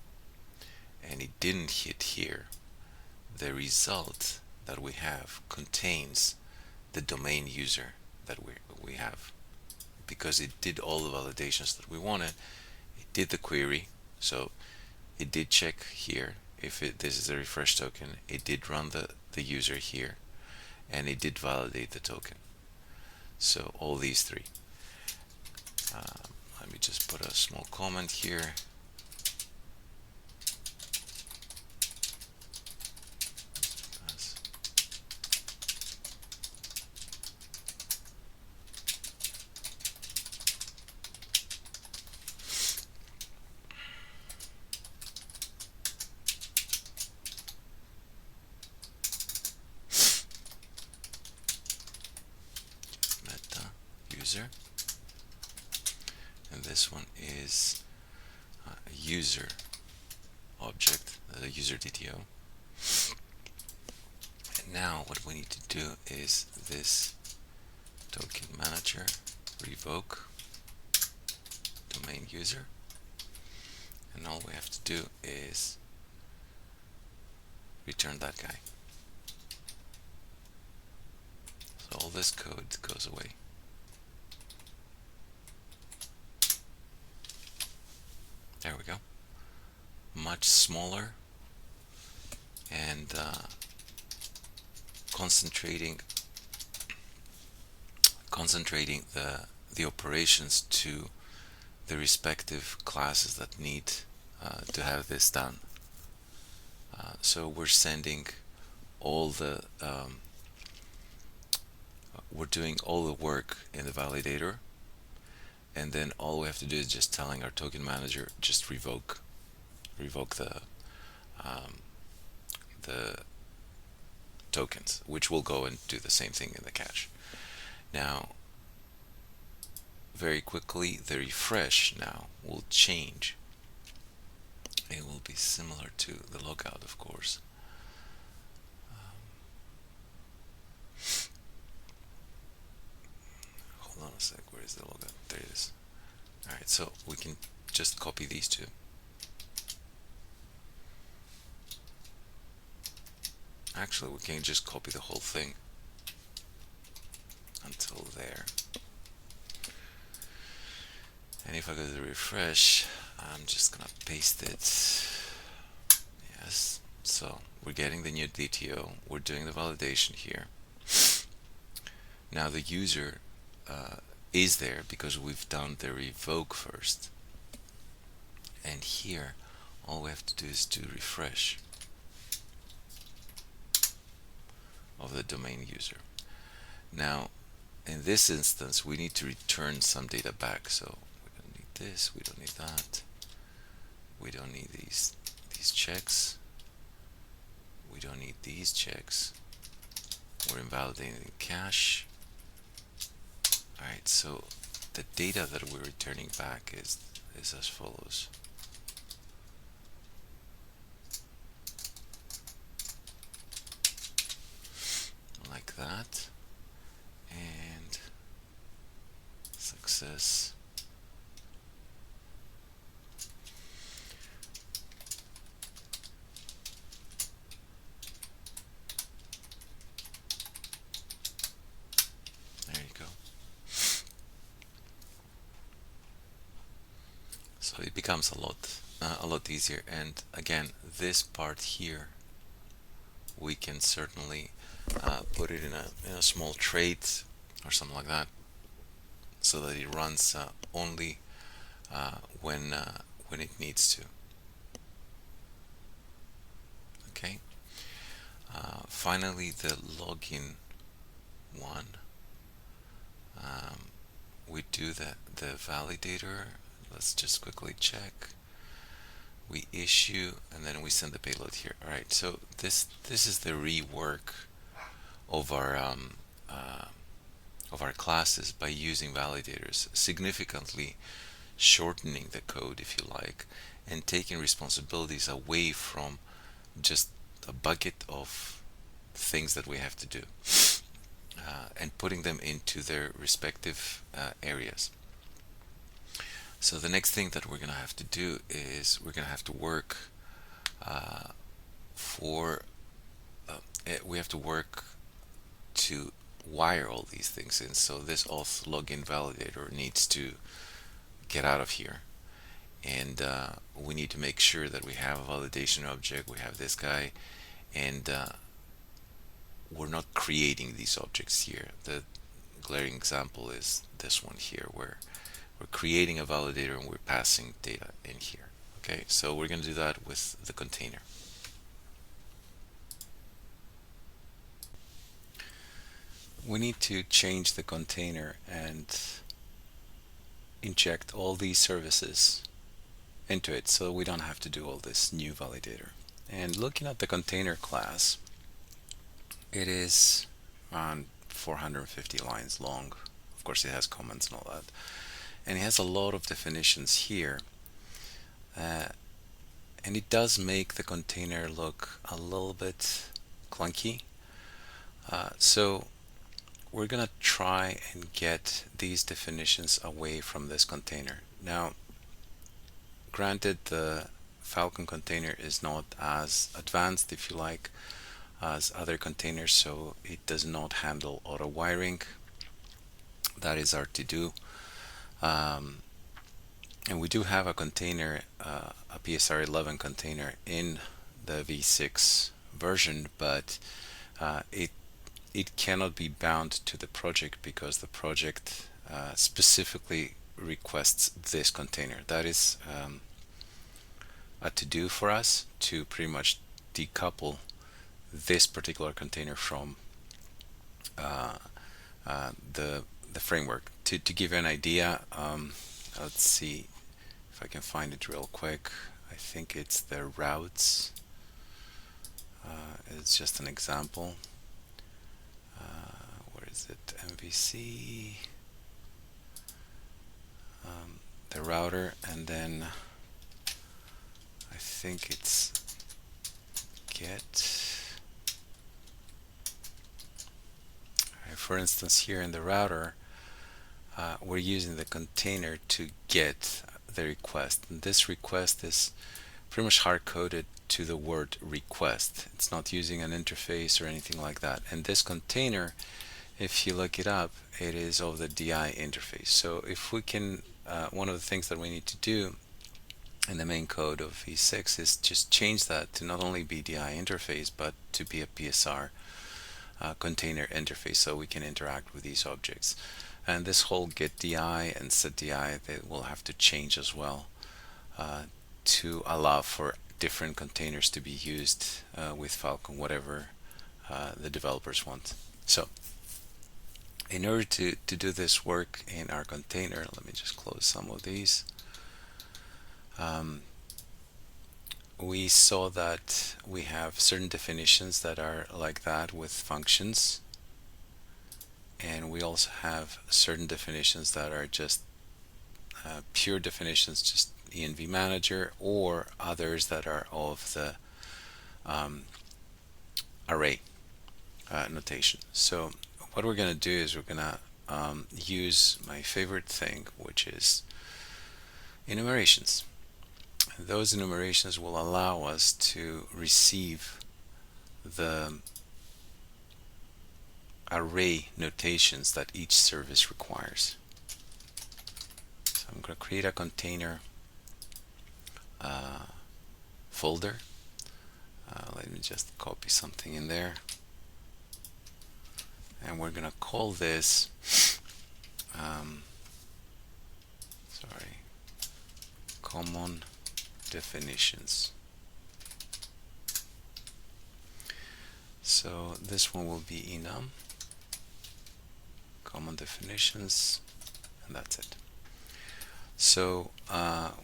and it didn't hit here, the result that we have contains the domain user that we have, because it did all the validations that we wanted. It did the query, so it did check here if this is a refresh token. It did run the user here, and it did validate the token. So all these three. Let me just put a small comment here. user, and this one is a user object, a user DTO. And now what we need to do is this token manager revoke domain user, and all we have to do is return that guy. So all this code goes away. There we go. Much smaller, and concentrating the operations to the respective classes that need to have this done. So we're sending all the we're doing all the work in the validator, and then all we have to do is just telling our token manager just revoke the tokens, which will go and do the same thing in the cache. Now, very quickly, the refresh now will change. It will be similar to the logout, of course. Hold on a sec, where is the logout? There it is. Alright, so we can just copy these two. Actually, we can just copy the whole thing until there. And if I go to the refresh, I'm just gonna paste it. Yes, so we're getting the new DTO, we're doing the validation here. Now the user is there because we've done the revoke first. And here, all we have to do is to refresh of the domain user. Now, in this instance, we need to return some data back. So we don't need this, we don't need that, we don't need these checks, we don't need these checks. We're invalidating cache. Alright, so the data that we're returning back is as follows. Like that, and success. There you go. So it becomes a lot easier. And again, this part here, we can certainly put it in a small trait or something like that, so that it runs only when it needs to. Okay. Finally, the login one. We do the validator. Let's just quickly check. We issue, and then we send the payload here. All right. So this is the rework of our classes by using validators, significantly shortening the code, if you like, and taking responsibilities away from just a bucket of things that we have to do, and putting them into their respective areas. So the next thing that we're going to have to do is we're going to have to work we have to work to wire all these things in. So this auth login validator needs to get out of here, and we need to make sure that we have a validation object, we have this guy, and we're not creating these objects here. The glaring example is this one here, where we're creating a validator and we're passing data in here. Okay, so we're going to do that with the container. We need to change the container and inject all these services into it, so we don't have to do all this new validator. And looking at the container class, it is around 450 lines long, Of course, it has comments and all that. And it has a lot of definitions here. And it does make the container look a little bit clunky. So we're gonna try and get these definitions away from this container. Now, granted, the Phalcon container is not as advanced, if you like, as other containers, so it does not handle auto wiring. That is hard to do. And we do have a container, a PSR 11 container in the v6 version, but it cannot be bound to the project because the project specifically requests this container. That is a to-do for us to pretty much decouple this particular container from the framework. To give you an idea, let's see if I can find it real quick. I think it's the routes. It's just an example. Where is it? MVC, the router, and then I think it's get. For instance, here in the router, we're using the container to get the request, and this request is pretty much hard-coded to the word request. It's not using an interface or anything like that. And this container, if you look it up, it is of the DI interface. So if we can, one of the things that we need to do in the main code of v6 is just change that to not only be DI interface, but to be a PSR container interface, so we can interact with these objects. And this whole get DI and set DI, they will have to change as well to allow for different containers to be used with Phalcon, whatever the developers want. So in order to do this work in our container, let me just close some of these. We saw that we have certain definitions that are like that with functions, and we also have certain definitions that are just pure definitions, just env manager, or others that are of the array notation. So what we're going to do is we're going to use my favorite thing, which is enumerations. Those enumerations will allow us to receive the array notations that each service requires. So I'm going to create a container folder. Let me just copy something in there, and we're going to call this common definitions. So this one will be enum common definitions, and that's it. So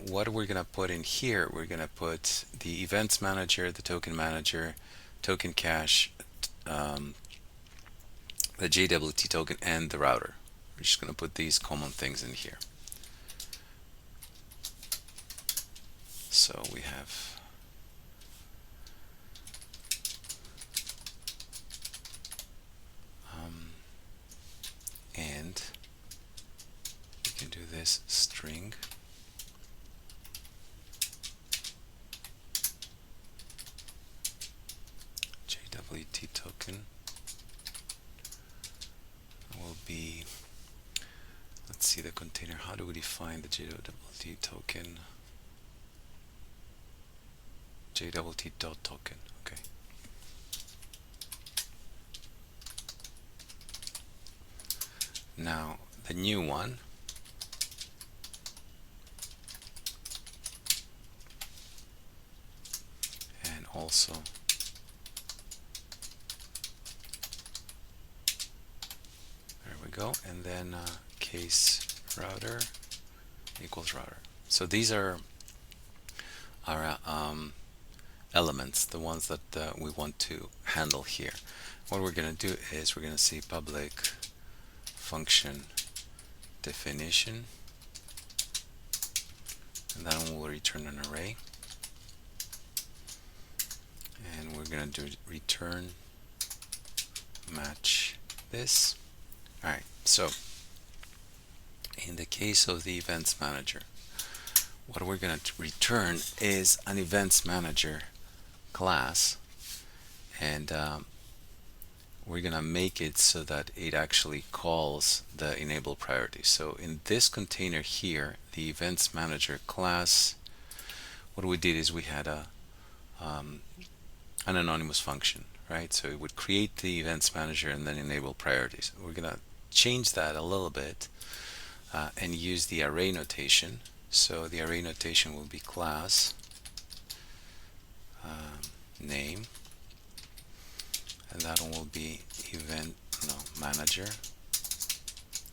what we're going to put in here, we're going to put the events manager, the token manager, token cache, the JWT token, and the router. We're just going to put these common things in here. So we have and we can do this string JWT token will be, let's see the container, how do we define the JWT token? JWT dot token, okay. Now the new one and also there we go, and then case router equals router. So these are our elements, the ones that we want to handle here. What we're going to do is we're going to say public function definition, and that one will return an array. And we're going to do return match this. Alright, so in the case of the events manager, what we're going to return is an events manager class, and we're going to make it so that it actually calls the enable priority. So in this container here, the events manager class, what we did is we had an anonymous function, right? So it would create the events manager and then enable priorities. We're going to change that a little bit and use the array notation. So the array notation will be class name, and that one will be event manager,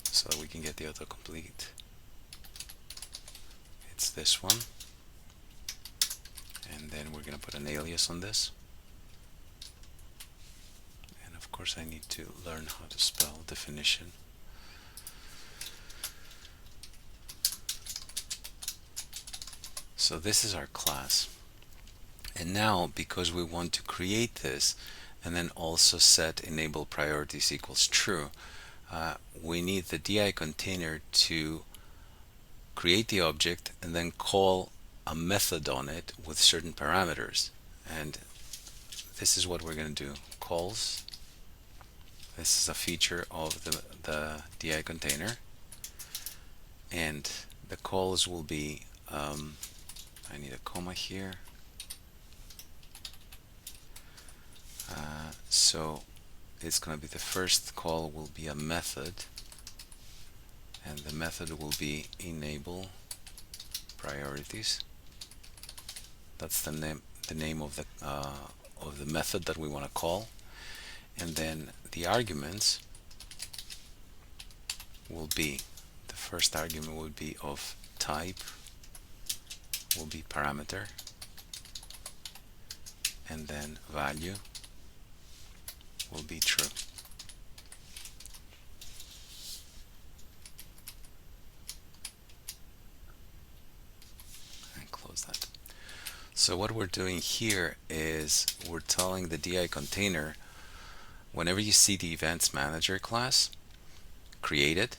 so that we can get the autocomplete. It's this one, and then we're going to put an alias on this. And of course I need to learn how to spell definition. So this is our class. And now, because we want to create this and then also set enable priorities equals true, we need the DI container to create the object and then call a method on it with certain parameters. And this is what we're going to do. Calls. This is a feature of the DI container. And the calls will be, I need a comma here. So it's going to be the first call will be a method, and the method will be enable priorities. That's the name of the method that we want to call. And then the arguments will be, the first argument will be of type, will be parameter, and then value will be true. And close that. So what we're doing here is we're telling the DI container, whenever you see the events manager class, create it.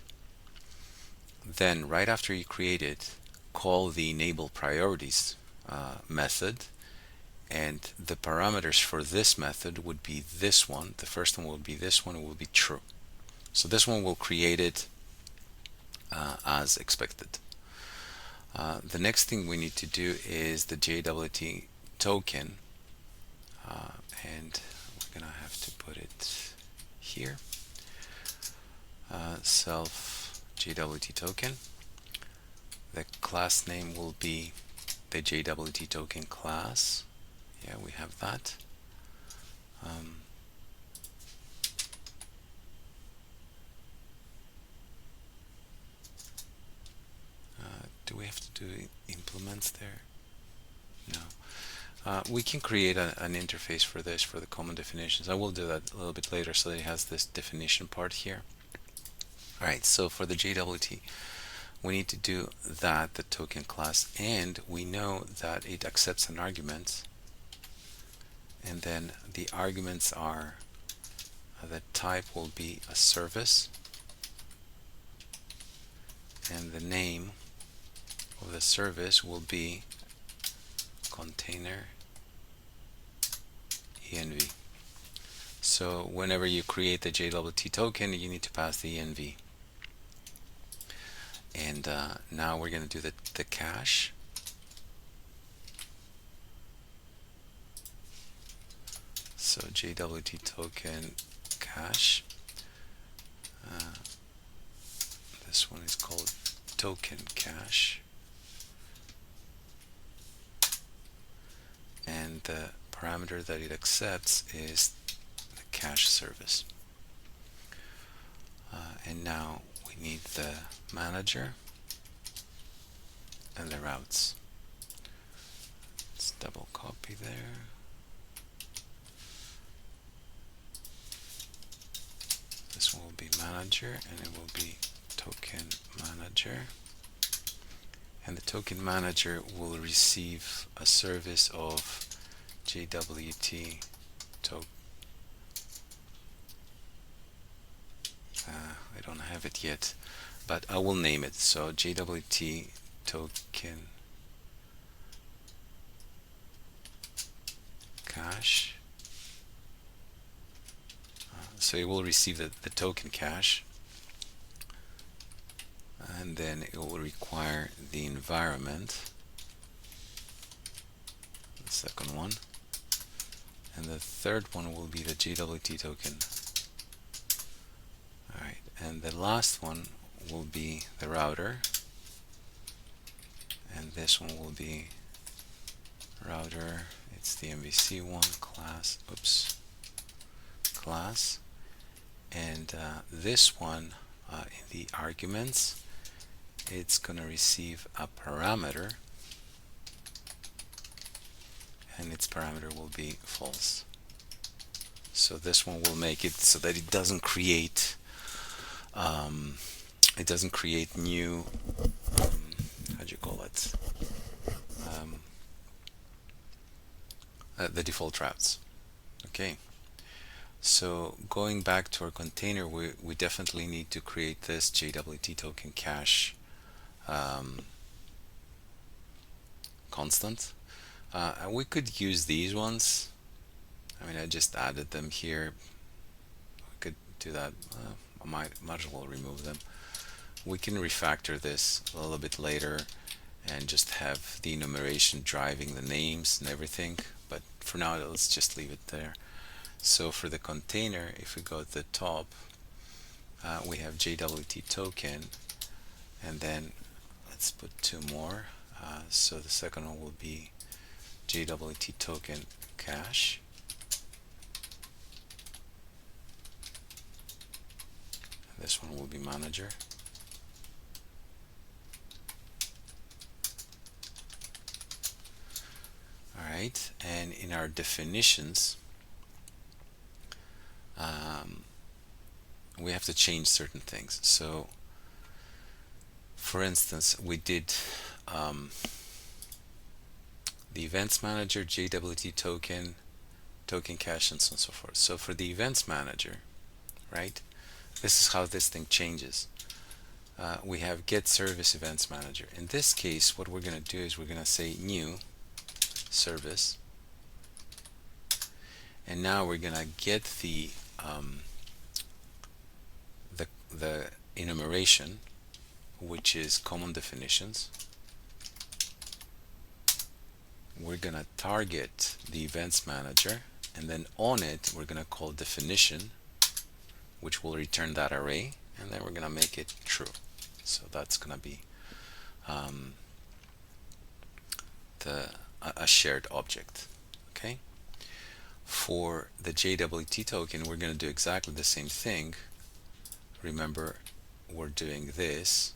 Then right after you create it, call the enable priorities method, and the parameters for this method would be this one. The first one will be this one, will be true. So this one will create it as expected. The next thing we need to do is the JWT token, and we're gonna have to put it here. Self JWT token. The class name will be the JWT token class. Yeah, we have that. Do we have to do implements there? No. We can create an interface for this, for the common definitions. I will do that a little bit later, so that it has this definition part here. Alright, so for the JWT, we need to do that, the token class, and we know that it accepts an argument. And then the arguments are, the type will be a service, and the name of the service will be container env. So whenever you create the JWT token, you need to pass the env. And now we're going to do the cache. So JWT token cache. This one is called token cache, and the parameter that it accepts is the cache service. And now we need the manager and the routes. Let's double copy there. This one will be manager, and it will be token manager, and the token manager will receive a service of JWT token. I don't have it yet, but I will name it. So JWT token cache. So it will receive the token cache, and then it will require the environment, the second one, and the third one will be the JWT token. Alright, and the last one will be the router, and this one will be router. It's the MVC1 class, class, and this one in the arguments, it's gonna receive a parameter, and its parameter will be false. So this one will make it so that it doesn't create new how do you call it, the default routes. Okay, so going back to our container, we definitely need to create this JWT token cache constant, and we could use these ones. I mean, I just added them here. We could do that. I might as well remove them. We can refactor this a little bit later and just have the enumeration driving the names and everything, but for now let's just leave it there. So for the container, if we go to the top, we have JWT token, and then let's put two more. So the second one will be JWT token cache, this one will be manager. Alright, and in our definitions, we have to change certain things. So for instance, we did the events manager, JWT token, token cache, and so on and so forth. So for the events manager, right, this is how this thing changes. We have get service events manager. In this case, what we're going to do is we're going to say new service, and now we're going to get the enumeration, which is common definitions. We're going to target the events manager, and then on it we're going to call definition, which will return that array, and then we're going to make it true. So that's going to be a shared object. Okay. For the JWT token, we're going to do exactly the same thing. Remember, we're doing this,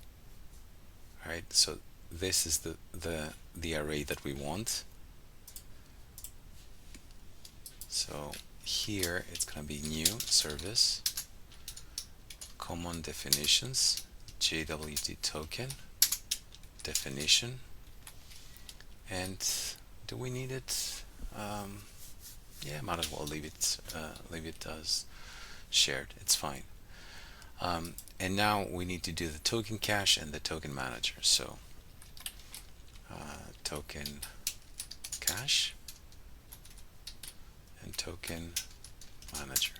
right? So this is the array that we want. So here it's going to be new service, common definitions, JWT token, definition, and do we need it? Yeah, might as well leave it as shared. It's fine. And now we need to do the token cache and the token manager. So token cache and token manager.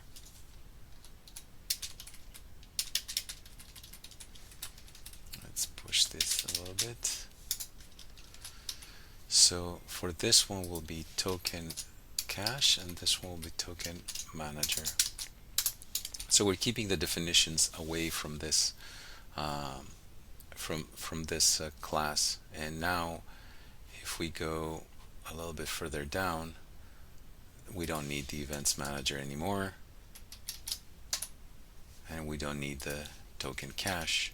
Let's push this a little bit. So for this one will be token cache, and this one will be token manager. So we're keeping the definitions away from this from this class. And now if we go a little bit further down, we don't need the events manager anymore, and we don't need the token cache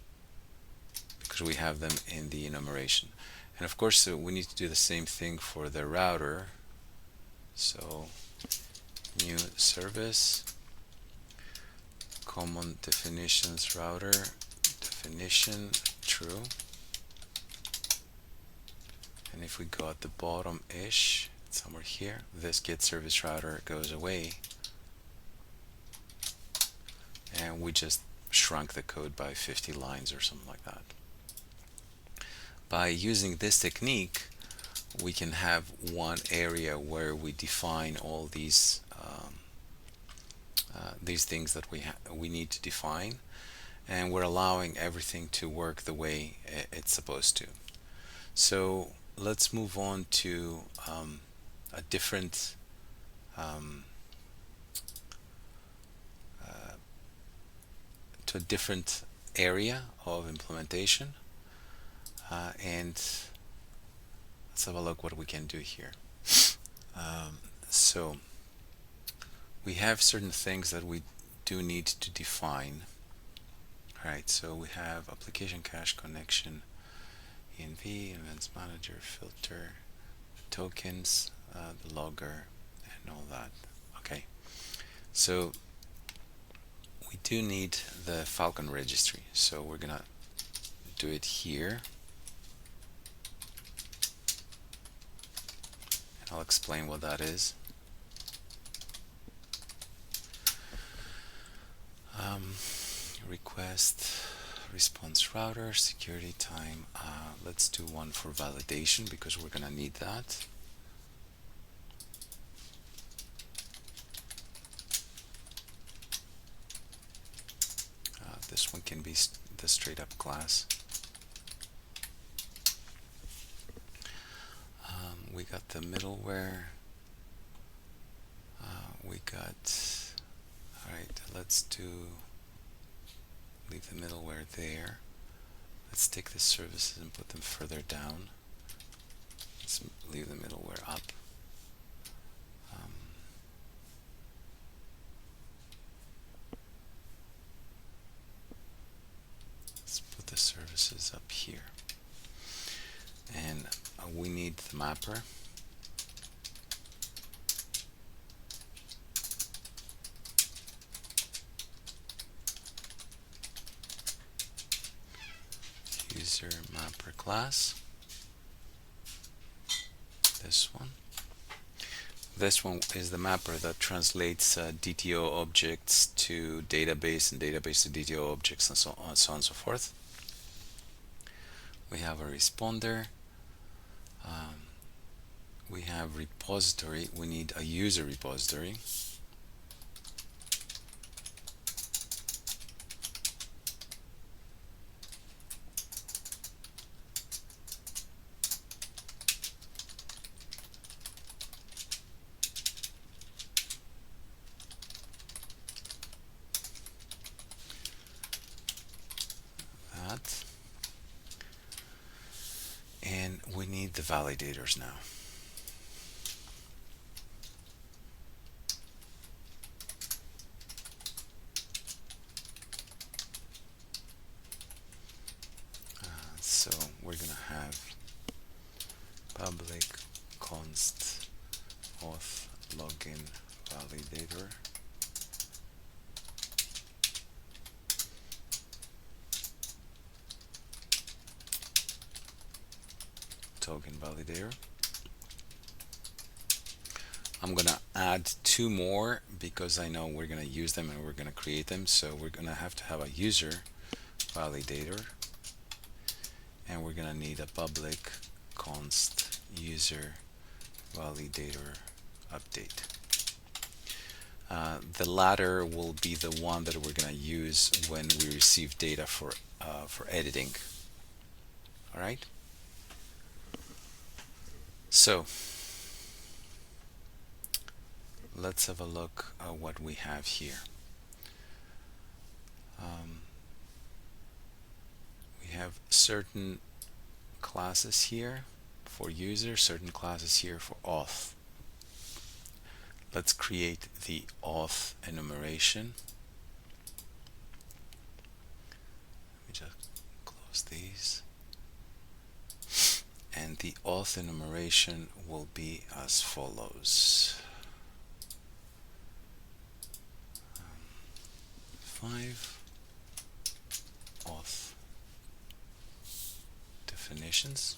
because we have them in the enumeration. And of course we need to do the same thing for the router. So new service, common definitions router, definition true, and if we go at the bottom-ish, somewhere here, this get service router goes away, and we just shrunk the code by 50 lines or something like that. By using this technique, we can have one area where we define all these things that we need to define, and we're allowing everything to work the way it's supposed to. So let's move on to a different area of implementation, and let's have a look what we can do here. So we have certain things that we do need to define. Right, so we have application cache connection, env, events manager, filter, tokens, the logger, and all that. Okay, so we do need the Phalcon registry, so we're gonna do it here, and I'll explain what that is. Request response router, security time. Let's do one for validation because we're gonna need that. This one can be the straight up class. We got the middleware. We got, alright, let's leave the middleware there. Let's take the services and put them further down. Let's leave the middleware up. Let's put the services up here. And we need the mapper. User mapper class. This one. This one is the mapper that translates DTO objects to database and database to DTO objects and so on and so forth. We have a responder. We have repository. We need a user repository. And we need the validators now. So we're gonna have public const auth login validator. Token validator. I'm gonna add two more because I know we're gonna use them and we're gonna create them, so we're gonna have to have a user validator, and we're gonna need a public const user validator update. The latter will be the one that we're gonna use when we receive data for editing. All right. So let's have a look at what we have here. We have certain classes here for user, certain classes here for auth. Let's create the auth enumeration. Let me just close these. And the auth enumeration will be as follows. 5 auth definitions.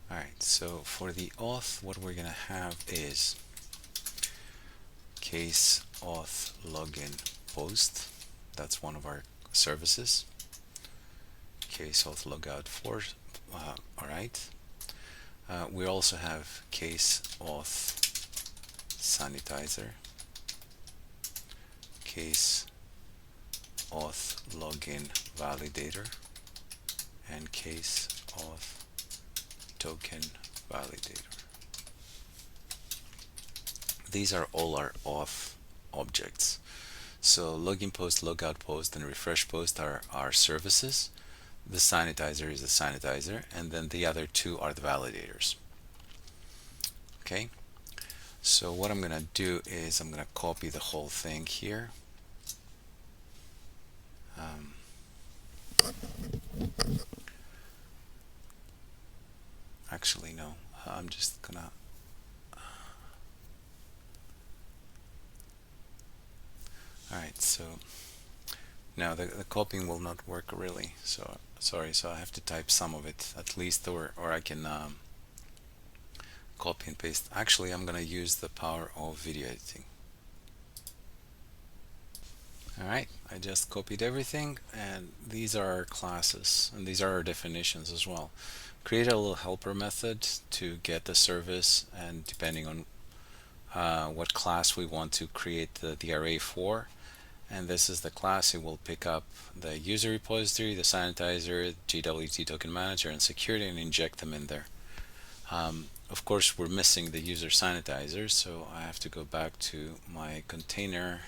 Alright, so for the auth, what we're going to have is case auth login post. That's one of our services. Case auth logout for. Alright. We also have case auth sanitizer, case auth login validator, and case auth token validator. These are all our auth objects. So login post, logout post, and refresh post are our services. The sanitizer is the sanitizer, and then the other two are the validators. Okay, so what I'm gonna do is I'm gonna copy the whole thing here. Actually, no, I'm just gonna alright, so now the copying will not work really, so sorry, so I have to type some of it at least, or I can copy and paste. Actually, I'm gonna use the power of video editing. Alright, I just copied everything, and these are our classes, and these are our definitions as well. Create a little helper method to get the service, and depending on what class we want to create the array for, and this is the class. It will pick up the user repository, the sanitizer, JWT token manager, and security, and inject them in there. Of course, we're missing the UserSanitizer, so I have to go back to my container,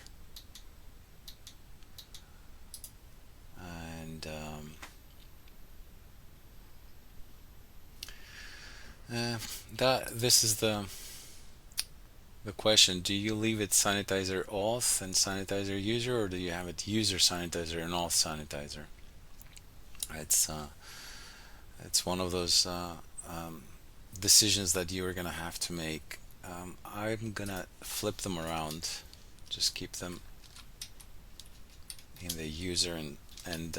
and this is the question. Do you leave it sanitizer auth and sanitizer user, or do you have it user sanitizer and auth sanitizer? It's one of those decisions that you are gonna have to make. I'm gonna flip them around, just keep them in the user and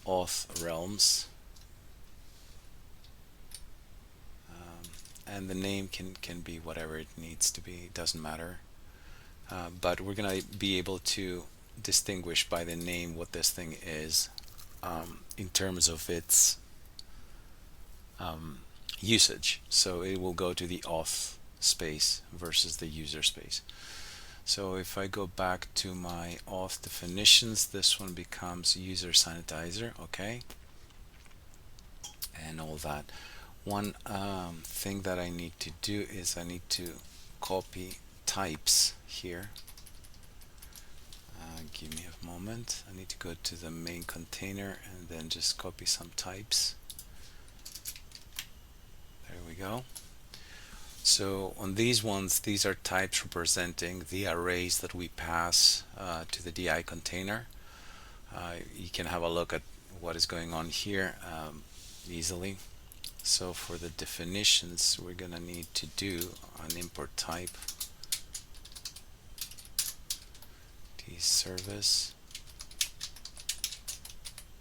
auth realms, and the name can be whatever it needs to be, it doesn't matter, but we're gonna be able to distinguish by the name what this thing is in terms of its usage. So it will go to the auth space versus the user space. So if I go back to my auth definitions, this one becomes user sanitizer, okay, and all that. One thing that I need to do is I need to copy types here. Give me a moment. I need to go to the main container and then just copy some types. There we go. So on these ones, these are types representing the arrays that we pass to the DI container. You can have a look at what is going on here easily. So for the definitions, we're gonna need to do an import type tservice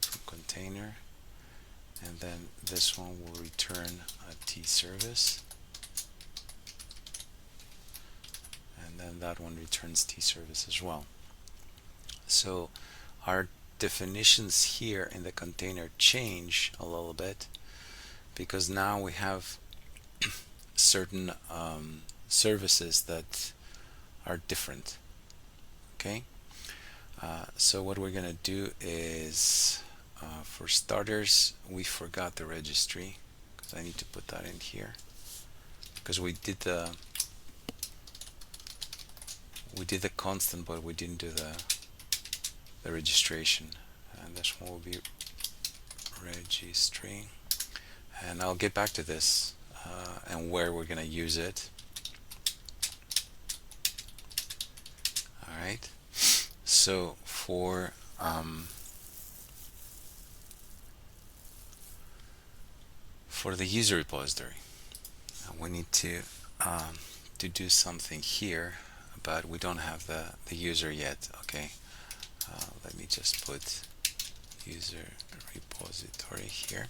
from container, and then this one will return a tservice, and then that one returns tservice as well. So our definitions here in the container change a little bit, because now we have certain services that are different. Okay, so what we're gonna do is, for starters, we forgot the registry, because I need to put that in here, because we did the constant, but we didn't do the registration, and this one will be registry. And I'll get back to this and where we're going to use it. Alright, so for the user repository, we need to do something here, but we don't have the user yet. Okay, let me just put user repository here,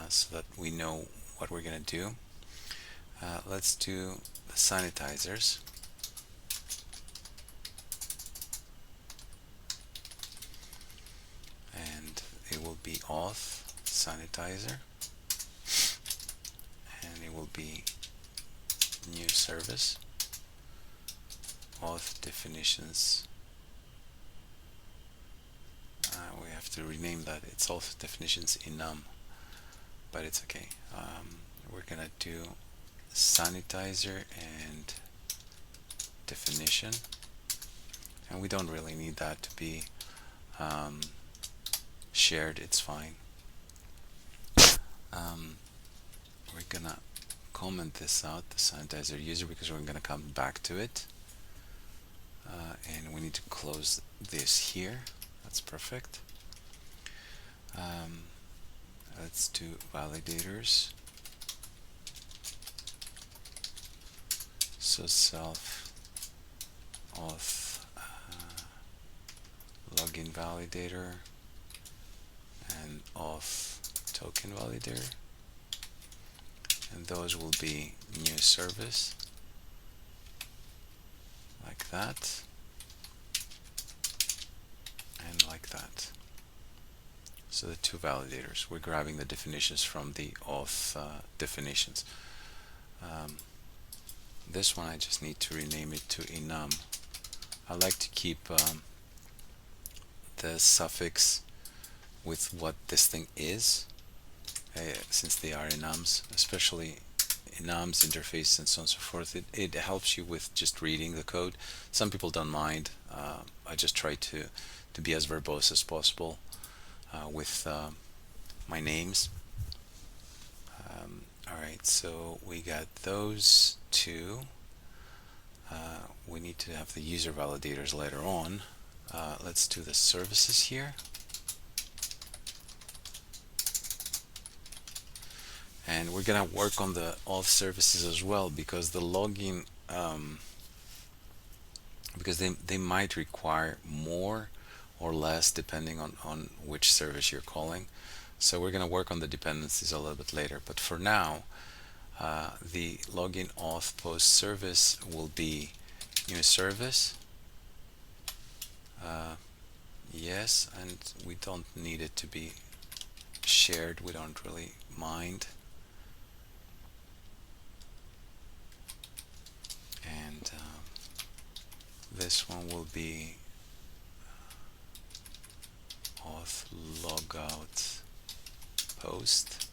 so that we know what we're going to do. Let's do the sanitizers. And it will be AuthSanitizer, and it will be new service, auth definitions. We have to rename that. It's auth definitions enum, but it's okay. We're gonna do sanitizer and definition, and we don't really need that to be shared. It's fine. We're gonna comment this out, the sanitizer user, because we're gonna come back to it, and we need to close this here. That's perfect. Let's do validators. So self auth login validator and auth token validator, and those will be new service, like that and like that. So the two validators, we're grabbing the definitions from the auth definitions. This one I just need to rename it to enum. I like to keep the suffix with what this thing is, since they are enums, especially enums, interface, and so on and so forth. It helps you with just reading the code. Some people don't mind. I just try to be as verbose as possible with my names. Alright, so we got those two. We need to have the user validators later on. Let's do the services here. And we're gonna work on the auth services as well, because the login, because they might require more or less depending on which service you're calling. So we're gonna work on the dependencies a little bit later. But for now, the login auth post service will be new service. Yes, and we don't need it to be shared. We don't really mind. And this one will be auth logout post,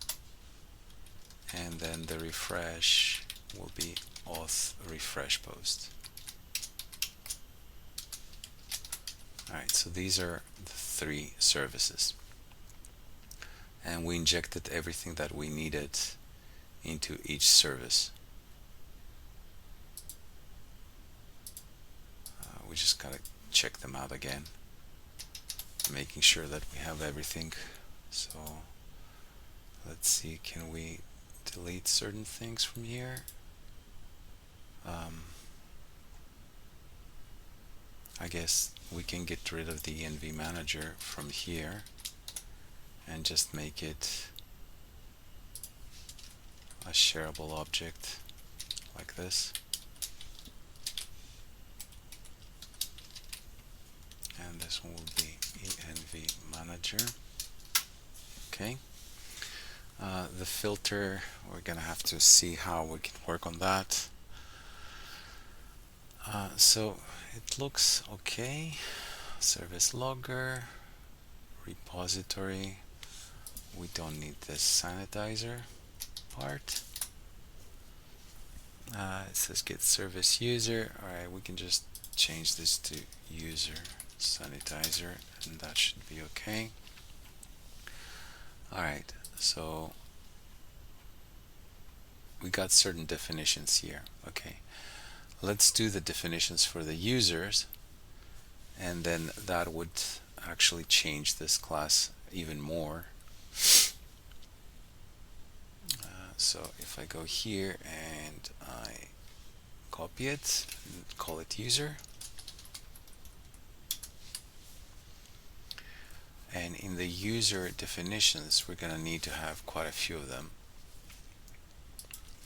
and then the refresh will be auth refresh post. Alright, so these are the three services, and we injected everything that we needed into each service. We just gotta check them out again, making sure that we have everything. So let's see, can we delete certain things from here? I guess we can get rid of the env manager from here and just make it a shareable object like this. And this one will be env manager. Okay. The filter, we're gonna have to see how we can work on that. So it looks okay. Service logger, repository. We don't need this sanitizer part. It says get service user. Alright, we can just change this to UserSanitizer, and that should be okay. Alright, so we got certain definitions here. Okay, let's do the definitions for the users, and then that would actually change this class even more. So if I go here and I copy it and call it user, And in the user definitions, we're going to need to have quite a few of them.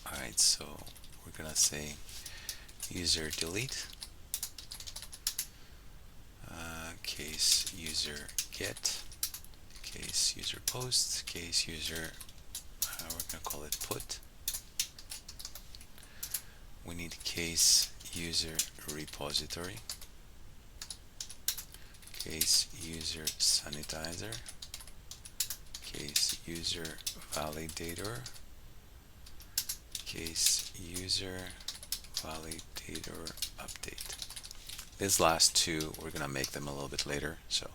Alright, so we're going to say user delete, case user get, case user post, case user, we're going to call it put. We need case user repository, case user sanitizer, case user validator, case user validator update. These last two, we're gonna make them a little bit later. So,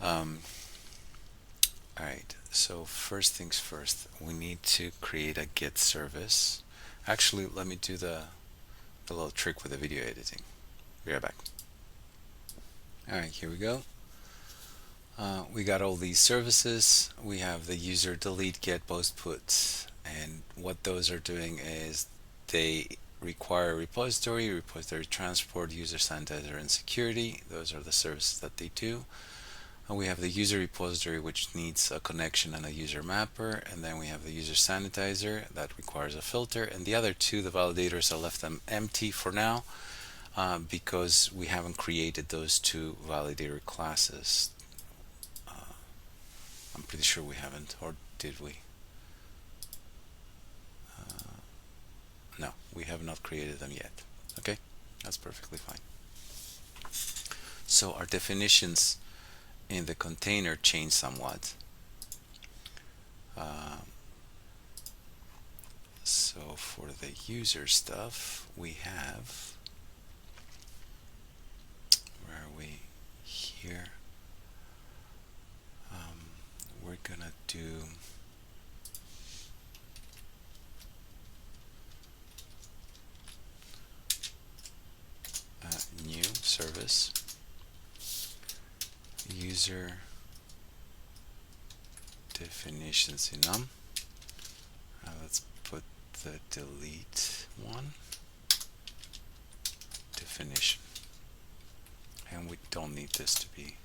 all right. So first things first, we need to create a get service. Actually, let me do the little trick with the video editing. Be right back. All right, here we go. We got all these services. We have the user delete, get, post, put, and what those are doing is they require repository, repository transport, UserSanitizer, and security. Those are the services that they do. And we have the user repository, which needs a connection and a user mapper, and then we have the UserSanitizer that requires a filter, and the other two, the validators, I left them empty for now because we haven't created those two validator classes. I'm pretty sure we haven't, or did we? No, we have not created them yet. Okay, that's perfectly fine. So our definitions in the container change somewhat. So for the user stuff, we have, where are we? Here. We're gonna do a new service, user definitions in num. Let's put the delete one, definition, and we don't need this to be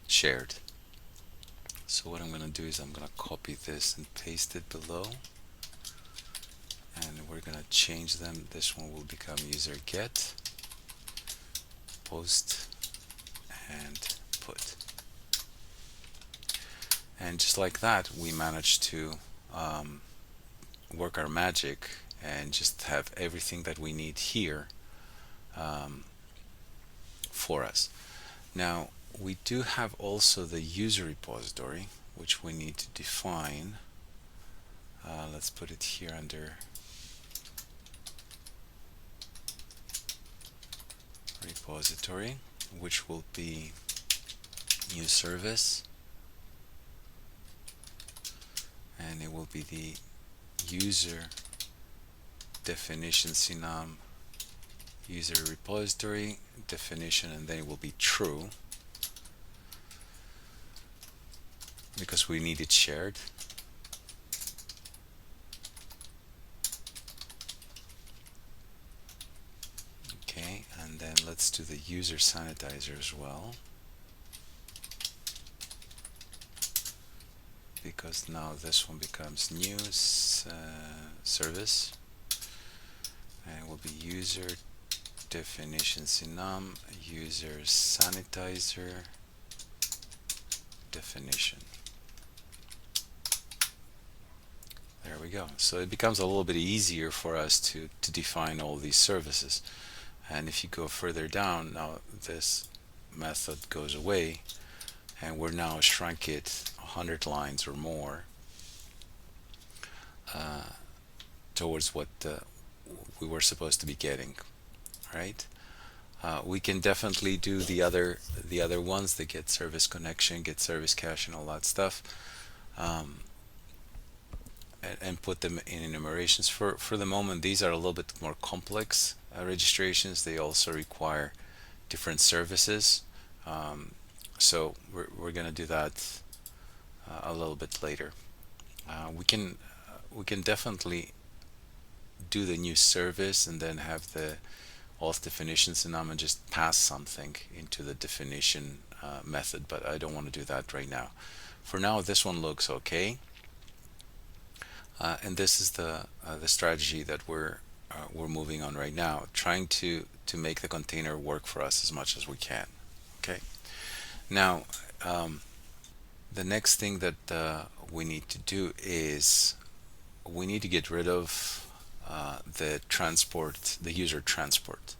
shared. So what I'm going to do is I'm going to copy this and paste it below, and we're going to change them. This one will become user get, post, and put. And just like that, we managed to work our magic and just have everything that we need here for us. Now, we do have also the user repository, which we need to define. Let's put it here under repository, which will be new service, and it will be the user definition synum user repository definition, and then it will be true because we need it shared. Okay, and then let's do the user sanitizer as well, because now this one becomes new service, and it will be user definition synum user sanitizer definition. There we go. So it becomes a little bit easier for us to define all these services. And if you go further down, now this method goes away, and we're now shrunk it 100 lines or more towards what we were supposed to be getting. Right? We can definitely do the other ones, the get service connection, get service cache, and all that stuff, and put them in enumerations. For the moment, these are a little bit more complex registrations. They also require different services, so we're gonna do that a little bit later. We can definitely do the new service and then have auth definitions, and I'm gonna just pass something into the definition method, but I don't want to do that right now. For now, this one looks okay, and this is the strategy that we're moving on right now, trying to make the container work for us as much as we can. Okay. Now, the next thing that we need to do is we need to get rid of the transport, the user transport.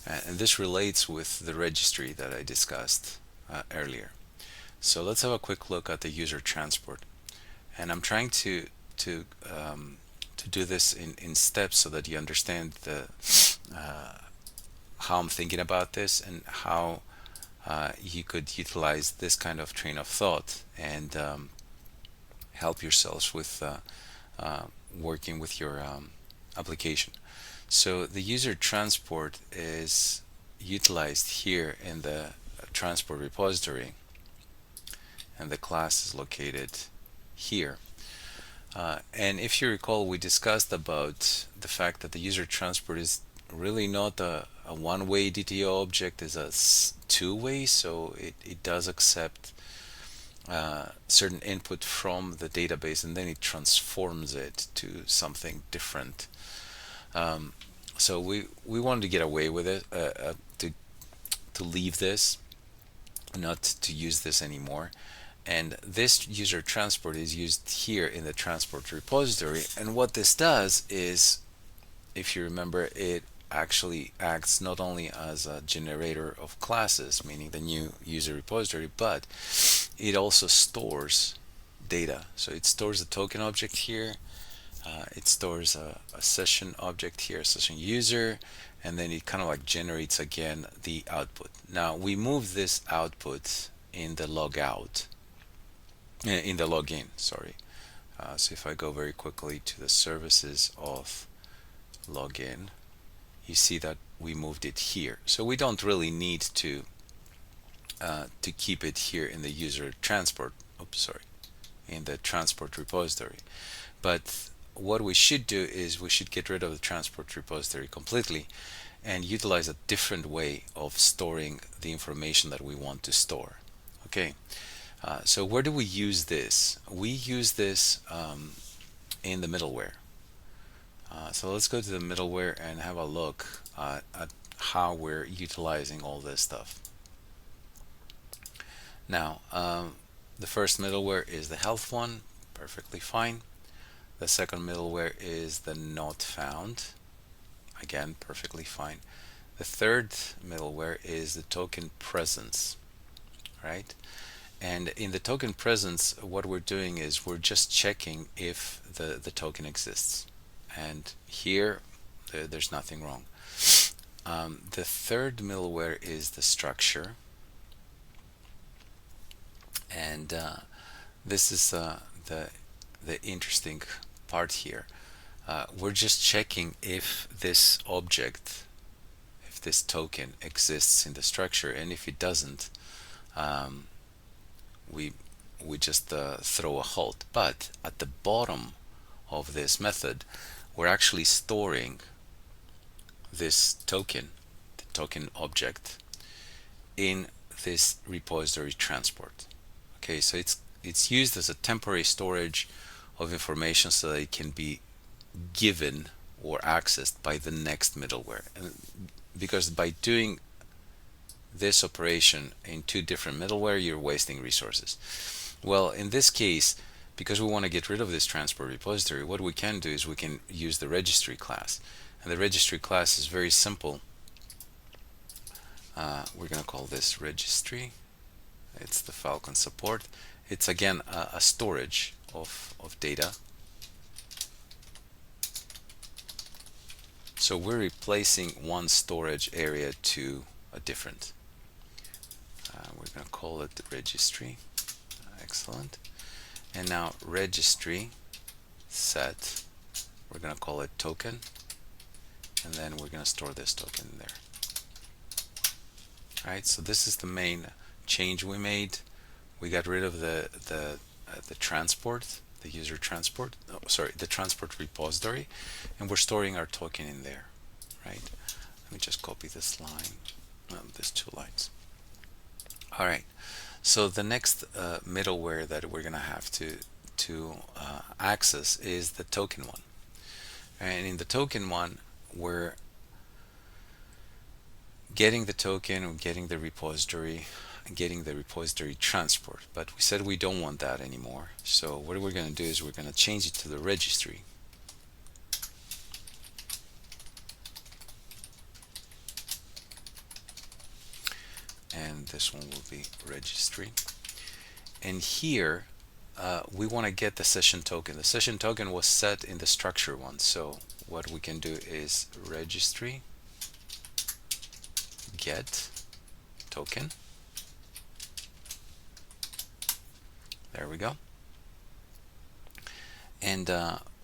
And this relates with the registry that I discussed earlier. So let's have a quick look at the user transport. And I'm trying to do this in steps so that you understand how I'm thinking about this and how you could utilize this kind of train of thought and help yourselves with working with your application. So the user transport is utilized here in the transport repository, and the class is located here. And if you recall, we discussed about the fact that the user transport is really not a one-way DTO object, is a two-way, so it does accept certain input from the database, and then it transforms it to something different. So we wanted to get away with it, to leave this, not to use this anymore. And this user transport is used here in the transport repository. And what this does is, if you remember, it actually acts not only as a generator of classes, meaning the new user repository, but it also stores data. So it stores a token object here, it stores a session object here, session user, and then it kind of like generates again the output. Now we move this output in the logout, in the login, sorry. So if I go very quickly to the services of login, you see that we moved it here. So we don't really need to keep it here in the user transport, in the transport repository. But what we should do is we should get rid of the transport repository completely and utilize a different way of storing the information that we want to store. Okay, so where do we use this? We use this in the middleware. So let's go to the middleware and have a look at how we're utilizing all this stuff. Now, the first middleware is the health one, perfectly fine. The second middleware is the not found, again perfectly fine. The third middleware is the token presence, right? And in the token presence, what we're doing is we're just checking if the token exists, and here there's nothing wrong. The third middleware is the structure, and this is the interesting part here. We're just checking if this object, if this token exists in the structure, and if it doesn't, we just throw a halt. But at the bottom of this method, we're actually storing this token, the token object, in this repository transport. Okay, so it's used as a temporary storage of information so that it can be given or accessed by the next middleware. And because by doing this operation in two different middleware, you're wasting resources. Well, in this case, because we want to get rid of this transport repository, what we can do is we can use the registry class. And the registry class is very simple. We're going to call this registry. It's the Phalcon support. It's again a storage of data. So we're replacing one storage area to a different. We're going to call it the registry. Excellent. And now registry set, we're going to call it token, and then we're going to store this token in there. Alright, so this is the main change we made. We got rid of the transport, the user transport, the transport repository, and we're storing our token in there, right? Let me just copy this line, these two lines. All right. So the next middleware that we're gonna have to access is the token one. And in the token one, we're getting the token, we're getting the repository, and getting the repository transport. But we said we don't want that anymore. So what we're gonna do is we're gonna change it to the registry. And this one will be registry. And here we want to get the session token. The session token was set in the structure one. So what we can do is registry get token. There we go. And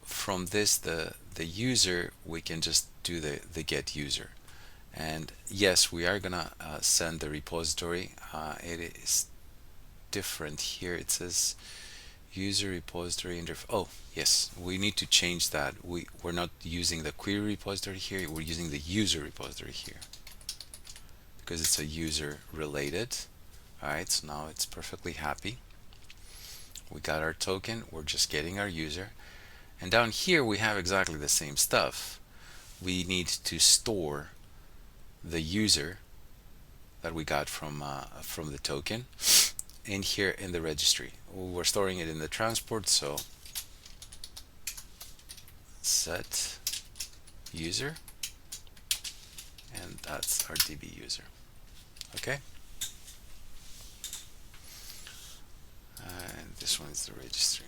from this, the user, we can just do the get user. And yes, we are gonna send the repository. It is different here. It says user repository interface. Oh yes, we need to change that. We're not using the query repository here, we're using the user repository here because it's a user related. Alright, so now it's perfectly happy. We got our token, we're just getting our user, and down here we have exactly the same stuff. We need to store the user that we got from the token in here in the registry. We're storing it in the transport, so set user, and that's our DB user. Okay, and this one is the registry.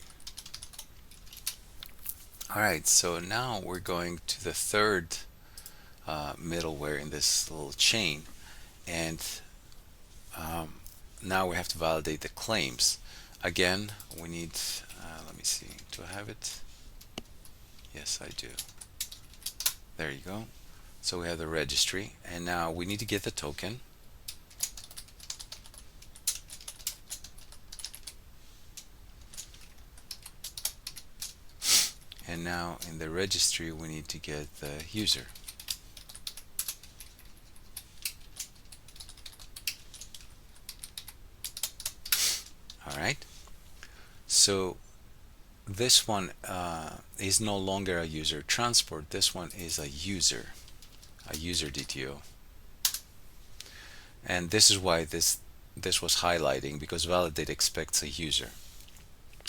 Alright, so now we're going to the third middleware in this little chain, and now we have to validate the claims. Again, we need, let me see, do I have it? Yes, I do. There you go. So we have the registry, and now we need to get the token. And now in the registry, we need to get the user. All right. So this one is no longer a user transport. This one is a user DTO. And this is why this was highlighting, because validate expects a user.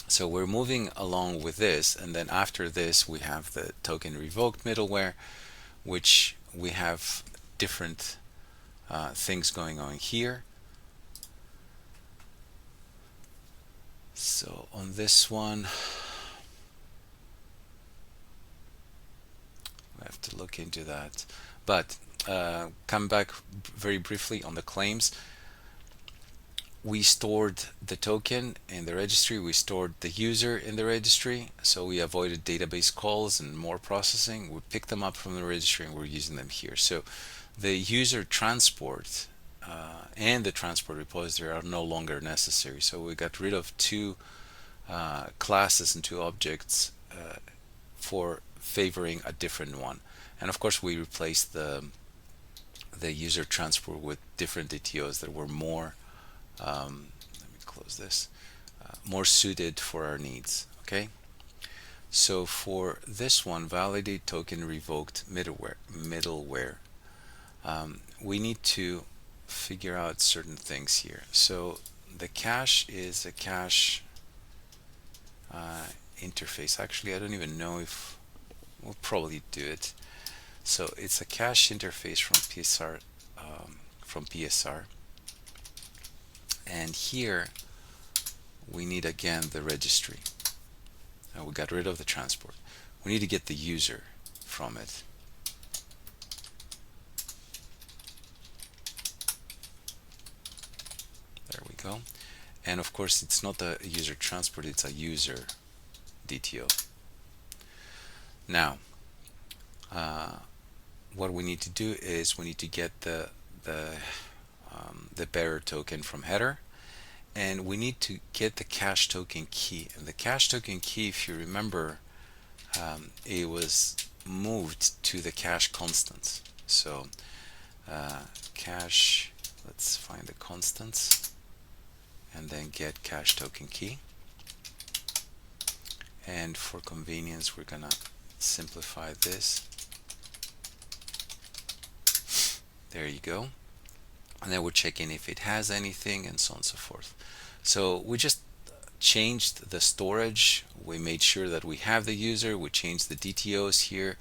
So we're moving along with this, and then after this we have the token revoked middleware, which we have different things going on here. So on this one, we have to look into that. But come back very briefly on the claims. We stored the token in the registry, we stored the user in the registry, so we avoided database calls and more processing. We picked them up from the registry and we're using them here. So the user transport and the transport repository are no longer necessary. So we got rid of two classes and two objects for favoring a different one. And of course we replaced the user transport with different DTOs that were more let me close this, more suited for our needs. Okay, so for this one, validate token revoked middleware, we need to figure out certain things here. So the cache is a cache interface. Actually, I don't even know if we'll probably do it. So it's a cache interface from PSR. And here we need again the registry. Now we got rid of the transport. We need to get the user from it. There we go. And of course it's not a user transport, it's a user DTO. Now what we need to do is we need to get the bearer token from header, and we need to get the cache token key. And the cache token key, if you remember, it was moved to the cache constants. So cache, let's find the constants and then get cache token key. And for convenience, we're gonna simplify this. There you go. And then we're checking if it has anything and so on and so forth. So we just changed the storage. We made sure that we have the user. We changed the DTOs here,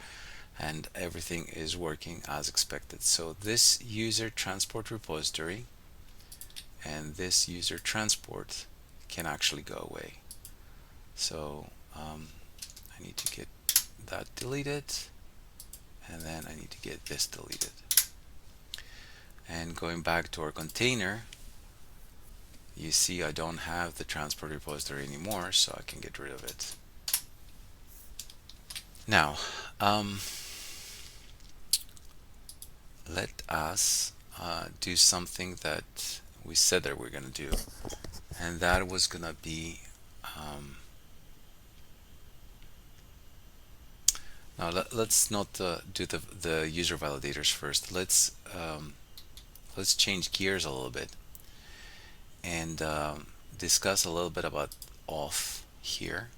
and everything is working as expected. So this user transport repository and this user transport can actually go away. So I need to get that deleted, and then I need to get this deleted. And going back to our container, you see I don't have the transport repository anymore, so I can get rid of it. Now, let us do something that we said that we're going to do, and that was going to be now let's not do the user validators first. Let's change gears a little bit and discuss a little bit about auth here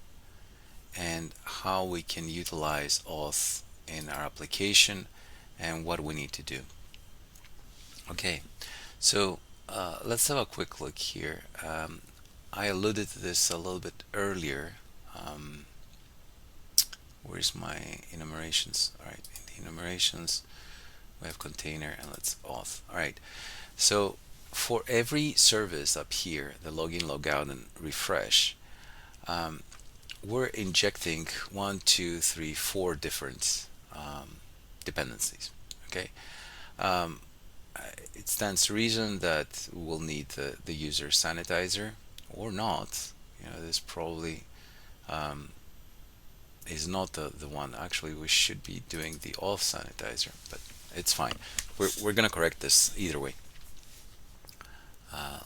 and how we can utilize auth in our application and what we need to do. Okay, so let's have a quick look here. I alluded to this a little bit earlier. Where's my enumerations? All right, in the enumerations we have container, and let's auth. All right, so for every service up here, the login, logout, and refresh, we're injecting 1, 2, 3, 4 different dependencies. Okay, it stands to reason that we'll need the UserSanitizer or not. You know, this probably is not the one. Actually, we should be doing the AuthSanitizer, but it's fine. We're gonna correct this either way.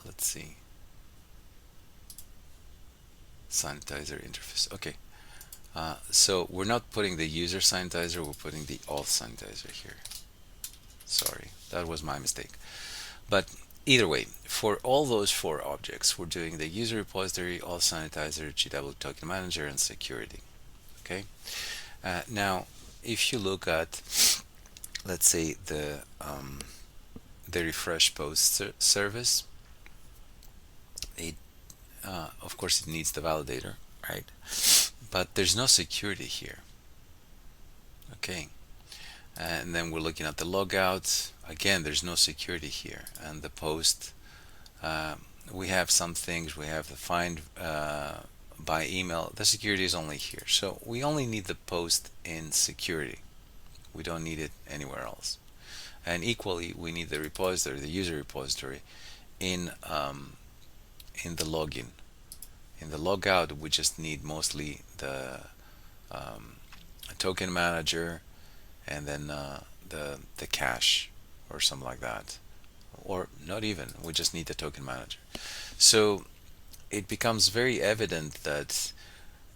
Let's see. Sanitizer interface. Okay. So we're not putting the UserSanitizer, we're putting the AuthSanitizer here. Sorry, that was my mistake. But either way, for all those 4 objects, we're doing the user repository, AuthSanitizer, GW token manager, and security. Okay. Now, if you look at, let's say, the refresh post service, it of course it needs the validator, right? But there's no security here. Okay. And then we're looking at the logout. Again, there's no security here. And the post, we have some things. We have the find by email. The security is only here. So we only need the post in security. We don't need it anywhere else. And equally, we need the repository, the user repository, in the login. In the logout, we just need mostly the token manager, and then the cache or something like that, or not even. We just need the token manager. So it becomes very evident that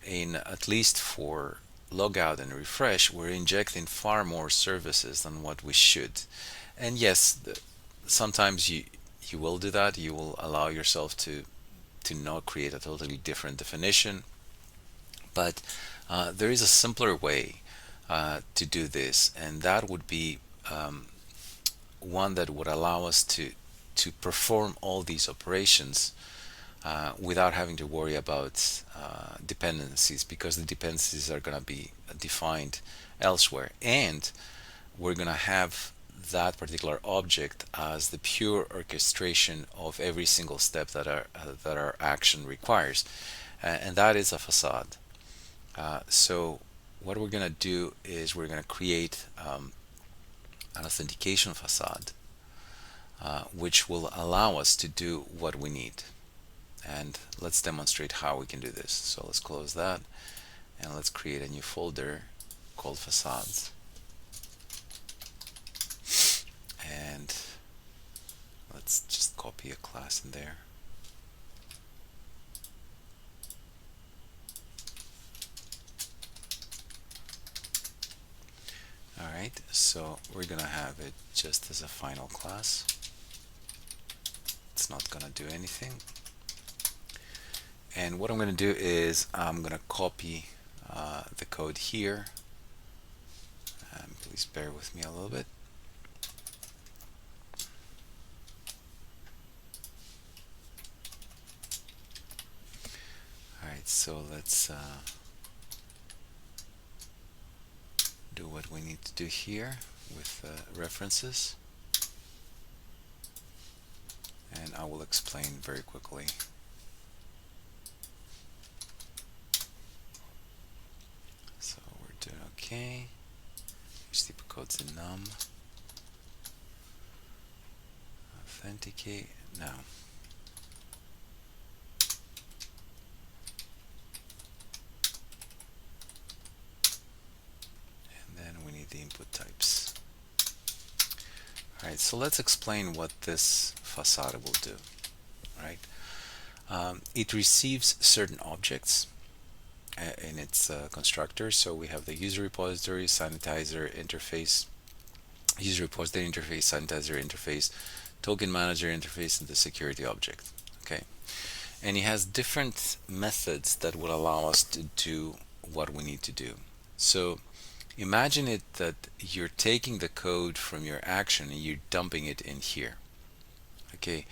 in at least for logout and refresh, we're injecting far more services than what we should. And yes, sometimes you will do that. You will allow yourself to not create a totally different definition, but there is a simpler way to do this, and that would be one that would allow us to perform all these operations without having to worry about dependencies, because the dependencies are going to be defined elsewhere, and we're going to have that particular object as the pure orchestration of every single step that our action requires, and that is a facade. So what we're going to do is we're going to create an authentication facade, which will allow us to do what we need. And let's demonstrate how we can do this. So let's close that, and let's create a new folder called facades. And let's just copy a class in there. All right. Alright, so we're gonna have it just as a final class. It's not gonna do anything. And what I'm gonna do is I'm gonna copy the code here. Please bear with me a little bit. Alright, so let's do what we need to do here with references, and I will explain very quickly. So we're doing okay. HTTP codes in num. Authenticate. No. And then we need the input types. Alright, so let's explain what this facade will do. Right? It receives certain objects in its constructor. So we have the user repository, sanitizer interface, user repository interface, sanitizer interface, token manager interface, and the security object. Okay, and it has different methods that will allow us to do what we need to do. So imagine it that you're taking the code from your action and you're dumping it in here. Okay,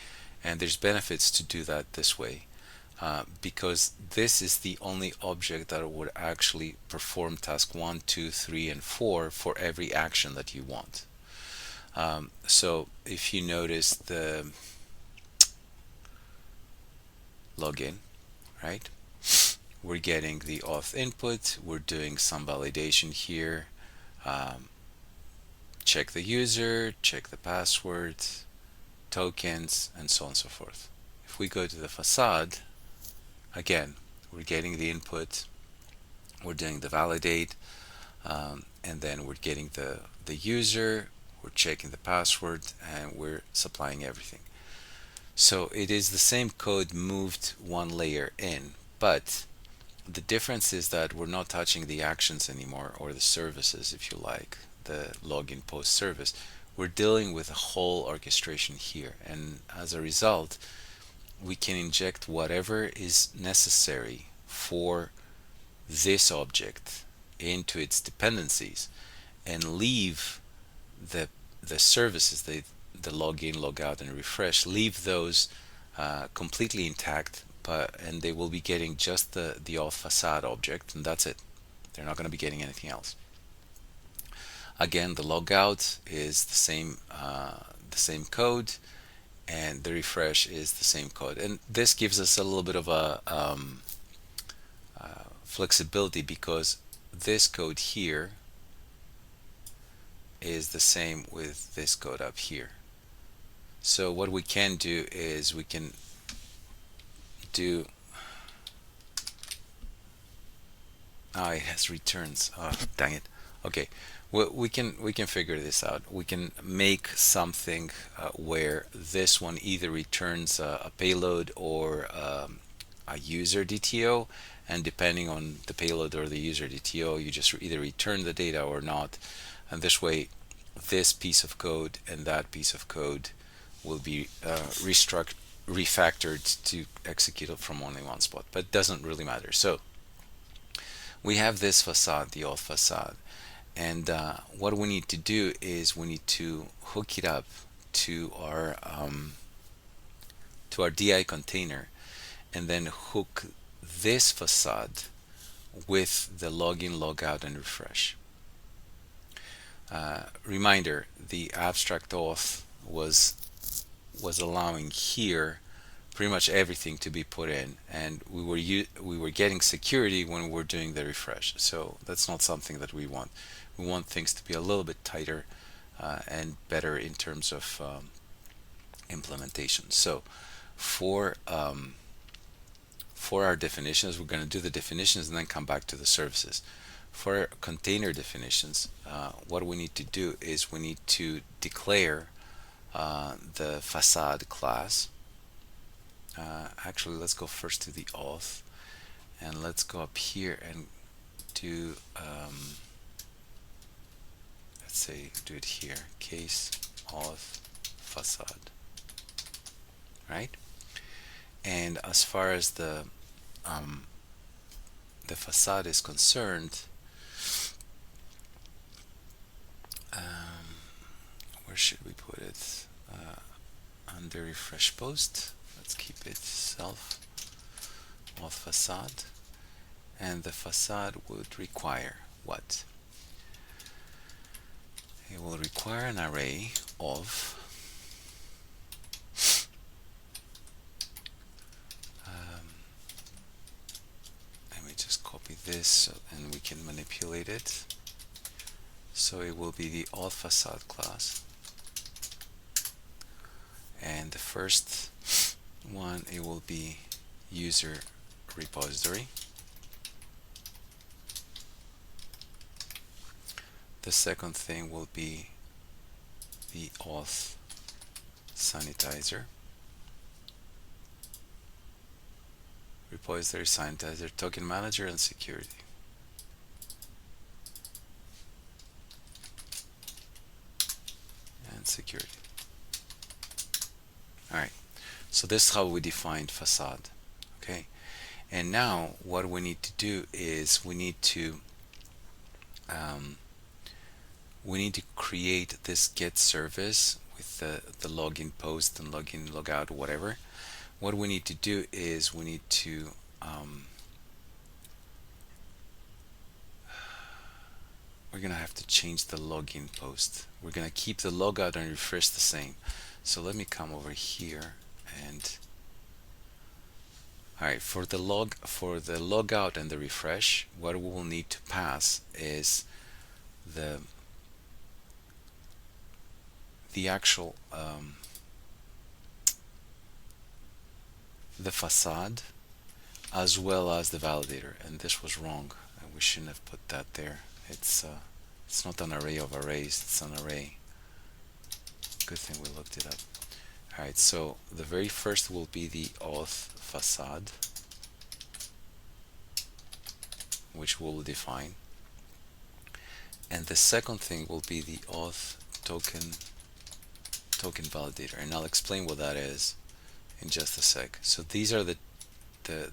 and there's benefits to do that this way. Because this is the only object that would actually perform task 1, 2, 3, and 4 for every action that you want. So if you notice the login, right? We're getting the auth input, we're doing some validation here, check the user, check the password, tokens, and so on and so forth. If we go to the facade, again, we're getting the input, we're doing the validate, and then we're getting the user, we're checking the password, and we're supplying everything. So it is the same code moved one layer in, but the difference is that we're not touching the actions anymore, or the services, if you like, the login post service. We're dealing with a whole orchestration here, and as a result, we can inject whatever is necessary for this object into its dependencies and leave the services, the login, logout, and refresh, leave those completely intact, and they will be getting just the auth facade object, and that's it. They're not going to be getting anything else. Again, the logout is the same code, and the refresh is the same code, and this gives us a little bit of a flexibility, because this code here is the same with this code up here. So what we can do is we can do it has returns. Oh, dang it. Okay, we can figure this out. We can make something where this one either returns a payload or a user DTO, and depending on the payload or the user DTO, you just either return the data or not, and this way this piece of code and that piece of code will be refactored to execute it from only one spot, but it doesn't really matter. So we have this facade, the auth facade, and what we need to do is we need to hook it up to our DI container, and then hook this facade with the login, logout, and refresh. Reminder: the abstract auth was allowing here pretty much everything to be put in, and we were getting security when we were doing the refresh. So that's not something that we want. We want things to be a little bit tighter and better in terms of implementation. So for our definitions, we're going to do the definitions and then come back to the services. For our container definitions, what we need to do is we need to declare the facade class. Actually, let's go first to the auth, and let's go up here and do let's say do it here, case auth facade, right? And as far as the facade is concerned, where should we put it? Under refresh post, let's keep it self auth facade, and the facade would require what? It will require an array of let me just copy this and we can manipulate it. So it will be the auth facade class, and the first one, it will be user repository. The second thing will be the AuthSanitizer, repository sanitizer, token manager, and security. And security. Alright, so this is how we defined facade. Okay, and now what we need to do is we need to create this get service with the login post and login logout, whatever. What we need to do is we need to we're gonna have to change the login post. We're gonna keep the logout and refresh the same. So let me come over here and alright, for the logout and the refresh, what we will need to pass is the actual the facade as well as the validator, and this was wrong. We shouldn't have put that there. It's not an array of arrays, it's an array. Good thing we looked it up. Alright, so the very first will be the auth facade, which we'll define, and the second thing will be the auth token validator, and I'll explain what that is in just a sec. So these are the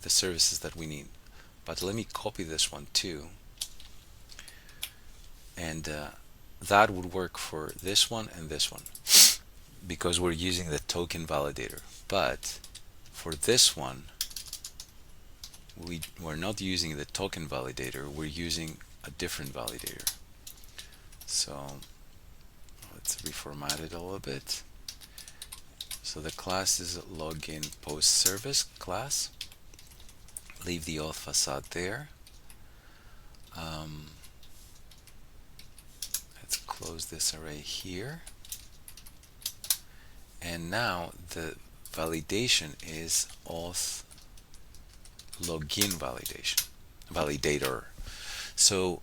services that we need, but let me copy this one too, and that would work for this one and this one because we're using the token validator. But for this one, we're not using the token validator, we're using a different validator. So let's reformat it a little bit. So the class is LoginPostService class. Leave the auth facade there. Let's close this array here. And now the validation is auth login validator. So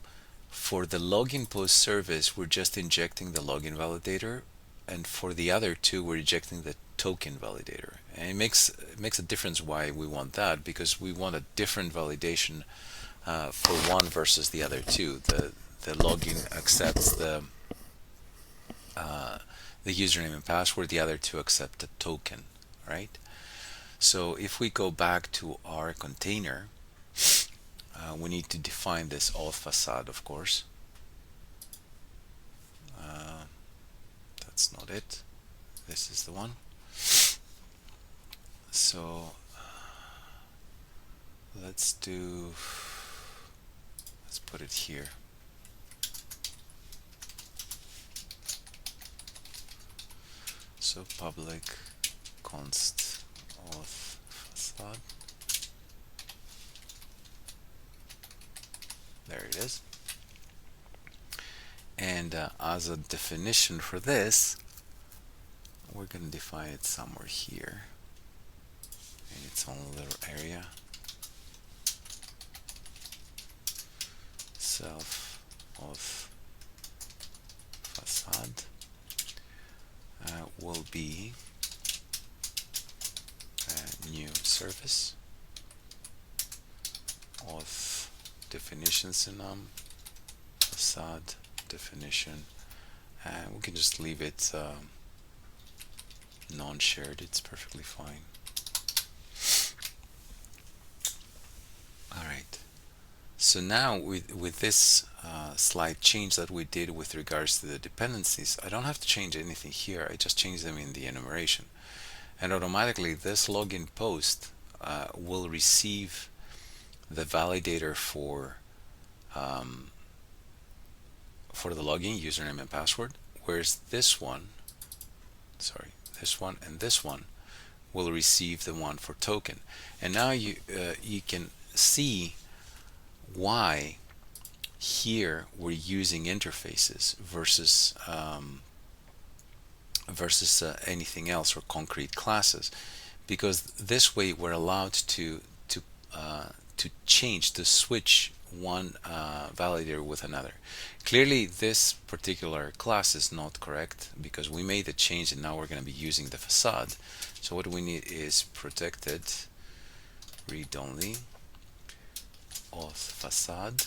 for the LoginPostService, we're just injecting the login validator, and for the other two, we're injecting the token validator. And it makes a difference why we want that, because we want a different validation for one versus the other two. The login accepts the username and password, the other two accept the token, right? So if we go back to our container, we need to define this auth facade, of course. That's not it. This is the one. So let's put it here. So public const auth facade. There it is. And as a definition for this, we're going to define it somewhere here in its own little area. Self auth facade will be a new service. Auth definition synum facade definition and we can just leave it non-shared. It's perfectly fine. All right. So now with this slight change that we did with regards to the dependencies, I don't have to change anything here. I just change them in the enumeration, and automatically this login post will receive the validator for the login username and password, whereas this one, sorry, this one and this one will receive the one for token. And now you can see why here we're using interfaces versus anything else or concrete classes, because this way we're allowed to change, to switch one validator with another. Clearly this particular class is not correct because we made the change and now we're going to be using the facade. So what we need is protected read-only auth facade,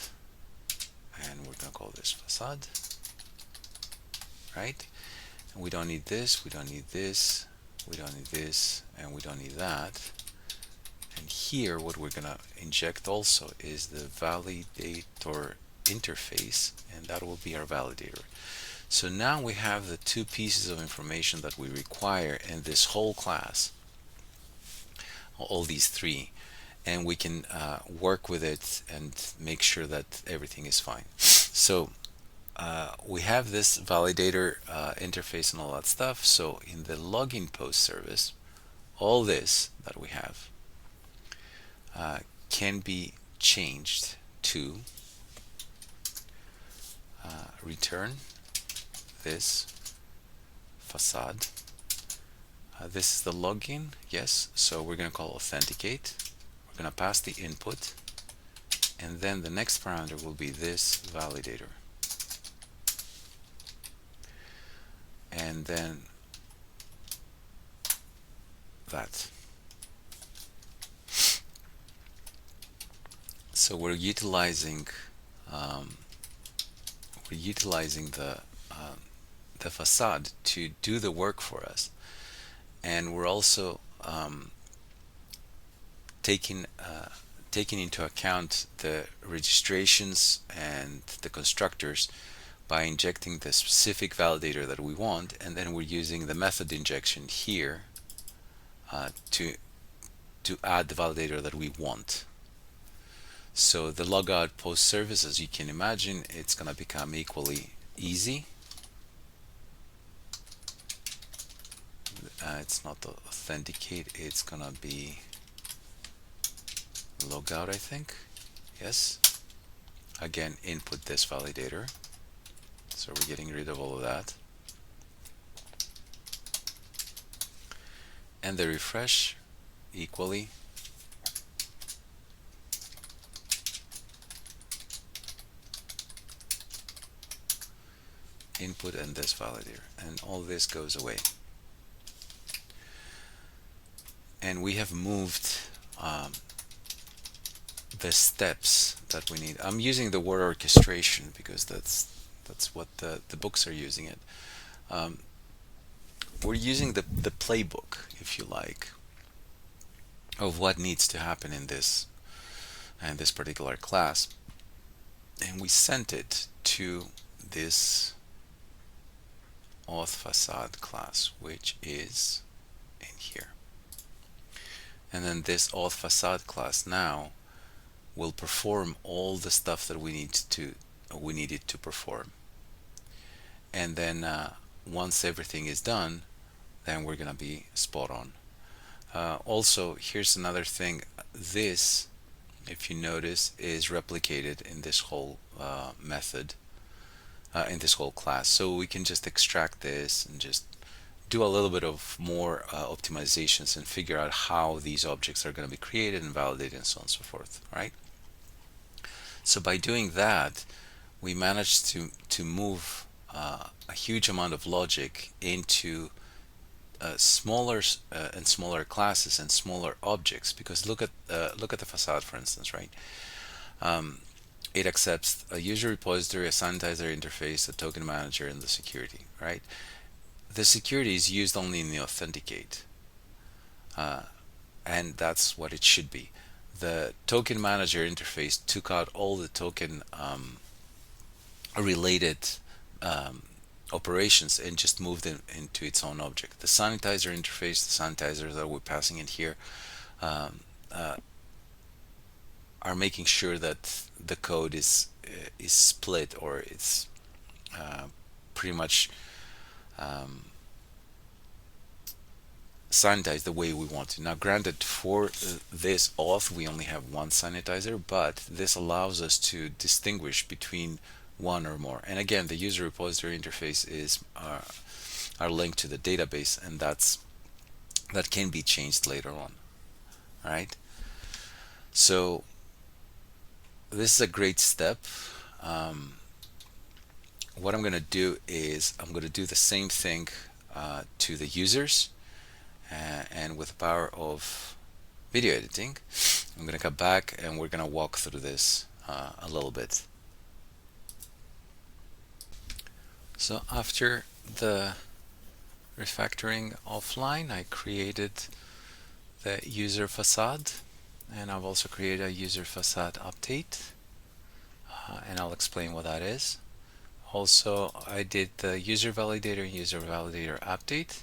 and we're going to call this facade, right? And we don't need this, we don't need this, we don't need this, and we don't need that. And here what we're going to inject also is the validator interface, and that will be our validator. So now we have the two pieces of information that we require in this whole class, all these three, and we can work with it and make sure that everything is fine. So we have this validator interface and all that stuff. So in the LoginPostService, all this that we have can be changed to return this facade. This is the login, yes, so we're going to call authenticate. We're going to pass the input, and then the next parameter will be this validator. And then that. So we're utilizing the facade to do the work for us, and we're also taking into account the registrations and the constructors by injecting the specific validator that we want, and then we're using the method injection here to add the validator that we want. So the LogoutPostService, as you can imagine, it's going to become equally easy. It's not authenticate, it's going to be logout, I think. Yes. Again, input this validator. So we're getting rid of all of that. And the refresh equally. Input and this validator, and all this goes away. And we have moved the steps that we need. I'm using the word orchestration because that's what the books are using it. We're using the playbook, if you like, of what needs to happen in this particular class, and we sent it to this Auth Facade class, which is in here. And then this Auth Facade class now will perform all the stuff that we needed to perform. And then once everything is done, then we're gonna be spot on. Also, here's another thing. This, if you notice, is replicated in this whole method, in this whole class. So we can just extract this and just do a little bit of more optimizations and figure out how these objects are going to be created and validated and so on and so forth, right? So by doing that, we managed to move a huge amount of logic into smaller and smaller classes and smaller objects. Because look at the facade, for instance, right? it accepts a user repository, a sanitizer interface, a token manager, and the security, right? The security is used only in the authenticate, and that's what it should be. The token manager interface took out all the token related um, operations and just moved it into its own object. The sanitizer interface, the sanitizer that we're passing in here, um, uh, are making sure that the code is split, or it's uh, pretty much sanitized the way we want to. Now, granted, for this auth, we only have one sanitizer, but this allows us to distinguish between one or more. And again, the user repository interface is our link to the database, and that can be changed later on. All right. So this is a great step. What I'm going to do is I'm going to do the same thing to the users, and with the power of video editing, I'm going to come back and we're going to walk through this a little bit. So after the refactoring offline, I created the user facade, and I've also created a user facade update, and I'll explain what that is. Also, I did the user validator and user validator update,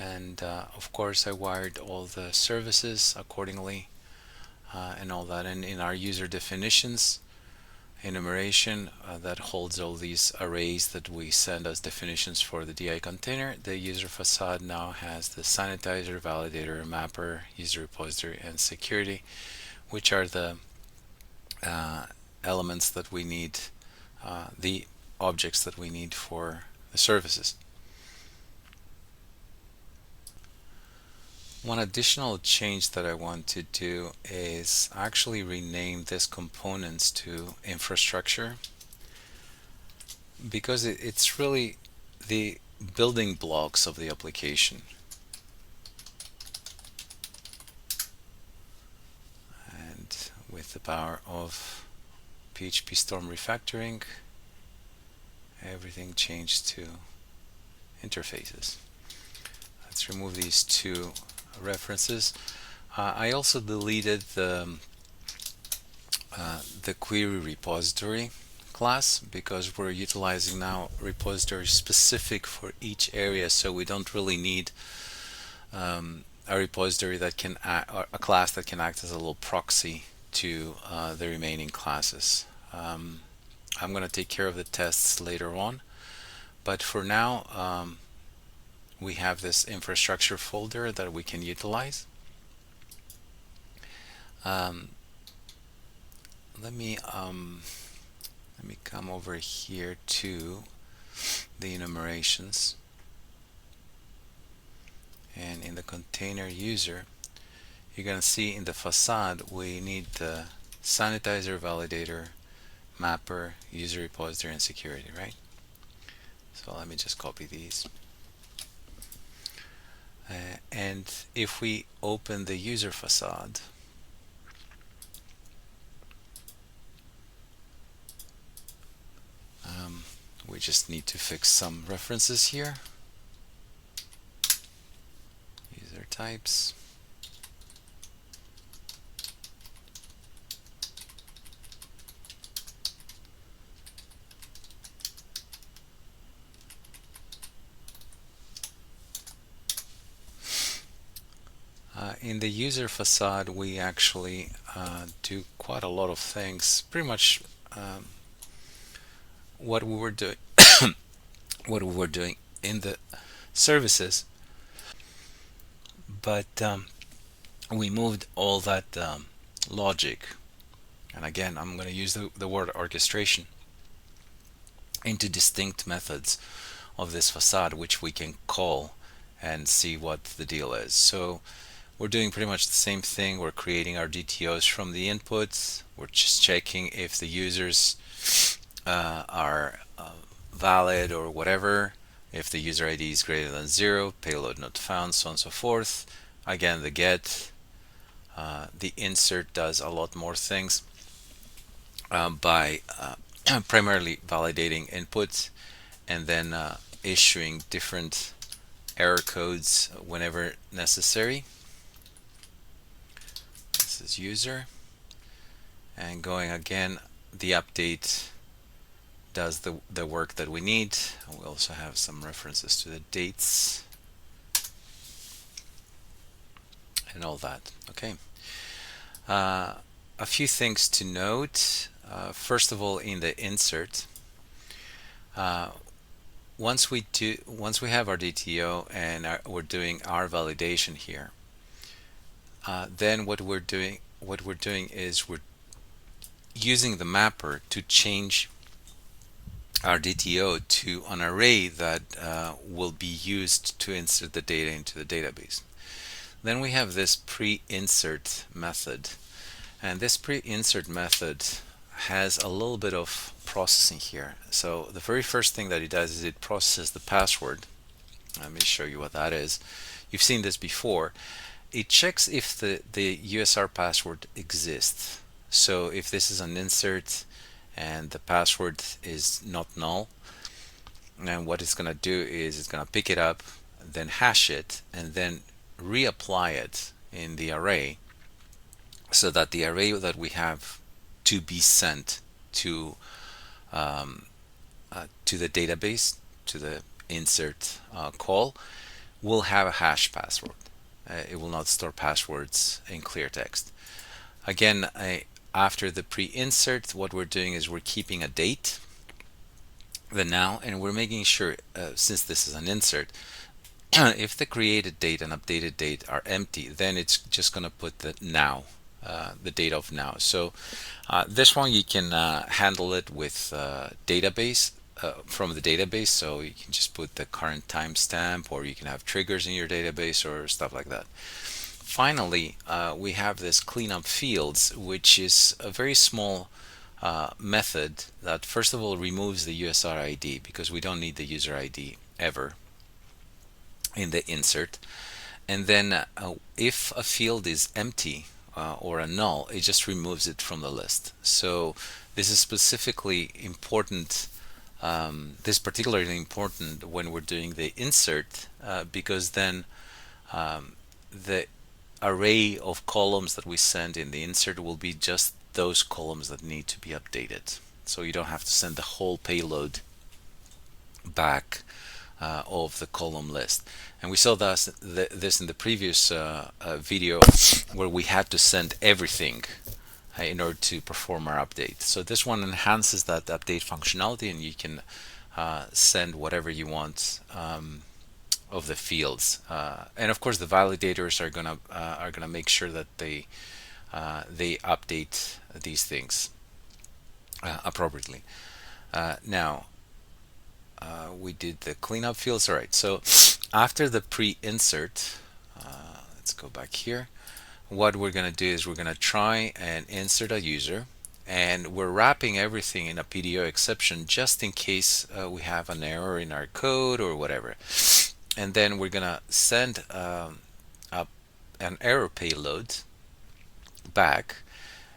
and of course I wired all the services accordingly, and all that. And in our user definitions enumeration that holds all these arrays that we send as definitions for the DI container, the user facade now has the sanitizer, validator, mapper, user repository, and security, which are the elements that we need, the objects that we need for the services. One additional change that I want to do is actually rename this components to infrastructure, because it's really the building blocks of the application. And with the power of PHP Storm refactoring, everything changed to interfaces. Let's remove these two references. I also deleted the query repository class, because we're utilizing now repository specific for each area, so we don't really need a repository that can or a class that can act as a little proxy to the remaining classes. I'm going to take care of the tests later on, but for now we have this infrastructure folder that we can utilize. Let me come over here to the enumerations, and in the container user, you're going to see in the facade we need the sanitizer, validator, mapper, user repository, and security, right? So let me just copy these. And if we open the user facade, we just need to fix some references here. User types. In the user facade, we actually do quite a lot of things. Pretty much what we were doing, what we were doing in the services, but we moved all that logic, and again, I'm going to use the word orchestration, into distinct methods of this facade, which we can call and see what the deal is. So we're doing pretty much the same thing. We're creating our DTOs from the inputs. We're just checking if the users are valid or whatever. If the user ID is greater than 0, payload not found, so on and so forth. Again, the get, the insert does a lot more things. by primarily validating inputs and then issuing different error codes whenever necessary. This is user, and going again, the update does the work that we need. We also have some references to the dates and all that. Okay. A few things to note. First of all, in the insert, once we have our DTO and we're doing our validation here, then what we're doing is we're using the mapper to change our DTO to an array that will be used to insert the data into the database. Then we have this pre-insert method, and this pre-insert method has a little bit of processing here. So the very first thing that it does is it processes the password. Let me show you what that is. You've seen this before. It checks if the USR password exists. So if this is an insert and the password is not null, and what it's going to do is it's going to pick it up, then hash it, and then reapply it in the array, so that the array that we have to be sent to the database, to the insert call, will have a hash password. It will not store passwords in clear text. Again, after the pre-insert, what we're doing is we're keeping a date, the now, and we're making sure, since this is an insert, if the created date and updated date are empty, then it's just going to put the now, the date of now. So this one you can handle it with database, from the database. So you can just put the current timestamp, or you can have triggers in your database or stuff like that. Finally, we have this cleanup fields, which is a very small method that first of all removes the USR ID, because we don't need the user ID ever in the insert. And then if a field is empty or a null, it just removes it from the list. So this is specifically important. This is particularly important when we're doing the insert, because then the array of columns that we send in the insert will be just those columns that need to be updated. So you don't have to send the whole payload back of the column list. And we saw this in the previous video, where we had to send everything in order to perform our update. So this one enhances that update functionality, and you can send whatever you want of the fields. And of course, the validators are gonna make sure that they update these things appropriately. Now, we did the cleanup fields. All right, so after the pre-insert, let's go back here. What we're going to do is we're going to try and insert a user, and we're wrapping everything in a PDO exception just in case we have an error in our code or whatever. And then we're going to send an error payload back.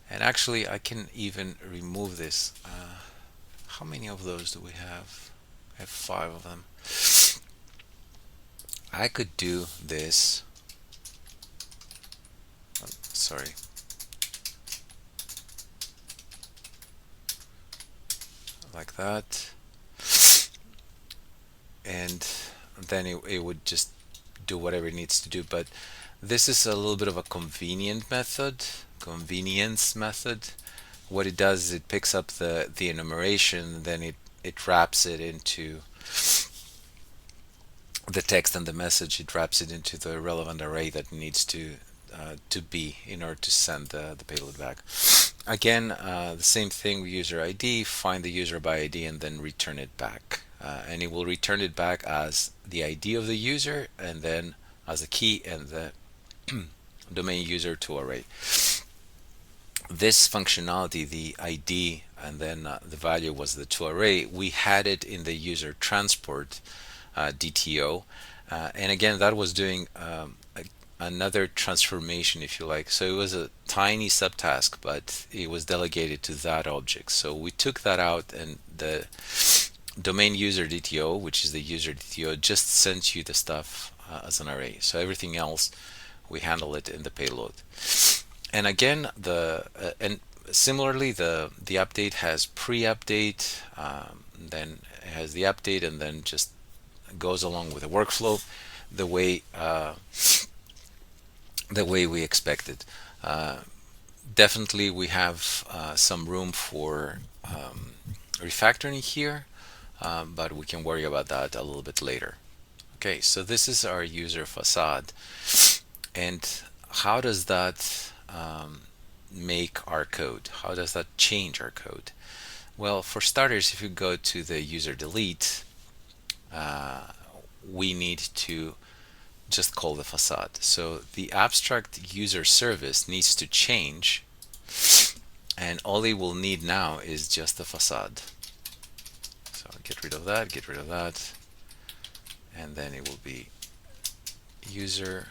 And actually, I can even remove this. How many of those do we have? I have 5 of them. I could do this. Oh, sorry. Like that. And then it would just do whatever it needs to do. But this is a little bit of a convenient method, convenience method. What it does is it picks up the enumeration, then it wraps it into the text and the message. It wraps it into the relevant array that needs to be in order to send the payload back. Again, the same thing with user ID, find the user by ID and then return it back. And it will return it back as the ID of the user, and then as a key and the domain user to array. This functionality, the ID and then the value was the to array, we had it in the UserTransport DTO. And again, that was doing another transformation, if you like. So it was a tiny subtask, but it was delegated to that object. So we took that out, and the domain user DTO, which is the user DTO, just sends you the stuff as an array. So everything else, we handle it in the payload. And again, and similarly, the update has pre-update, then it has the update, and then just goes along with the workflow the way we expected. Definitely, we have some room for refactoring here, but we can worry about that a little bit later. Okay, so this is our user facade, and how does that make our code? How does that change our code? Well, for starters, if you go to the user delete, we need to just call the facade. So the abstract user service needs to change, and all it will need now is just the facade. So get rid of that, and then it will be user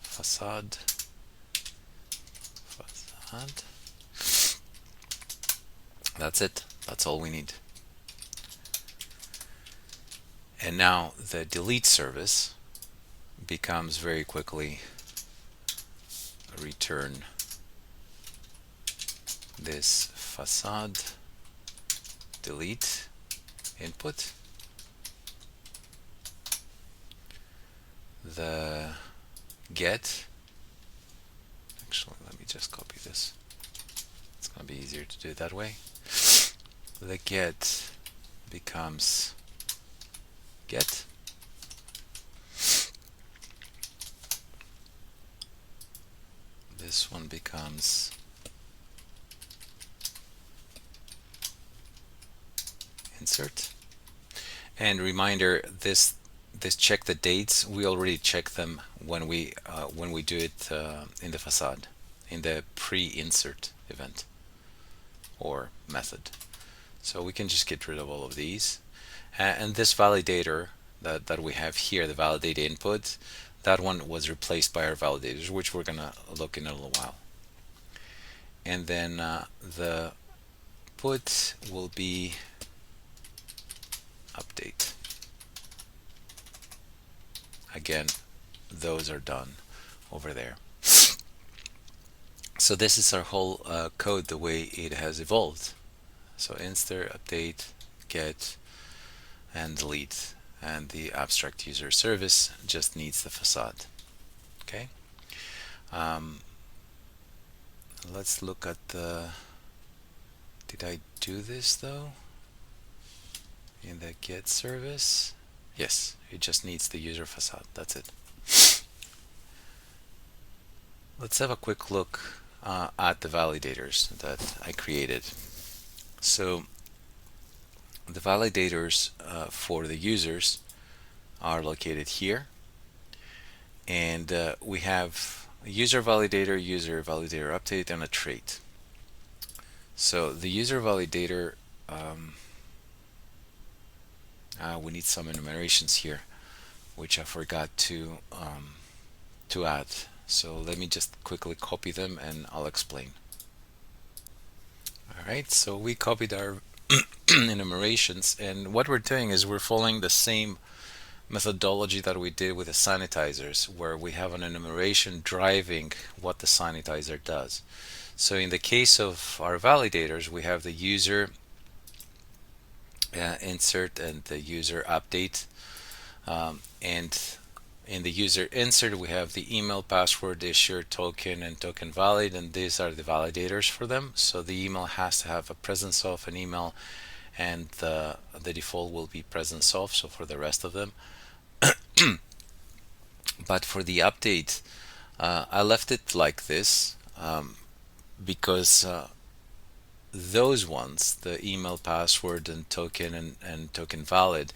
facade. That's it. That's all we need. And now the delete service becomes very quickly return this facade delete input. The get, actually let me just copy this, it's going to be easier to do it that way. The get becomes get. This one becomes insert. And reminder, this check the dates, we already check them when we do it in the facade, in the pre-insert event or method. So we can just get rid of all of these. And this validator that we have here, the validate input, that one was replaced by our validators, which we're going to look in a little while. And then the put will be update. Again, those are done over there. So this is our whole code, the way it has evolved. So insert, update, get, and delete, and the abstract user service just needs the facade. Okay. Let's look at the. Did I do this though? In the get service? Yes, it just needs the user facade. That's it. Let's have a quick look at the validators that I created. So the validators for the users are located here, and we have a user validator update, and a trait. So the user validator, we need some enumerations here, which I forgot to add. So let me just quickly copy them and I'll explain. Alright, so we copied our enumerations, and what we're doing is we're following the same methodology that we did with the sanitizers, where we have an enumeration driving what the sanitizer does. So in the case of our validators, we have the user insert and the user update, and in the user insert we have the email, password, issuer, token, and token valid, and these are the validators for them. So the email has to have a presence of an email, and the default will be presence of, so for the rest of them. But for the update, I left it like this because those ones, the email, password, and token and token valid,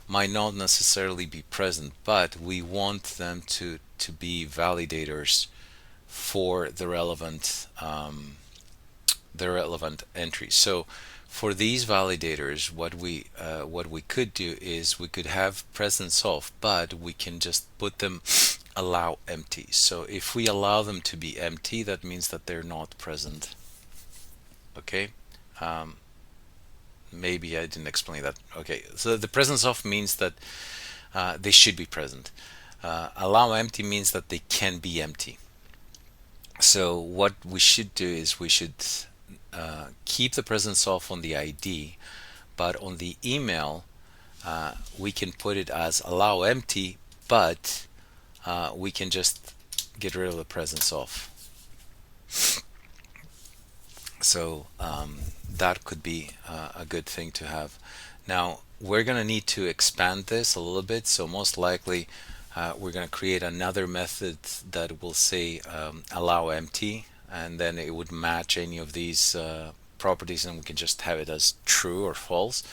might not necessarily be present, but we want them to be validators for the relevant entries. So for these validators, what we could do is we could have presence of, but we can just put them allow empty. So if we allow them to be empty, that means that they're not present. Okay. Um, Maybe I didn't explain that. Okay, so the presence of means that they should be present. Allow empty means that they can be empty. So what we should do is we should keep the presence of on the ID, but on the email we can put it as allow empty, but we can just get rid of the presence of. So that could be a good thing to have. Now we're going to need to expand this a little bit, so most likely we're going to create another method that will say allow empty, and then it would match any of these properties, and we can just have it as true or false.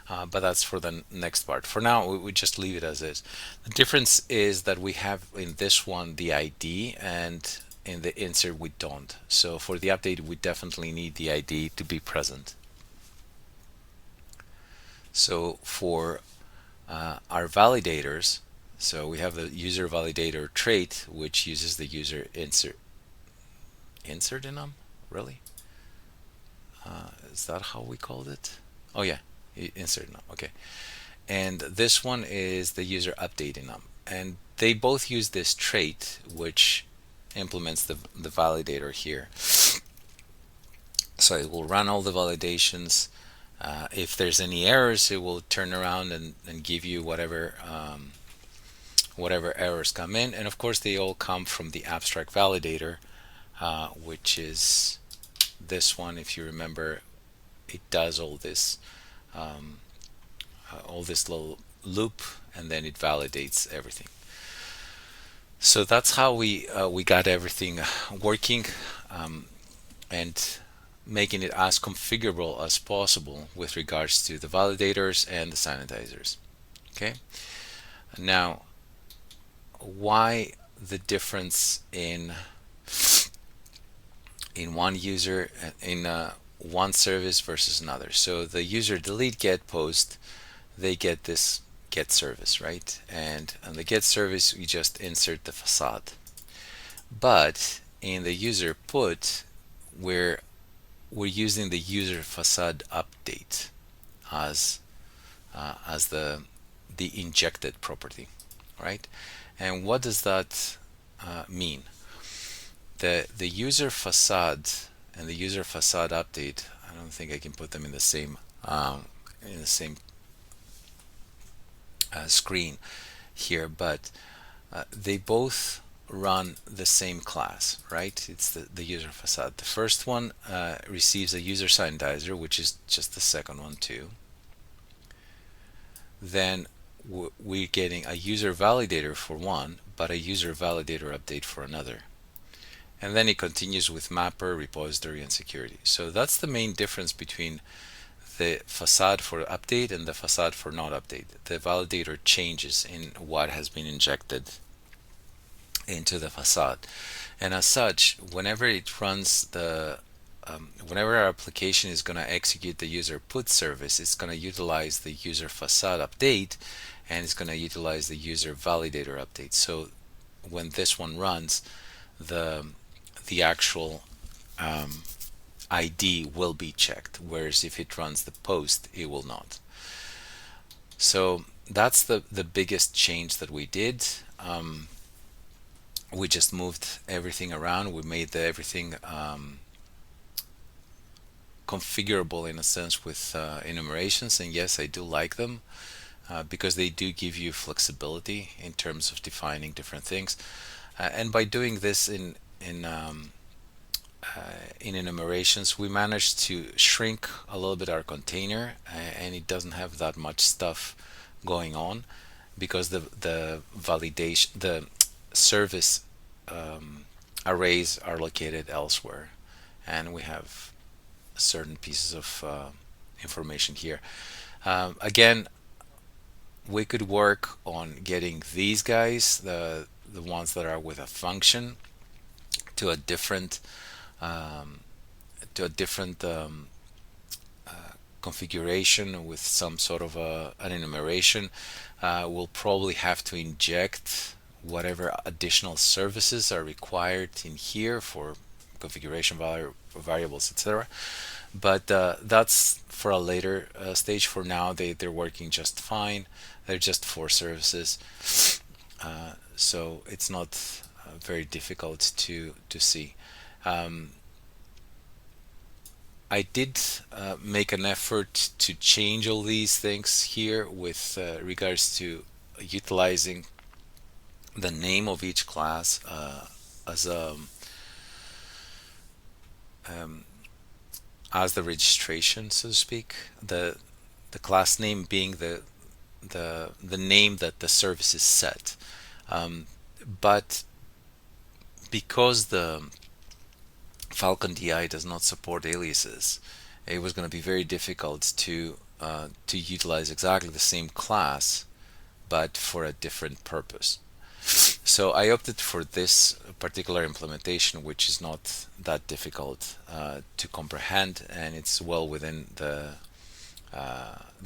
But that's for the next part. For now, we just leave it as is. The difference is that we have in this one the ID, and in the insert we don't. So for the update, we definitely need the ID to be present. So for our validators, so we have the user validator trait, which uses the user insert in them. Really? Is that how we called it? Oh yeah, insert in them. Okay. And this one is the user update in them, and they both use this trait, which implements the validator here. So it will run all the validations. If there's any errors, it will turn around and give you whatever errors come in. And of course, they all come from the abstract validator, which is this one. If you remember, it does all this little loop, and then it validates everything. So that's how we got everything working, and making it as configurable as possible with regards to the validators and the sanitizers. Okay. Now, why the difference in one user in one service versus another? So the user delete get post, they get this get service, right? And on the get service, we just insert the facade. But in the user put, we're using the user facade update as the injected property, right? And what does that mean? The user facade and the user facade update, I don't think I can put them in the same screen here, but they both run the same class, right? It's the user facade. The first one receives a UserSanitizer, which is just the second one too. Then we're getting a user validator for one, but a user validator update for another. And then it continues with mapper, repository, and security. So that's the main difference between the facade for update and the facade for not update. The validator changes in what has been injected into the facade, and as such, whenever it runs whenever our application is going to execute the user put service, it's going to utilize the user facade update, and it's going to utilize the user validator update. So when this one runs, the actual ID will be checked, whereas if it runs the post, it will not. So that's the biggest change that we did. We just moved everything around. We made everything configurable in a sense with enumerations, and yes, I do like them because they do give you flexibility in terms of defining different things. And by doing this in enumerations, we managed to shrink a little bit our container, and it doesn't have that much stuff going on because the validation, the service arrays are located elsewhere, and we have certain pieces of information here. Again, we could work on getting these guys, the ones that are with a function, to a different configuration with some sort of an enumeration. We'll probably have to inject whatever additional services are required in here for configuration variables, etc. But that's for a later stage. For now, they're working just fine. They're just 4 services, so it's not very difficult to see. I did make an effort to change all these things here with regards to utilizing the name of each class as a um, as the registration, so to speak. The class name being the name that the service is set. But because the Phalcon DI does not support aliases, it was going to be very difficult to utilize exactly the same class, but for a different purpose. So I opted for this particular implementation, which is not that difficult to comprehend, and it's well within the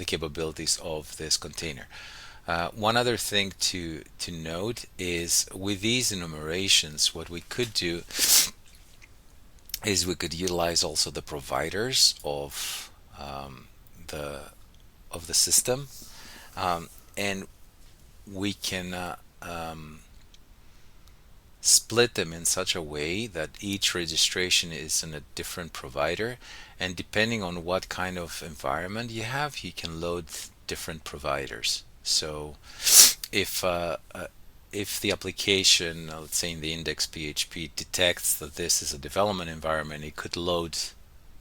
capabilities of this container. One other thing to note is with these enumerations, what we could do is we could utilize also the providers the of the system, and we can split them in such a way that each registration is in a different provider, and depending on what kind of environment you have, you can load different providers. So if the application, let's say in the index PHP, detects that this is a development environment, it could load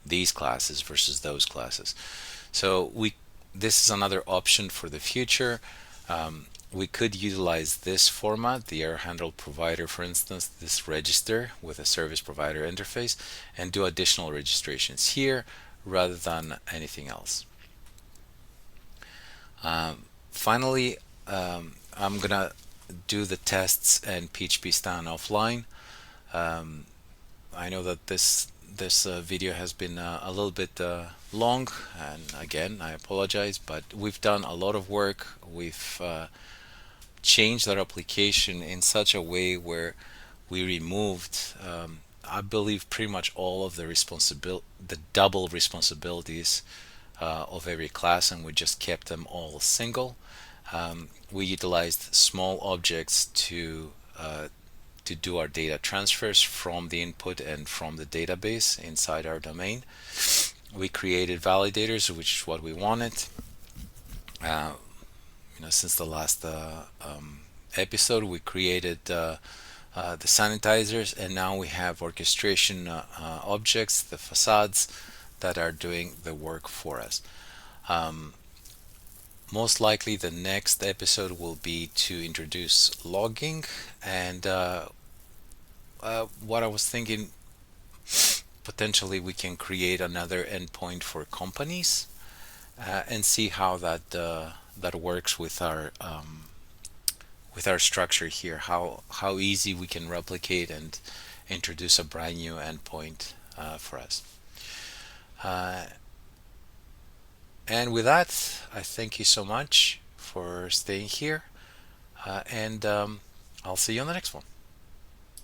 these classes versus those classes. So this is another option for the future. We could utilize this format, the error handle provider, for instance, this register with a service provider interface, and do additional registrations here rather than anything else. Finally, I'm gonna do the tests and PHP stand offline. I know that this video has been a little bit long, and again I apologize, but we've done a lot of work. We've changed our application in such a way where we removed I believe pretty much all of the double responsibilities of every class, and we just kept them all single. We utilized small objects to do our data transfers from the input and from the database inside our domain. We created validators, which is what we wanted. Since the last episode, we created the sanitizers, and now we have orchestration objects, the facades, that are doing the work for us. Most likely the next episode will be to introduce logging, and what I was thinking, potentially we can create another endpoint for companies and see how that works with our structure here, how easy we can replicate and introduce a brand new endpoint for us. And with that, I thank you so much for staying here, and I'll see you on the next one.